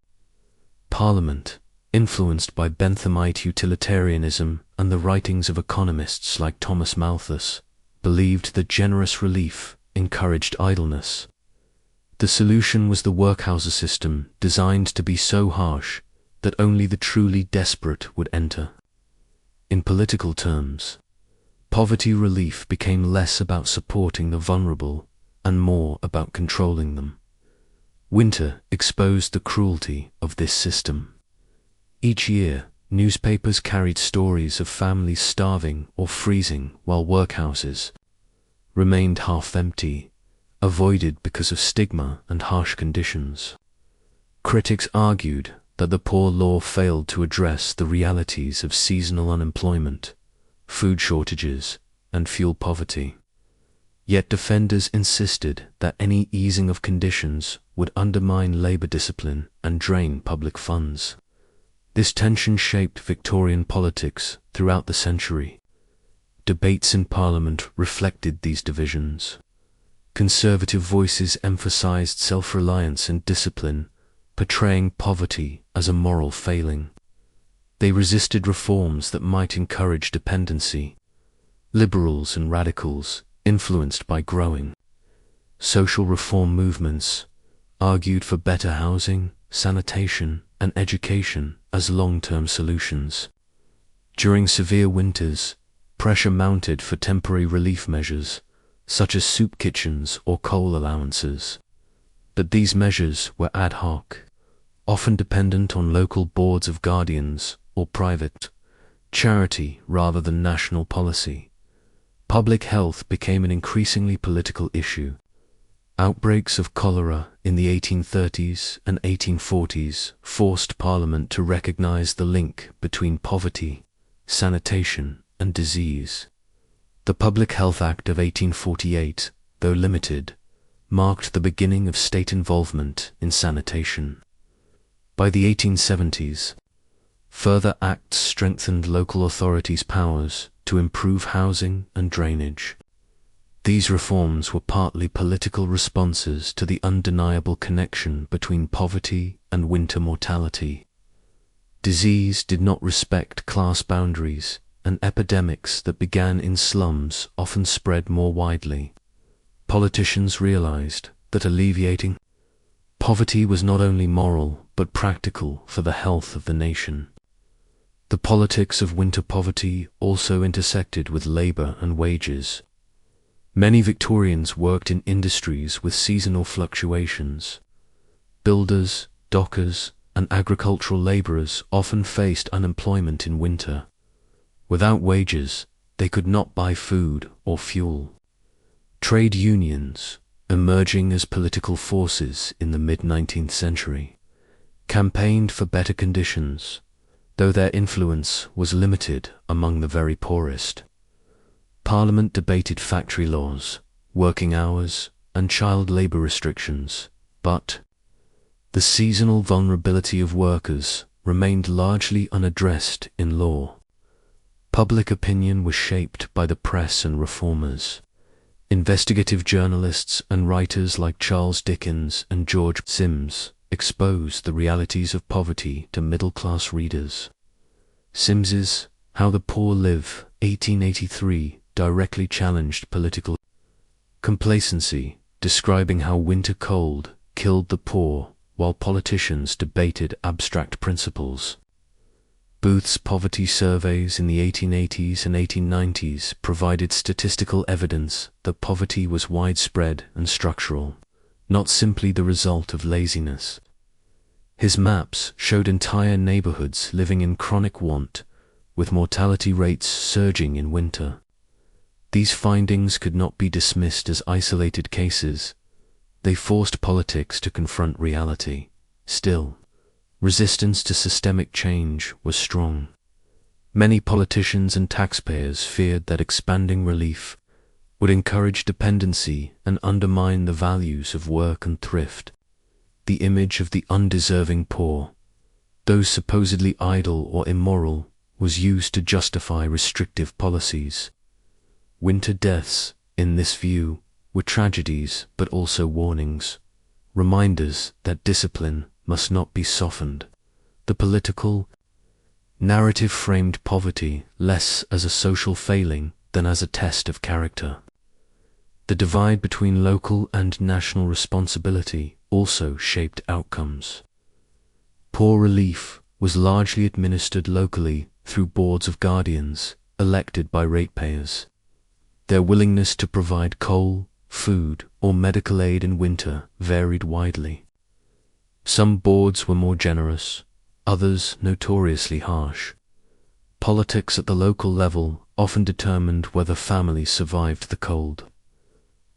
Parliament, influenced by Benthamite utilitarianism and the writings of economists like Thomas Malthus, believed that generous relief encouraged idleness. The solution was the workhouses system, designed to be so harsh that only the truly desperate would enter. In political terms, poverty relief became less about supporting the vulnerable and more about controlling them. Winter exposed the cruelty of this system. Each year, newspapers carried stories of families starving or freezing while workhouses remained half empty, avoided because of stigma and harsh conditions. Critics argued that the Poor Law failed to address the realities of seasonal unemployment, food shortages, and fuel poverty. Yet defenders insisted that any easing of conditions would undermine labor discipline and drain public funds. This tension shaped Victorian politics throughout the century. Debates in Parliament reflected these divisions. Conservative voices emphasized self-reliance and discipline, portraying poverty as a moral failing. They resisted reforms that might encourage dependency. Liberals and radicals, influenced by growing social reform movements, argued for better housing, sanitation, and education as long-term solutions. During severe winters, pressure mounted for temporary relief measures, such as soup kitchens or coal allowances. But these measures were ad hoc, often dependent on local boards of guardians or private charity rather than national policy. Public health became an increasingly political issue. Outbreaks of cholera in the 1830s and 1840s forced Parliament to recognize the link between poverty, sanitation, and disease. The Public Health Act of 1848, though limited, marked the beginning of state involvement in sanitation. By the 1870s, further acts strengthened local authorities' powers to improve housing and drainage. These reforms were partly political responses to the undeniable connection between poverty and winter mortality. Disease did not respect class boundaries, and epidemics that began in slums often spread more widely. Politicians realized that alleviating poverty was not only moral but practical for the health of the nation. The politics of winter poverty also intersected with labor and wages. Many Victorians worked in industries with seasonal fluctuations. Builders, dockers, and agricultural laborers often faced unemployment in winter. Without wages, they could not buy food or fuel. Trade unions, emerging as political forces in the mid-19th century, campaigned for better conditions, though their influence was limited among the very poorest. Parliament debated factory laws, working hours, and child labor restrictions, but the seasonal vulnerability of workers remained largely unaddressed in law. Public opinion was shaped by the press and reformers. Investigative journalists and writers like Charles Dickens and George Sims exposed the realities of poverty to middle-class readers. Sims's How the Poor Live, 1883, directly challenged political complacency, describing how winter cold killed the poor while politicians debated abstract principles. Booth's poverty surveys in the 1880s and 1890s provided statistical evidence that poverty was widespread and structural, not simply the result of laziness. His maps showed entire neighborhoods living in chronic want, with mortality rates surging in winter. These findings could not be dismissed as isolated cases. They forced politics to confront reality. Still, resistance to systemic change was strong. Many politicians and taxpayers feared that expanding relief would encourage dependency and undermine the values of work and thrift. The image of the undeserving poor, those supposedly idle or immoral, was used to justify restrictive policies. Winter deaths, in this view, were tragedies but also warnings, reminders that discipline must not be softened. The political narrative framed poverty less as a social failing than as a test of character. The divide between local and national responsibility also shaped outcomes. Poor relief was largely administered locally through boards of guardians elected by ratepayers. Their willingness to provide coal, food, or medical aid in winter varied widely. Some boards were more generous, others notoriously harsh. Politics at the local level often determined whether families survived the cold.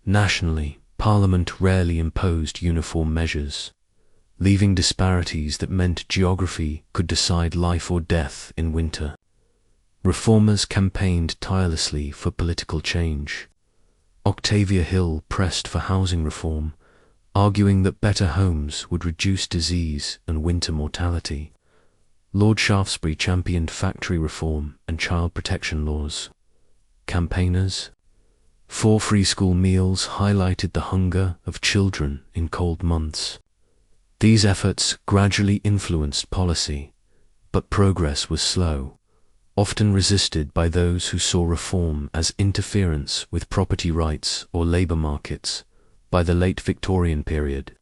Nationally, Parliament rarely imposed uniform measures, leaving disparities that meant geography could decide life or death in winter. Reformers campaigned tirelessly for political change. Octavia Hill pressed for housing reform, arguing that better homes would reduce disease and winter mortality. Lord Shaftesbury championed factory reform and child protection laws. Campaigners for free school meals highlighted the hunger of children in cold months. These efforts gradually influenced policy, but progress was slow, often resisted by those who saw reform as interference with property rights or labor markets. By the late Victorian period,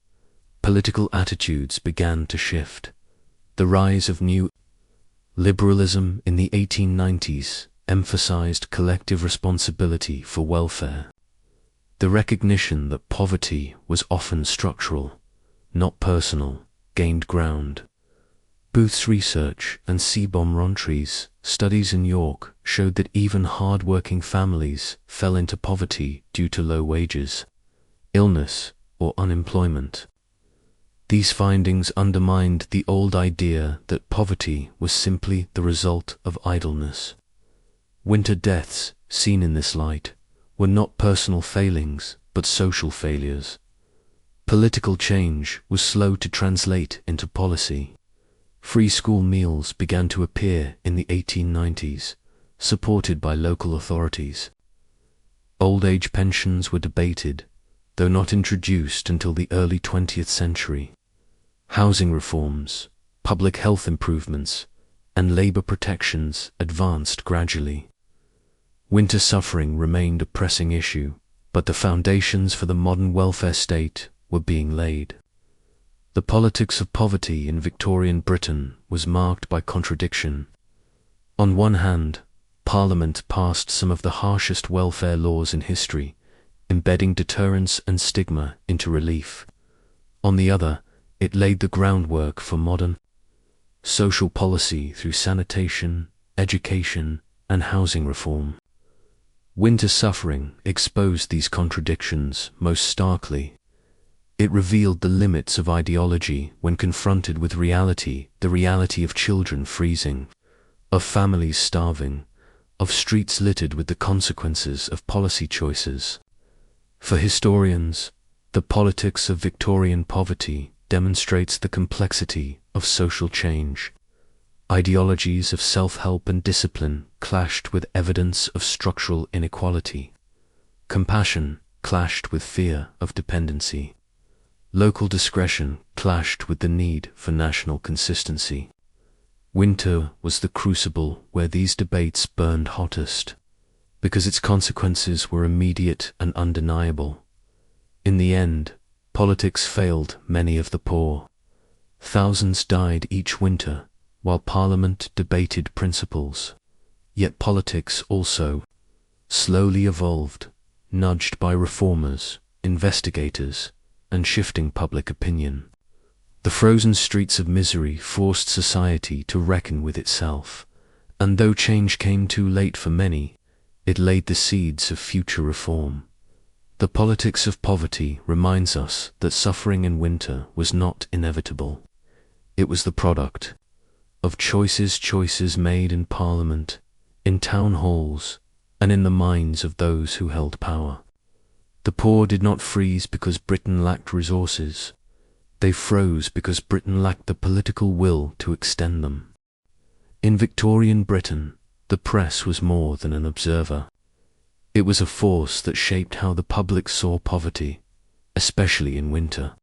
political attitudes began to shift. The rise of new liberalism in the 1890s emphasized collective responsibility for welfare. The recognition that poverty was often structural, not personal, gained ground. Booth's research and C. Rontry's studies in York showed that even hard-working families fell into poverty due to low wages, illness, or unemployment. These findings undermined the old idea that poverty was simply the result of idleness. Winter deaths, seen in this light, were not personal failings but social failures. Political change was slow to translate into policy. Free school meals began to appear in the 1890s, supported by local authorities. Old age pensions were debated, though not introduced until the early 20th century. Housing reforms, public health improvements, and labor protections advanced gradually. Winter suffering remained a pressing issue, but the foundations for the modern welfare state were being laid. The politics of poverty in Victorian Britain was marked by contradiction. On one hand, Parliament passed some of the harshest welfare laws in history, embedding deterrence and stigma into relief. On the other, it laid the groundwork for modern social policy through sanitation, education, and housing reform. Winter suffering exposed these contradictions most starkly. It revealed the limits of ideology when confronted with reality, the reality of children freezing, of families starving, of streets littered with the consequences of policy choices. For historians, the politics of Victorian poverty demonstrates the complexity of social change. Ideologies of self-help and discipline clashed with evidence of structural inequality. Compassion clashed with fear of dependency. Local discretion clashed with the need for national consistency. Winter was the crucible where these debates burned hottest, because its consequences were immediate and undeniable. In the end, politics failed many of the poor. Thousands died each winter, while Parliament debated principles. Yet politics also slowly evolved, nudged by reformers, investigators, and shifting public opinion. The frozen streets of misery forced society to reckon with itself, and though change came too late for many, it laid the seeds of future reform. The politics of poverty reminds us that suffering in winter was not inevitable. It was the product of choices made in Parliament, in town halls, and in the minds of those who held power. The poor did not freeze because Britain lacked resources. They froze because Britain lacked the political will to extend them. In Victorian Britain, the press was more than an observer. It was a force that shaped how the public saw poverty, especially in winter.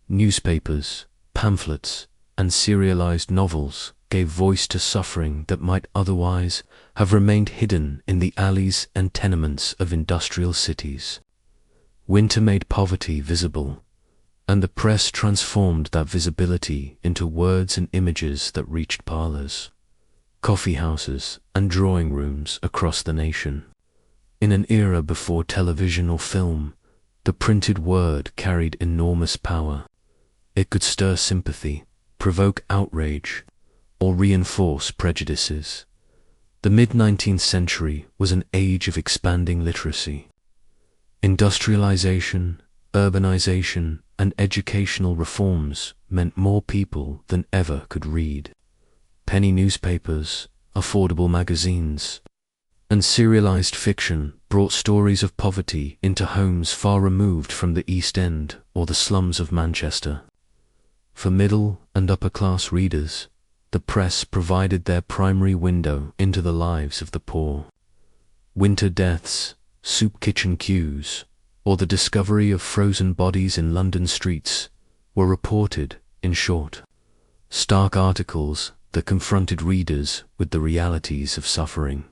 Newspapers, pamphlets, and serialized novels gave voice to suffering that might otherwise have remained hidden in the alleys and tenements of industrial cities. Winter made poverty visible, and the press transformed that visibility into words and images that reached parlors, coffee houses, and drawing rooms across the nation. In an era before television or film, the printed word carried enormous power. It could stir sympathy, provoke outrage, or reinforce prejudices. The mid-19th century was an age of expanding literacy. Industrialization, urbanization, and educational reforms meant more people than ever could read. Penny newspapers, affordable magazines, and serialized fiction brought stories of poverty into homes far removed from the East End or the slums of Manchester. For middle and upper-class readers, the press provided their primary window into the lives of the poor. Winter deaths, soup kitchen queues, or the discovery of frozen bodies in London streets were reported in short, stark articles that confronted readers with the realities of suffering.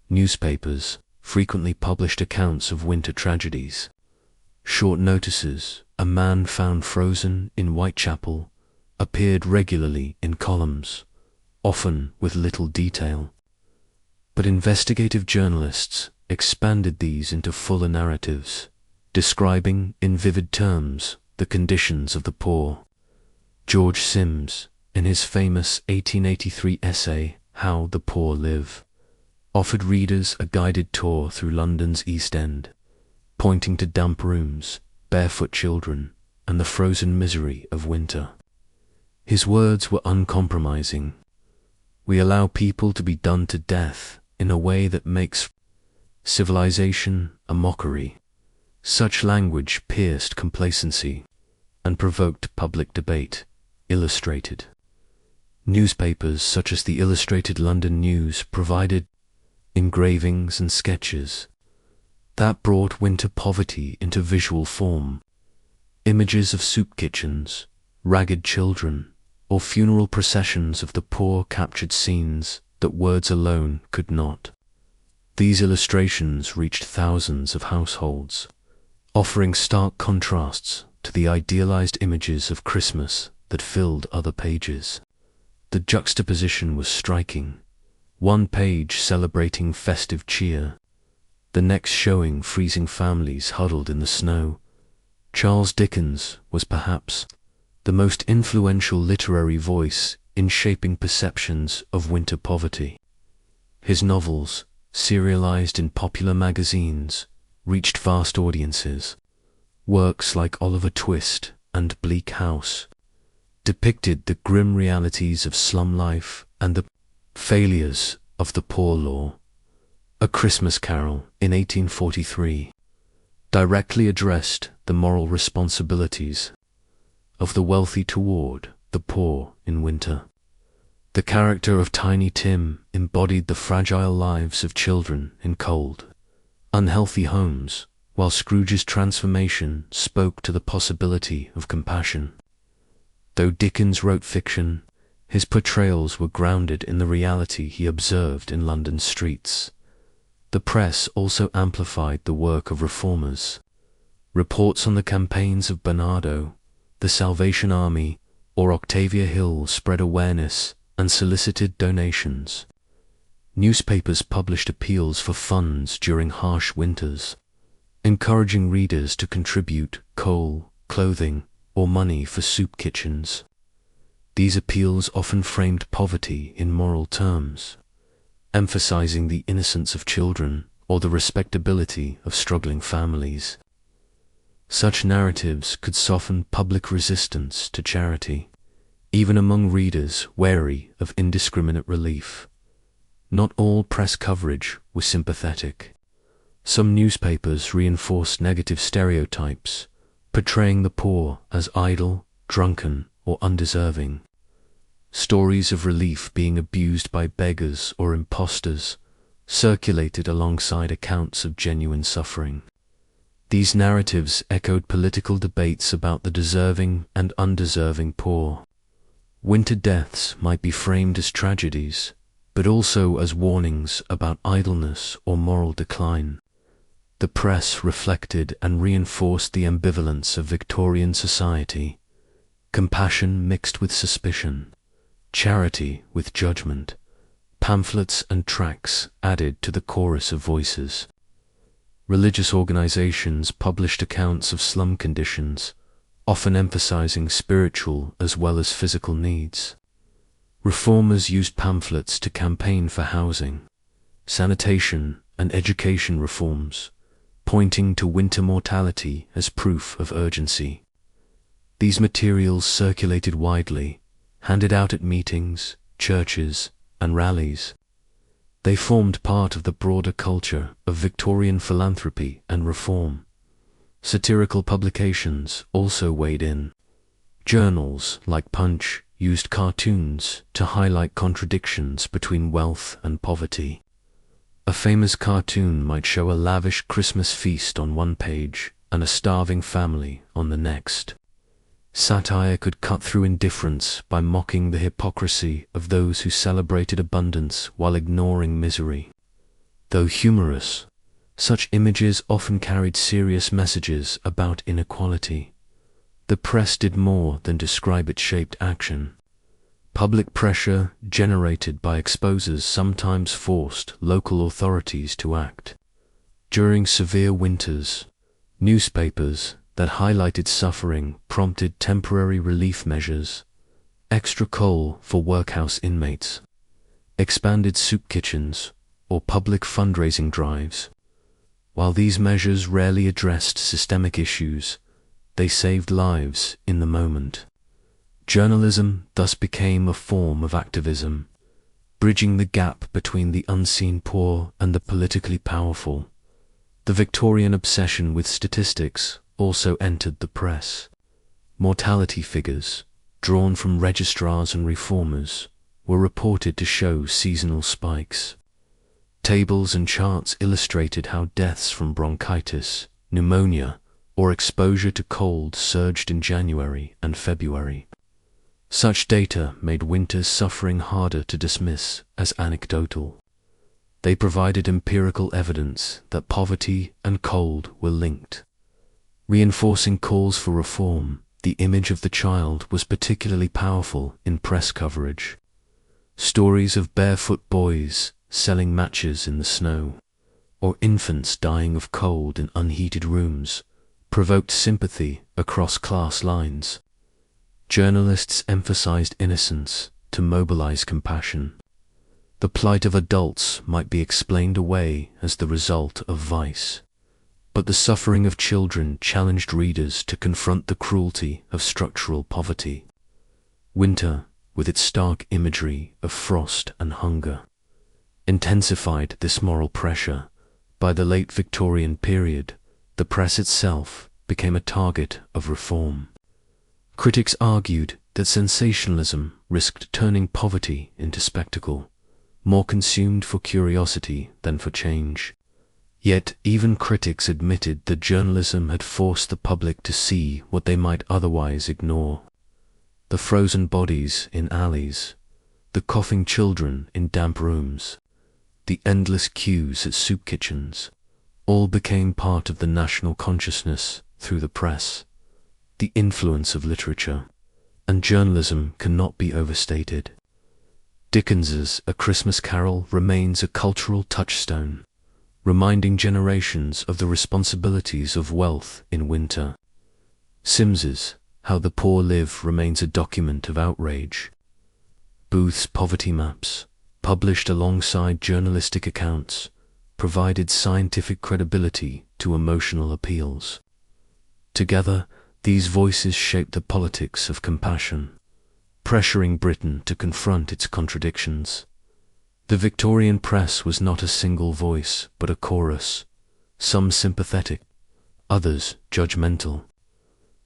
Newspapers frequently published accounts of winter tragedies. Short notices, "A man found frozen in Whitechapel," appeared regularly in columns, often with little detail. But investigative journalists expanded these into fuller narratives, describing in vivid terms the conditions of the poor. George Sims, in his famous 1883 essay, How the Poor Live, offered readers a guided tour through London's East End, pointing to damp rooms, barefoot children, and the frozen misery of winter. His words were uncompromising. We allow people to be done to death in a way that makes civilization a mockery. Such language pierced complacency and provoked public debate. Illustrated. Newspapers such as the Illustrated London News provided engravings and sketches that brought winter poverty into visual form. Images of soup kitchens, ragged children, or funeral processions of the poor captured scenes that words alone could not. These illustrations reached thousands of households, offering stark contrasts to the idealized images of Christmas that filled other pages. The juxtaposition was striking. One page celebrating festive cheer, the next showing freezing families huddled in the snow. Charles Dickens was perhaps the most influential literary voice in shaping perceptions of winter poverty. His novels, serialized in popular magazines, reached vast audiences. Works like Oliver Twist and Bleak House depicted the grim realities of slum life and the failures of the poor law. A Christmas Carol in 1843 directly addressed the moral responsibilities of the wealthy toward the poor in winter. The character of Tiny Tim embodied the fragile lives of children in cold, unhealthy homes, while Scrooge's transformation spoke to the possibility of compassion. Though Dickens wrote fiction, his portrayals were grounded in the reality he observed in London's streets. The press also amplified the work of reformers. Reports on the campaigns of Bernardo, the Salvation Army, or Octavia Hill spread awareness and solicited donations. Newspapers published appeals for funds during harsh winters, encouraging readers to contribute coal, clothing, or money for soup kitchens. These appeals often framed poverty in moral terms, emphasizing the innocence of children or the respectability of struggling families. Such narratives could soften public resistance to charity, even among readers wary of indiscriminate relief. Not all press coverage was sympathetic. Some newspapers reinforced negative stereotypes, portraying the poor as idle, drunken, or undeserving. Stories of relief being abused by beggars or impostors circulated alongside accounts of genuine suffering. These narratives echoed political debates about the deserving and undeserving poor. Winter deaths might be framed as tragedies, but also as warnings about idleness or moral decline. The press reflected and reinforced the ambivalence of Victorian society, compassion mixed with suspicion, charity with judgment. Pamphlets and tracts added to the chorus of voices. Religious organizations published accounts of slum conditions, often emphasizing spiritual as well as physical needs. Reformers used pamphlets to campaign for housing, sanitation, and education reforms, pointing to winter mortality as proof of urgency. These materials circulated widely, handed out at meetings, churches, and rallies. They formed part of the broader culture of Victorian philanthropy and reform. Satirical publications also weighed in. Journals like Punch used cartoons to highlight contradictions between wealth and poverty. A famous cartoon might show a lavish Christmas feast on one page and a starving family on the next. Satire could cut through indifference by mocking the hypocrisy of those who celebrated abundance while ignoring misery. Though humorous, such images often carried serious messages about inequality. The press did more than describe its shaped action. Public pressure generated by exposers sometimes forced local authorities to act. During severe winters, newspapers that highlighted suffering prompted temporary relief measures, extra coal for workhouse inmates, expanded soup kitchens, or public fundraising drives. While these measures rarely addressed systemic issues, they saved lives in the moment. Journalism thus became a form of activism, bridging the gap between the unseen poor and the politically powerful. The Victorian obsession with statistics also entered the press. Mortality figures, drawn from registrars and reformers, were reported to show seasonal spikes. Tables and charts illustrated how deaths from bronchitis, pneumonia, or exposure to cold surged in January and February. Such data made winter's suffering harder to dismiss as anecdotal. They provided empirical evidence that poverty and cold were linked. Reinforcing calls for reform, the image of the child was particularly powerful in press coverage. Stories of barefoot boys selling matches in the snow, or infants dying of cold in unheated rooms, provoked sympathy across class lines. Journalists emphasized innocence to mobilize compassion. The plight of adults might be explained away as the result of vice, but the suffering of children challenged readers to confront the cruelty of structural poverty. Winter, with its stark imagery of frost and hunger, intensified this moral pressure. By the late Victorian period, the press itself became a target of reform. Critics argued that sensationalism risked turning poverty into spectacle, more consumed for curiosity than for change. Yet even critics admitted that journalism had forced the public to see what they might otherwise ignore. The frozen bodies in alleys, the coughing children in damp rooms, the endless queues at soup kitchens, all became part of the national consciousness through the press. The influence of literature and journalism cannot be overstated. Dickens's A Christmas Carol remains a cultural touchstone, reminding generations of the responsibilities of wealth in winter. Sims's How the Poor Live remains a document of outrage. Booth's poverty maps, published alongside journalistic accounts, provided scientific credibility to emotional appeals. Together, these voices shaped the politics of compassion, pressuring Britain to confront its contradictions. The Victorian press was not a single voice, but a chorus, some sympathetic, others judgmental,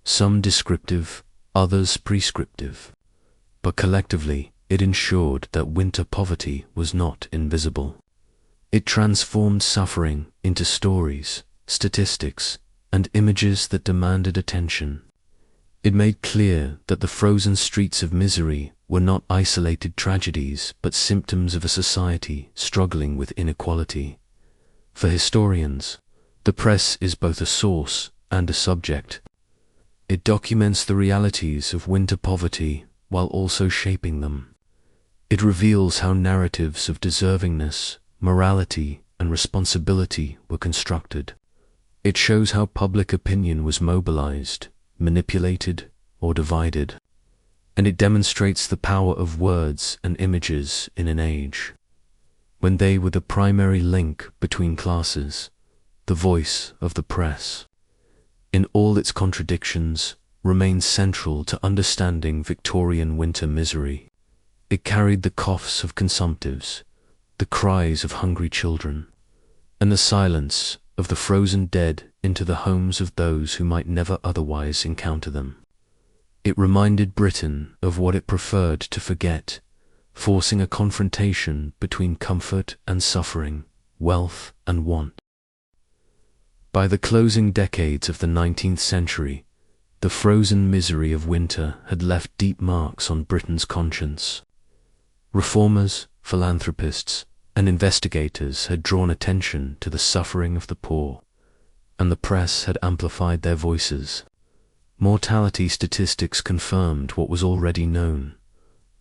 some descriptive, others prescriptive. But collectively, it ensured that winter poverty was not invisible. It transformed suffering into stories, statistics, and images that demanded attention. It made clear that the frozen streets of misery were not isolated tragedies, but symptoms of a society struggling with inequality. For historians, the press is both a source and a subject. It documents the realities of winter poverty while also shaping them. It reveals how narratives of deservingness, morality, and responsibility were constructed. It shows how public opinion was mobilized, manipulated, or divided. And it demonstrates the power of words and images in an age when they were the primary link between classes, the voice of the press, in all its contradictions, remains central to understanding Victorian winter misery. It carried the coughs of consumptives, the cries of hungry children, and the silence of the frozen dead into the homes of those who might never otherwise encounter them. It reminded Britain of what it preferred to forget, forcing a confrontation between comfort and suffering, wealth and want. By the closing decades of the 19th century, the frozen misery of winter had left deep marks on Britain's conscience. Reformers, philanthropists, and investigators had drawn attention to the suffering of the poor, and the press had amplified their voices. Mortality statistics confirmed what was already known.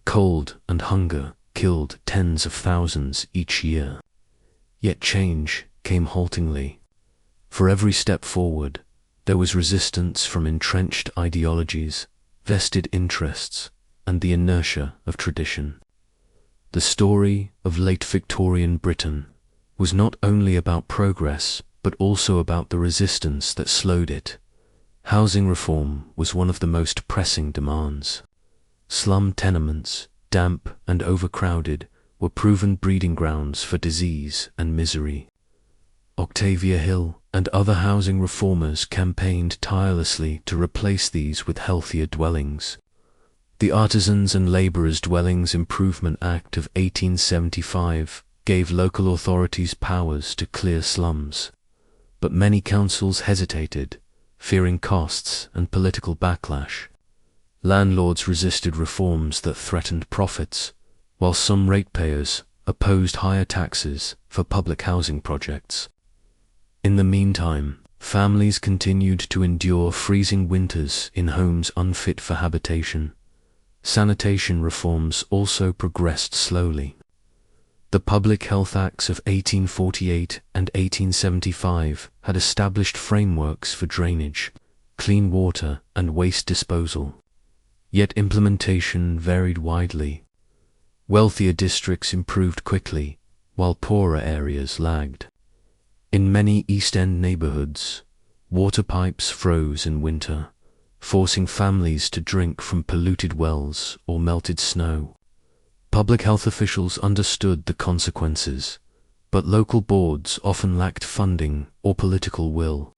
Cold and hunger killed tens of thousands each year. Yet change came haltingly. For every step forward, there was resistance from entrenched ideologies, vested interests, and the inertia of tradition. The story of late Victorian Britain was not only about progress, but also about the resistance that slowed it. Housing reform was one of the most pressing demands. Slum tenements, damp and overcrowded, were proven breeding grounds for disease and misery. Octavia Hill and other housing reformers campaigned tirelessly to replace these with healthier dwellings. The Artisans' and Labourers' Dwellings Improvement Act of 1875 gave local authorities powers to clear slums, but many councils hesitated, fearing costs and political backlash. Landlords resisted reforms that threatened profits, while some ratepayers opposed higher taxes for public housing projects. In the meantime, Families continued to endure freezing winters in homes unfit for habitation. Sanitation reforms also progressed slowly. The Public Health Acts of 1848 and 1875 had established frameworks for drainage, clean water, and waste disposal. Yet implementation varied widely. Wealthier districts improved quickly, while poorer areas lagged. In many East End neighborhoods, water pipes froze in winter, forcing families to drink from polluted wells or melted snow. Public health officials understood the consequences, but local boards often lacked funding or political will.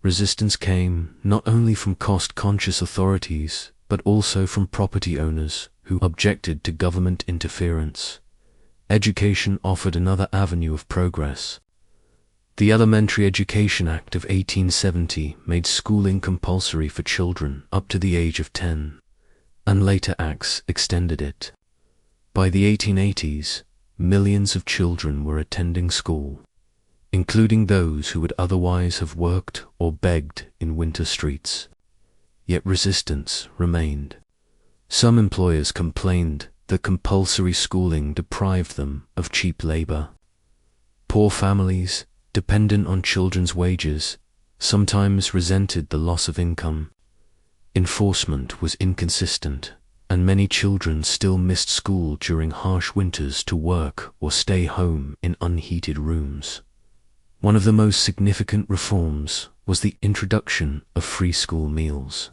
Resistance came not only from cost-conscious authorities, but also from property owners who objected to government interference. Education offered another avenue of progress. The Elementary Education Act of 1870 made schooling compulsory for children up to the age of 10, and later acts extended it. By the 1880s, millions of children were attending school, including those who would otherwise have worked or begged in winter streets. Yet resistance remained. Some employers complained that compulsory schooling deprived them of cheap labor. Poor families, dependent on children's wages, sometimes resented the loss of income. Enforcement was inconsistent, and many children still missed school during harsh winters to work or stay home in unheated rooms. One of the most significant reforms was the introduction of free school meals.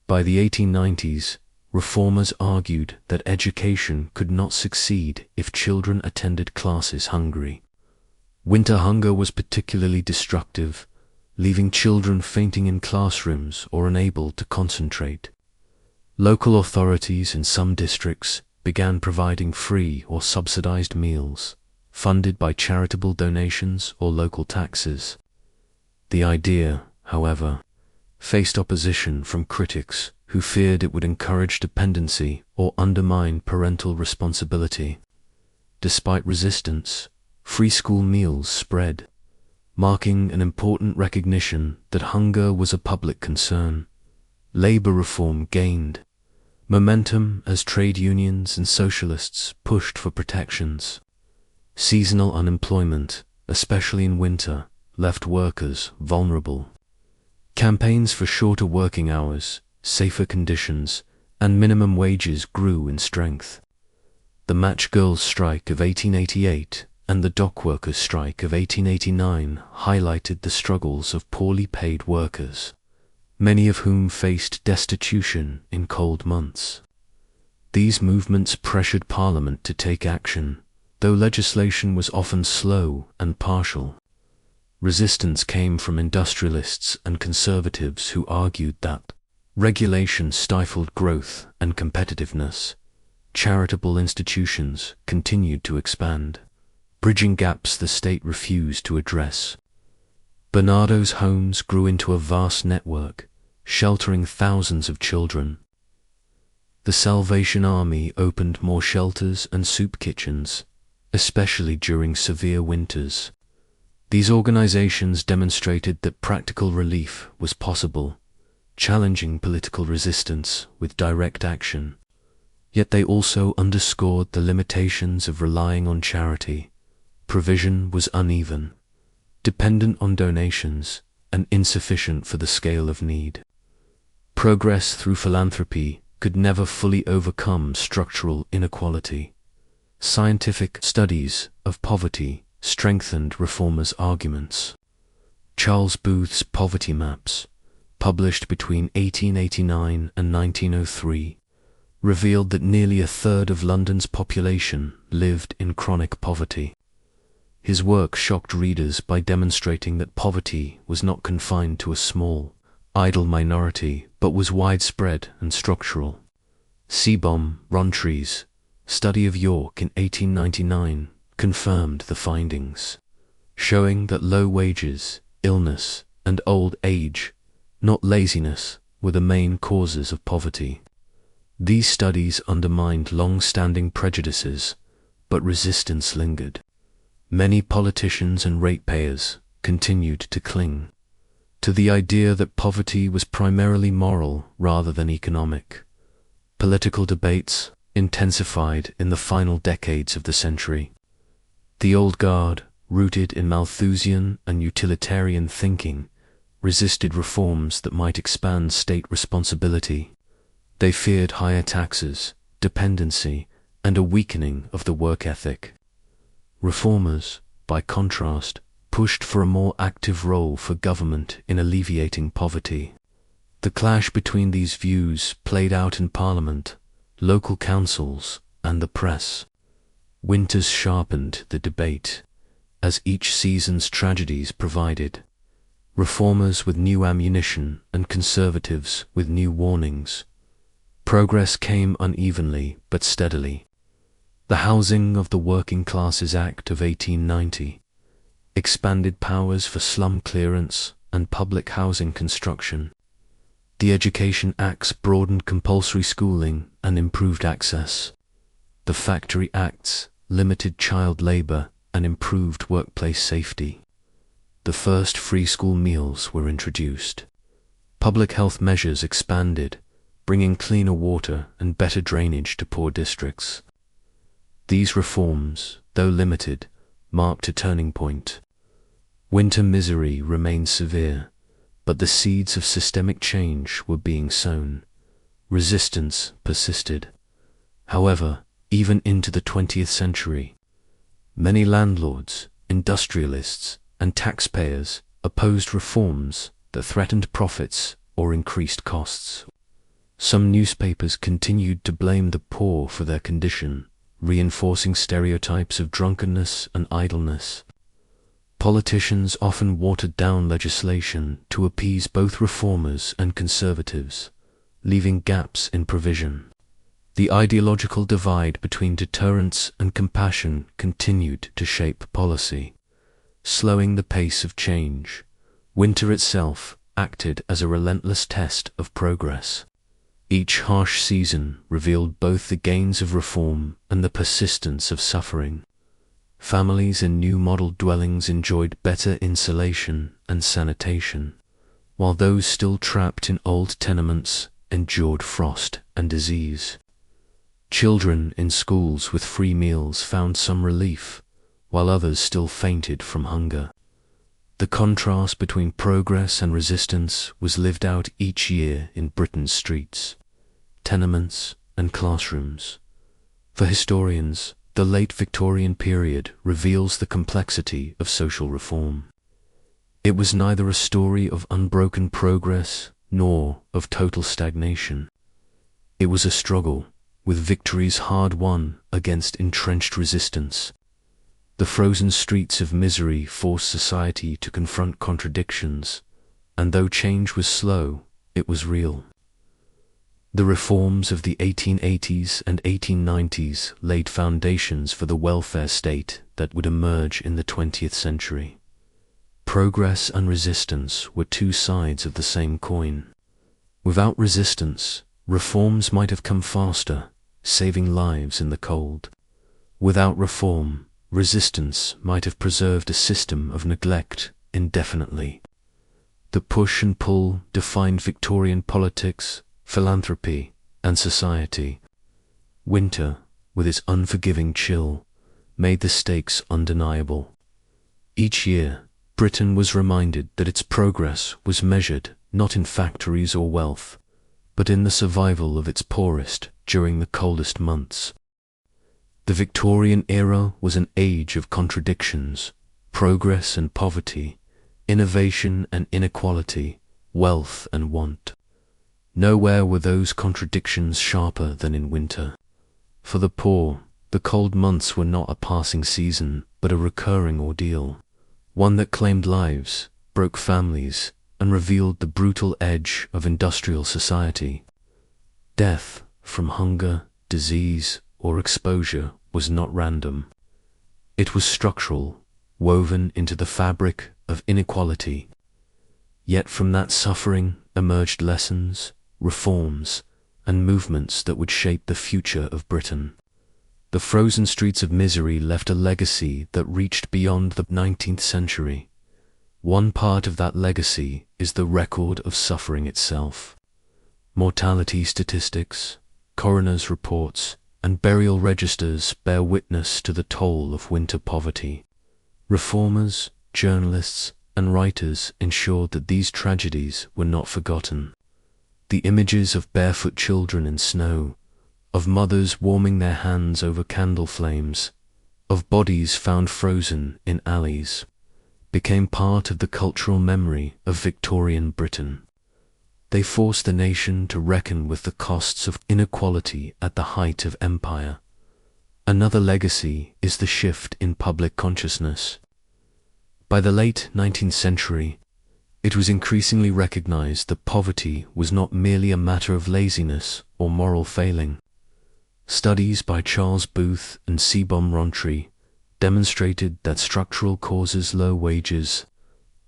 By the 1890s, reformers argued that education could not succeed if children attended classes hungry. Winter hunger was particularly destructive, leaving children fainting in classrooms or unable to concentrate. Local authorities in some districts began providing free or subsidized meals, funded by charitable donations or local taxes. The idea, however, faced opposition from critics who feared it would encourage dependency or undermine parental responsibility. Despite resistance, free school meals spread, marking an important recognition that hunger was a public concern. Labor reform gained momentum as trade unions and socialists pushed for protections. Seasonal unemployment, especially in winter, left workers vulnerable. Campaigns for shorter working hours, safer conditions, and minimum wages grew in strength. The Match Girls' strike of 1888 and the dock workers' strike of 1889 highlighted the struggles of poorly paid workers, many of whom faced destitution in cold months. These movements pressured Parliament to take action, though legislation was often slow and partial. Resistance came from industrialists and conservatives who argued that regulation stifled growth and competitiveness. Charitable institutions continued to expand, bridging gaps the state refused to address. Bernardo's homes grew into a vast network, sheltering thousands of children. The Salvation Army opened more shelters and soup kitchens, especially during severe winters. These organizations demonstrated that practical relief was possible, challenging political resistance with direct action. Yet they also underscored the limitations of relying on charity. Provision was uneven, dependent on donations, and insufficient for the scale of need. Progress through philanthropy could never fully overcome structural inequality. Scientific studies of poverty strengthened reformers' arguments. Charles Booth's poverty maps, published between 1889 and 1903, revealed that nearly a third of London's population lived in chronic poverty. His work shocked readers by demonstrating that poverty was not confined to a small, idle minority, but was widespread and structural. Seebohm Rontrie's study of York in 1899 confirmed the findings, showing that low wages, illness, and old age, not laziness, were the main causes of poverty. These studies undermined long-standing prejudices, but resistance lingered. Many politicians and ratepayers, continued to cling to the idea that poverty was primarily moral rather than economic. Political debates intensified in the final decades of the century. The old guard, rooted in Malthusian and utilitarian thinking, resisted reforms that might expand state responsibility. They feared higher taxes, dependency, and a weakening of the work ethic. Reformers, by contrast, pushed for a more active role for government in alleviating poverty. The clash between these views played out in Parliament, local councils, and the press. Winters sharpened the debate, as each season's tragedies provided. Reformers with new ammunition and conservatives with new warnings. Progress came unevenly but steadily. The Housing of the Working Classes Act of 1890 expanded powers for slum clearance and public housing construction. The Education Acts broadened compulsory schooling and improved access. The Factory Acts limited child labor and improved workplace safety. The first free school meals were introduced. Public health measures expanded, bringing cleaner water and better drainage to poor districts. These reforms, though limited, marked a turning point. Winter misery remained severe, but the seeds of systemic change were being sown. Resistance persisted. However, even into the 20th century, many landlords, industrialists, and taxpayers opposed reforms that threatened profits or increased costs. Some newspapers continued to blame the poor for their condition, reinforcing stereotypes of drunkenness and idleness. Politicians often watered down legislation to appease both reformers and conservatives, leaving gaps in provision. The ideological divide between deterrence and compassion continued to shape policy, slowing the pace of change. Winter itself acted as a relentless test of progress. Each harsh season revealed both the gains of reform and the persistence of suffering. Families in new model dwellings enjoyed better insulation and sanitation, while those still trapped in old tenements endured frost and disease. Children in schools with free meals found some relief, while others still fainted from hunger. The contrast between progress and resistance was lived out each year in Britain's streets, tenements, and classrooms. For historians, the late Victorian period reveals the complexity of social reform. It was neither a story of unbroken progress nor of total stagnation. It was a struggle, with victories hard won against entrenched resistance. The frozen streets of misery forced society to confront contradictions, and though change was slow, it was real. The reforms of the 1880s and 1890s laid foundations for the welfare state that would emerge in the 20th century. Progress and resistance were two sides of the same coin. Without resistance, reforms might have come faster, saving lives in the cold. Without reform, resistance might have preserved a system of neglect indefinitely. The push and pull defined Victorian politics, philanthropy, and society. Winter, with its unforgiving chill, made the stakes undeniable. Each year, Britain was reminded that its progress was measured not in factories or wealth, but in the survival of its poorest during the coldest months. The Victorian era was an age of contradictions, progress and poverty, innovation and inequality, wealth and want. Nowhere were those contradictions sharper than in winter. For the poor, the cold months were not a passing season, but a recurring ordeal, one that claimed lives, broke families, and revealed the brutal edge of industrial society. Death from hunger, disease, or exposure was not random. It was structural, woven into the fabric of inequality. Yet from that suffering emerged lessons, reforms, and movements that would shape the future of Britain. The frozen streets of misery left a legacy that reached beyond the 19th century. One part of that legacy is the record of suffering itself. Mortality statistics, coroners' reports, and burial registers bear witness to the toll of winter poverty. Reformers, journalists, and writers ensured that these tragedies were not forgotten. The images of barefoot children in snow, of mothers warming their hands over candle flames, of bodies found frozen in alleys, became part of the cultural memory of Victorian Britain. They forced the nation to reckon with the costs of inequality at the height of empire. Another legacy is the shift in public consciousness. By the late 19th century, it was increasingly recognized that poverty was not merely a matter of laziness or moral failing. Studies by Charles Booth and Sebom Rontry demonstrated that structural causes, low wages,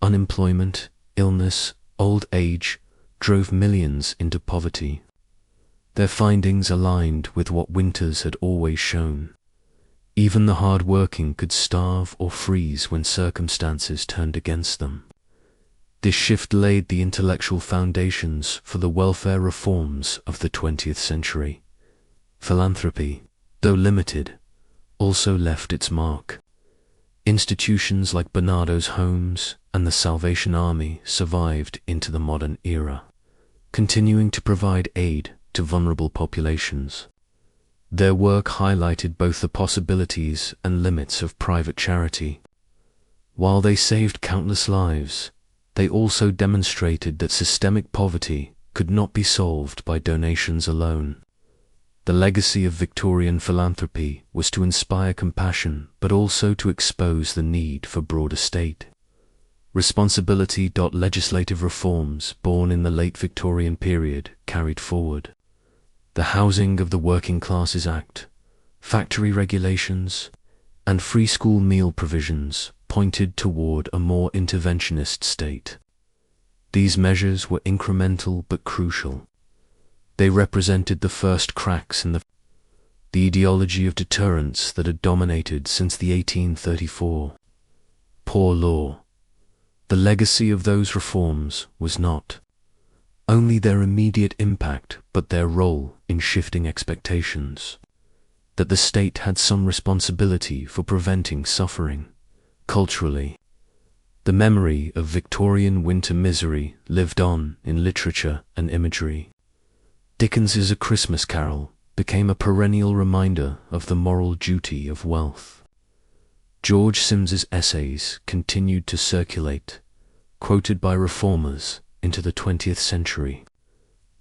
unemployment, illness, old age, drove millions into poverty. Their findings aligned with what Winters had always shown. Even the hard-working could starve or freeze when circumstances turned against them. This shift laid the intellectual foundations for the welfare reforms of the 20th century. Philanthropy, though limited, also left its mark. Institutions like Barnardo's Homes and the Salvation Army survived into the modern era, continuing to provide aid to vulnerable populations. Their work highlighted both the possibilities and limits of private charity. While they saved countless lives, they also demonstrated that systemic poverty could not be solved by donations alone. The legacy of Victorian philanthropy was to inspire compassion, but also to expose the need for broader state. Responsibility. Legislative reforms born in the late Victorian period carried forward. The Housing of the Working Classes Act, factory regulations, and free school meal provisions pointed toward a more interventionist state. These measures were incremental but crucial. They represented the first cracks in the ideology of deterrence that had dominated since the 1834 Poor Law. The legacy of those reforms was not only their immediate impact, but their role in shifting expectations. That the state had some responsibility for preventing suffering. Culturally, the memory of Victorian winter misery lived on in literature and imagery. Dickens's A Christmas Carol became a perennial reminder of the moral duty of wealth. George Sims's essays continued to circulate, quoted by reformers, into the 20th century.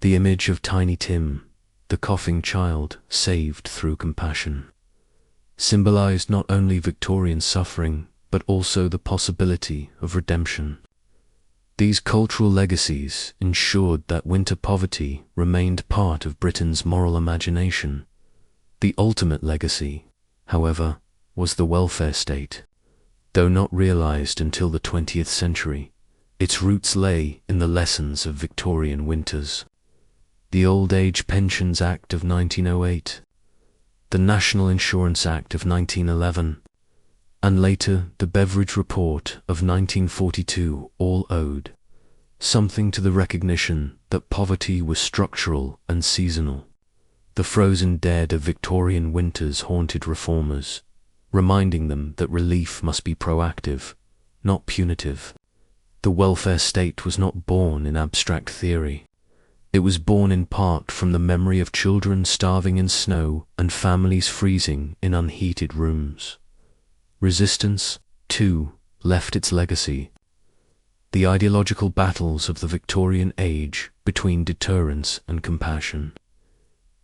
The image of Tiny Tim, the coughing child saved through compassion, symbolized not only Victorian suffering, but also the possibility of redemption. These cultural legacies ensured that winter poverty remained part of Britain's moral imagination. The ultimate legacy, however, was the welfare state. Though not realized until the 20th century, its roots lay in the lessons of Victorian winters. The Old Age Pensions Act of 1908, the National Insurance Act of 1911, and later the Beveridge Report of 1942 all owed something to the recognition that poverty was structural and seasonal. The frozen dead of Victorian winters haunted reformers, reminding them that relief must be proactive, not punitive. The welfare state was not born in abstract theory. It was born in part from the memory of children starving in snow and families freezing in unheated rooms. Resistance, too, left its legacy. The ideological battles of the Victorian age between deterrence and compassion.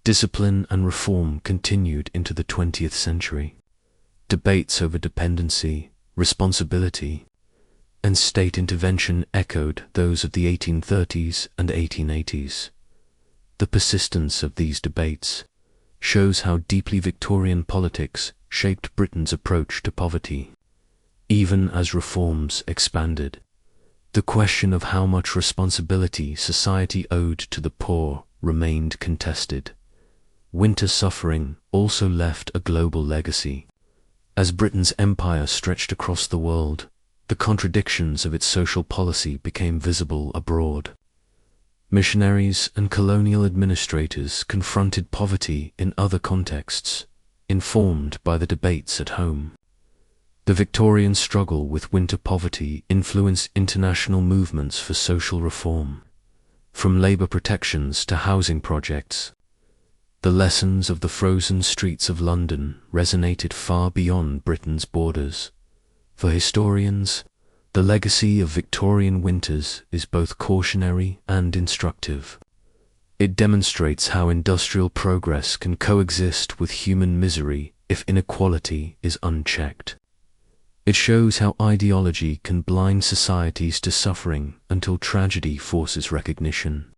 Discipline and reform continued into the 20th century. Debates over dependency, responsibility, and state intervention echoed those of the 1830s and 1880s. The persistence of these debates shows how deeply Victorian politics shaped Britain's approach to poverty. Even as reforms expanded, the question of how much responsibility society owed to the poor remained contested. Winter suffering also left a global legacy. As Britain's empire stretched across the world, the contradictions of its social policy became visible abroad. Missionaries and colonial administrators confronted poverty in other contexts, informed by the debates at home. The Victorian struggle with winter poverty influenced international movements for social reform, from labour protections to housing projects. The lessons of the frozen streets of London resonated far beyond Britain's borders. For historians, the legacy of Victorian winters is both cautionary and instructive. It demonstrates how industrial progress can coexist with human misery if inequality is unchecked. It shows how ideology can blind societies to suffering until tragedy forces recognition.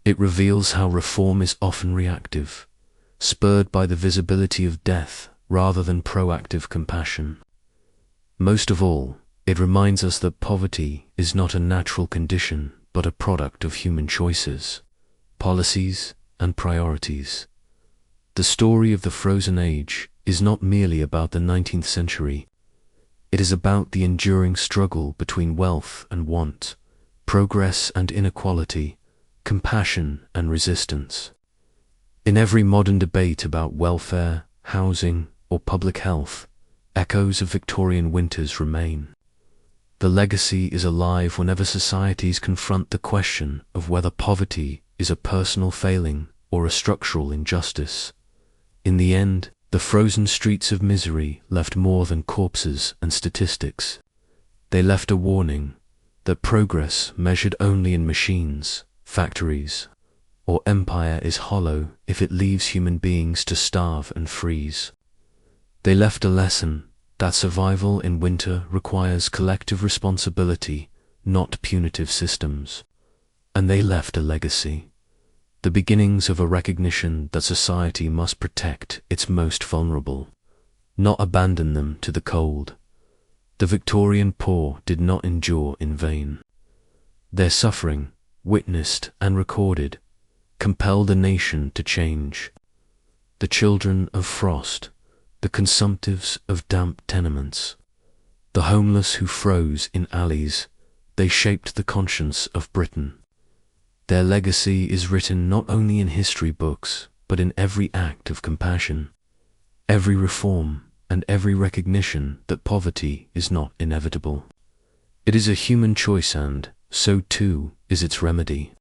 It reveals how reform is often reactive, spurred by the visibility of death rather than proactive compassion. Most of all, it reminds us that poverty is not a natural condition but a product of human choices, policies, and priorities. The story of the Frozen Age is not merely about the 19th century. It is about the enduring struggle between wealth and want, progress and inequality, compassion and resistance. In every modern debate about welfare, housing, or public health, echoes of Victorian winters remain. The legacy is alive whenever societies confront the question of whether poverty is a personal failing or a structural injustice. In the end, the frozen streets of misery left more than corpses and statistics. They left a warning that progress measured only in machines, factories, or empire is hollow if it leaves human beings to starve and freeze. They left a lesson that survival in winter requires collective responsibility, not punitive systems. And they left a legacy, the beginnings of a recognition that society must protect its most vulnerable, not abandon them to the cold. The Victorian poor did not endure in vain. Their suffering, witnessed and recorded, compelled a nation to change. The children of frost, the consumptives of damp tenements, the homeless who froze in alleys, they shaped the conscience of Britain. Their legacy is written not only in history books, but in every act of compassion, every reform, and every recognition that poverty is not inevitable. It is a human choice and, so too, is its remedy.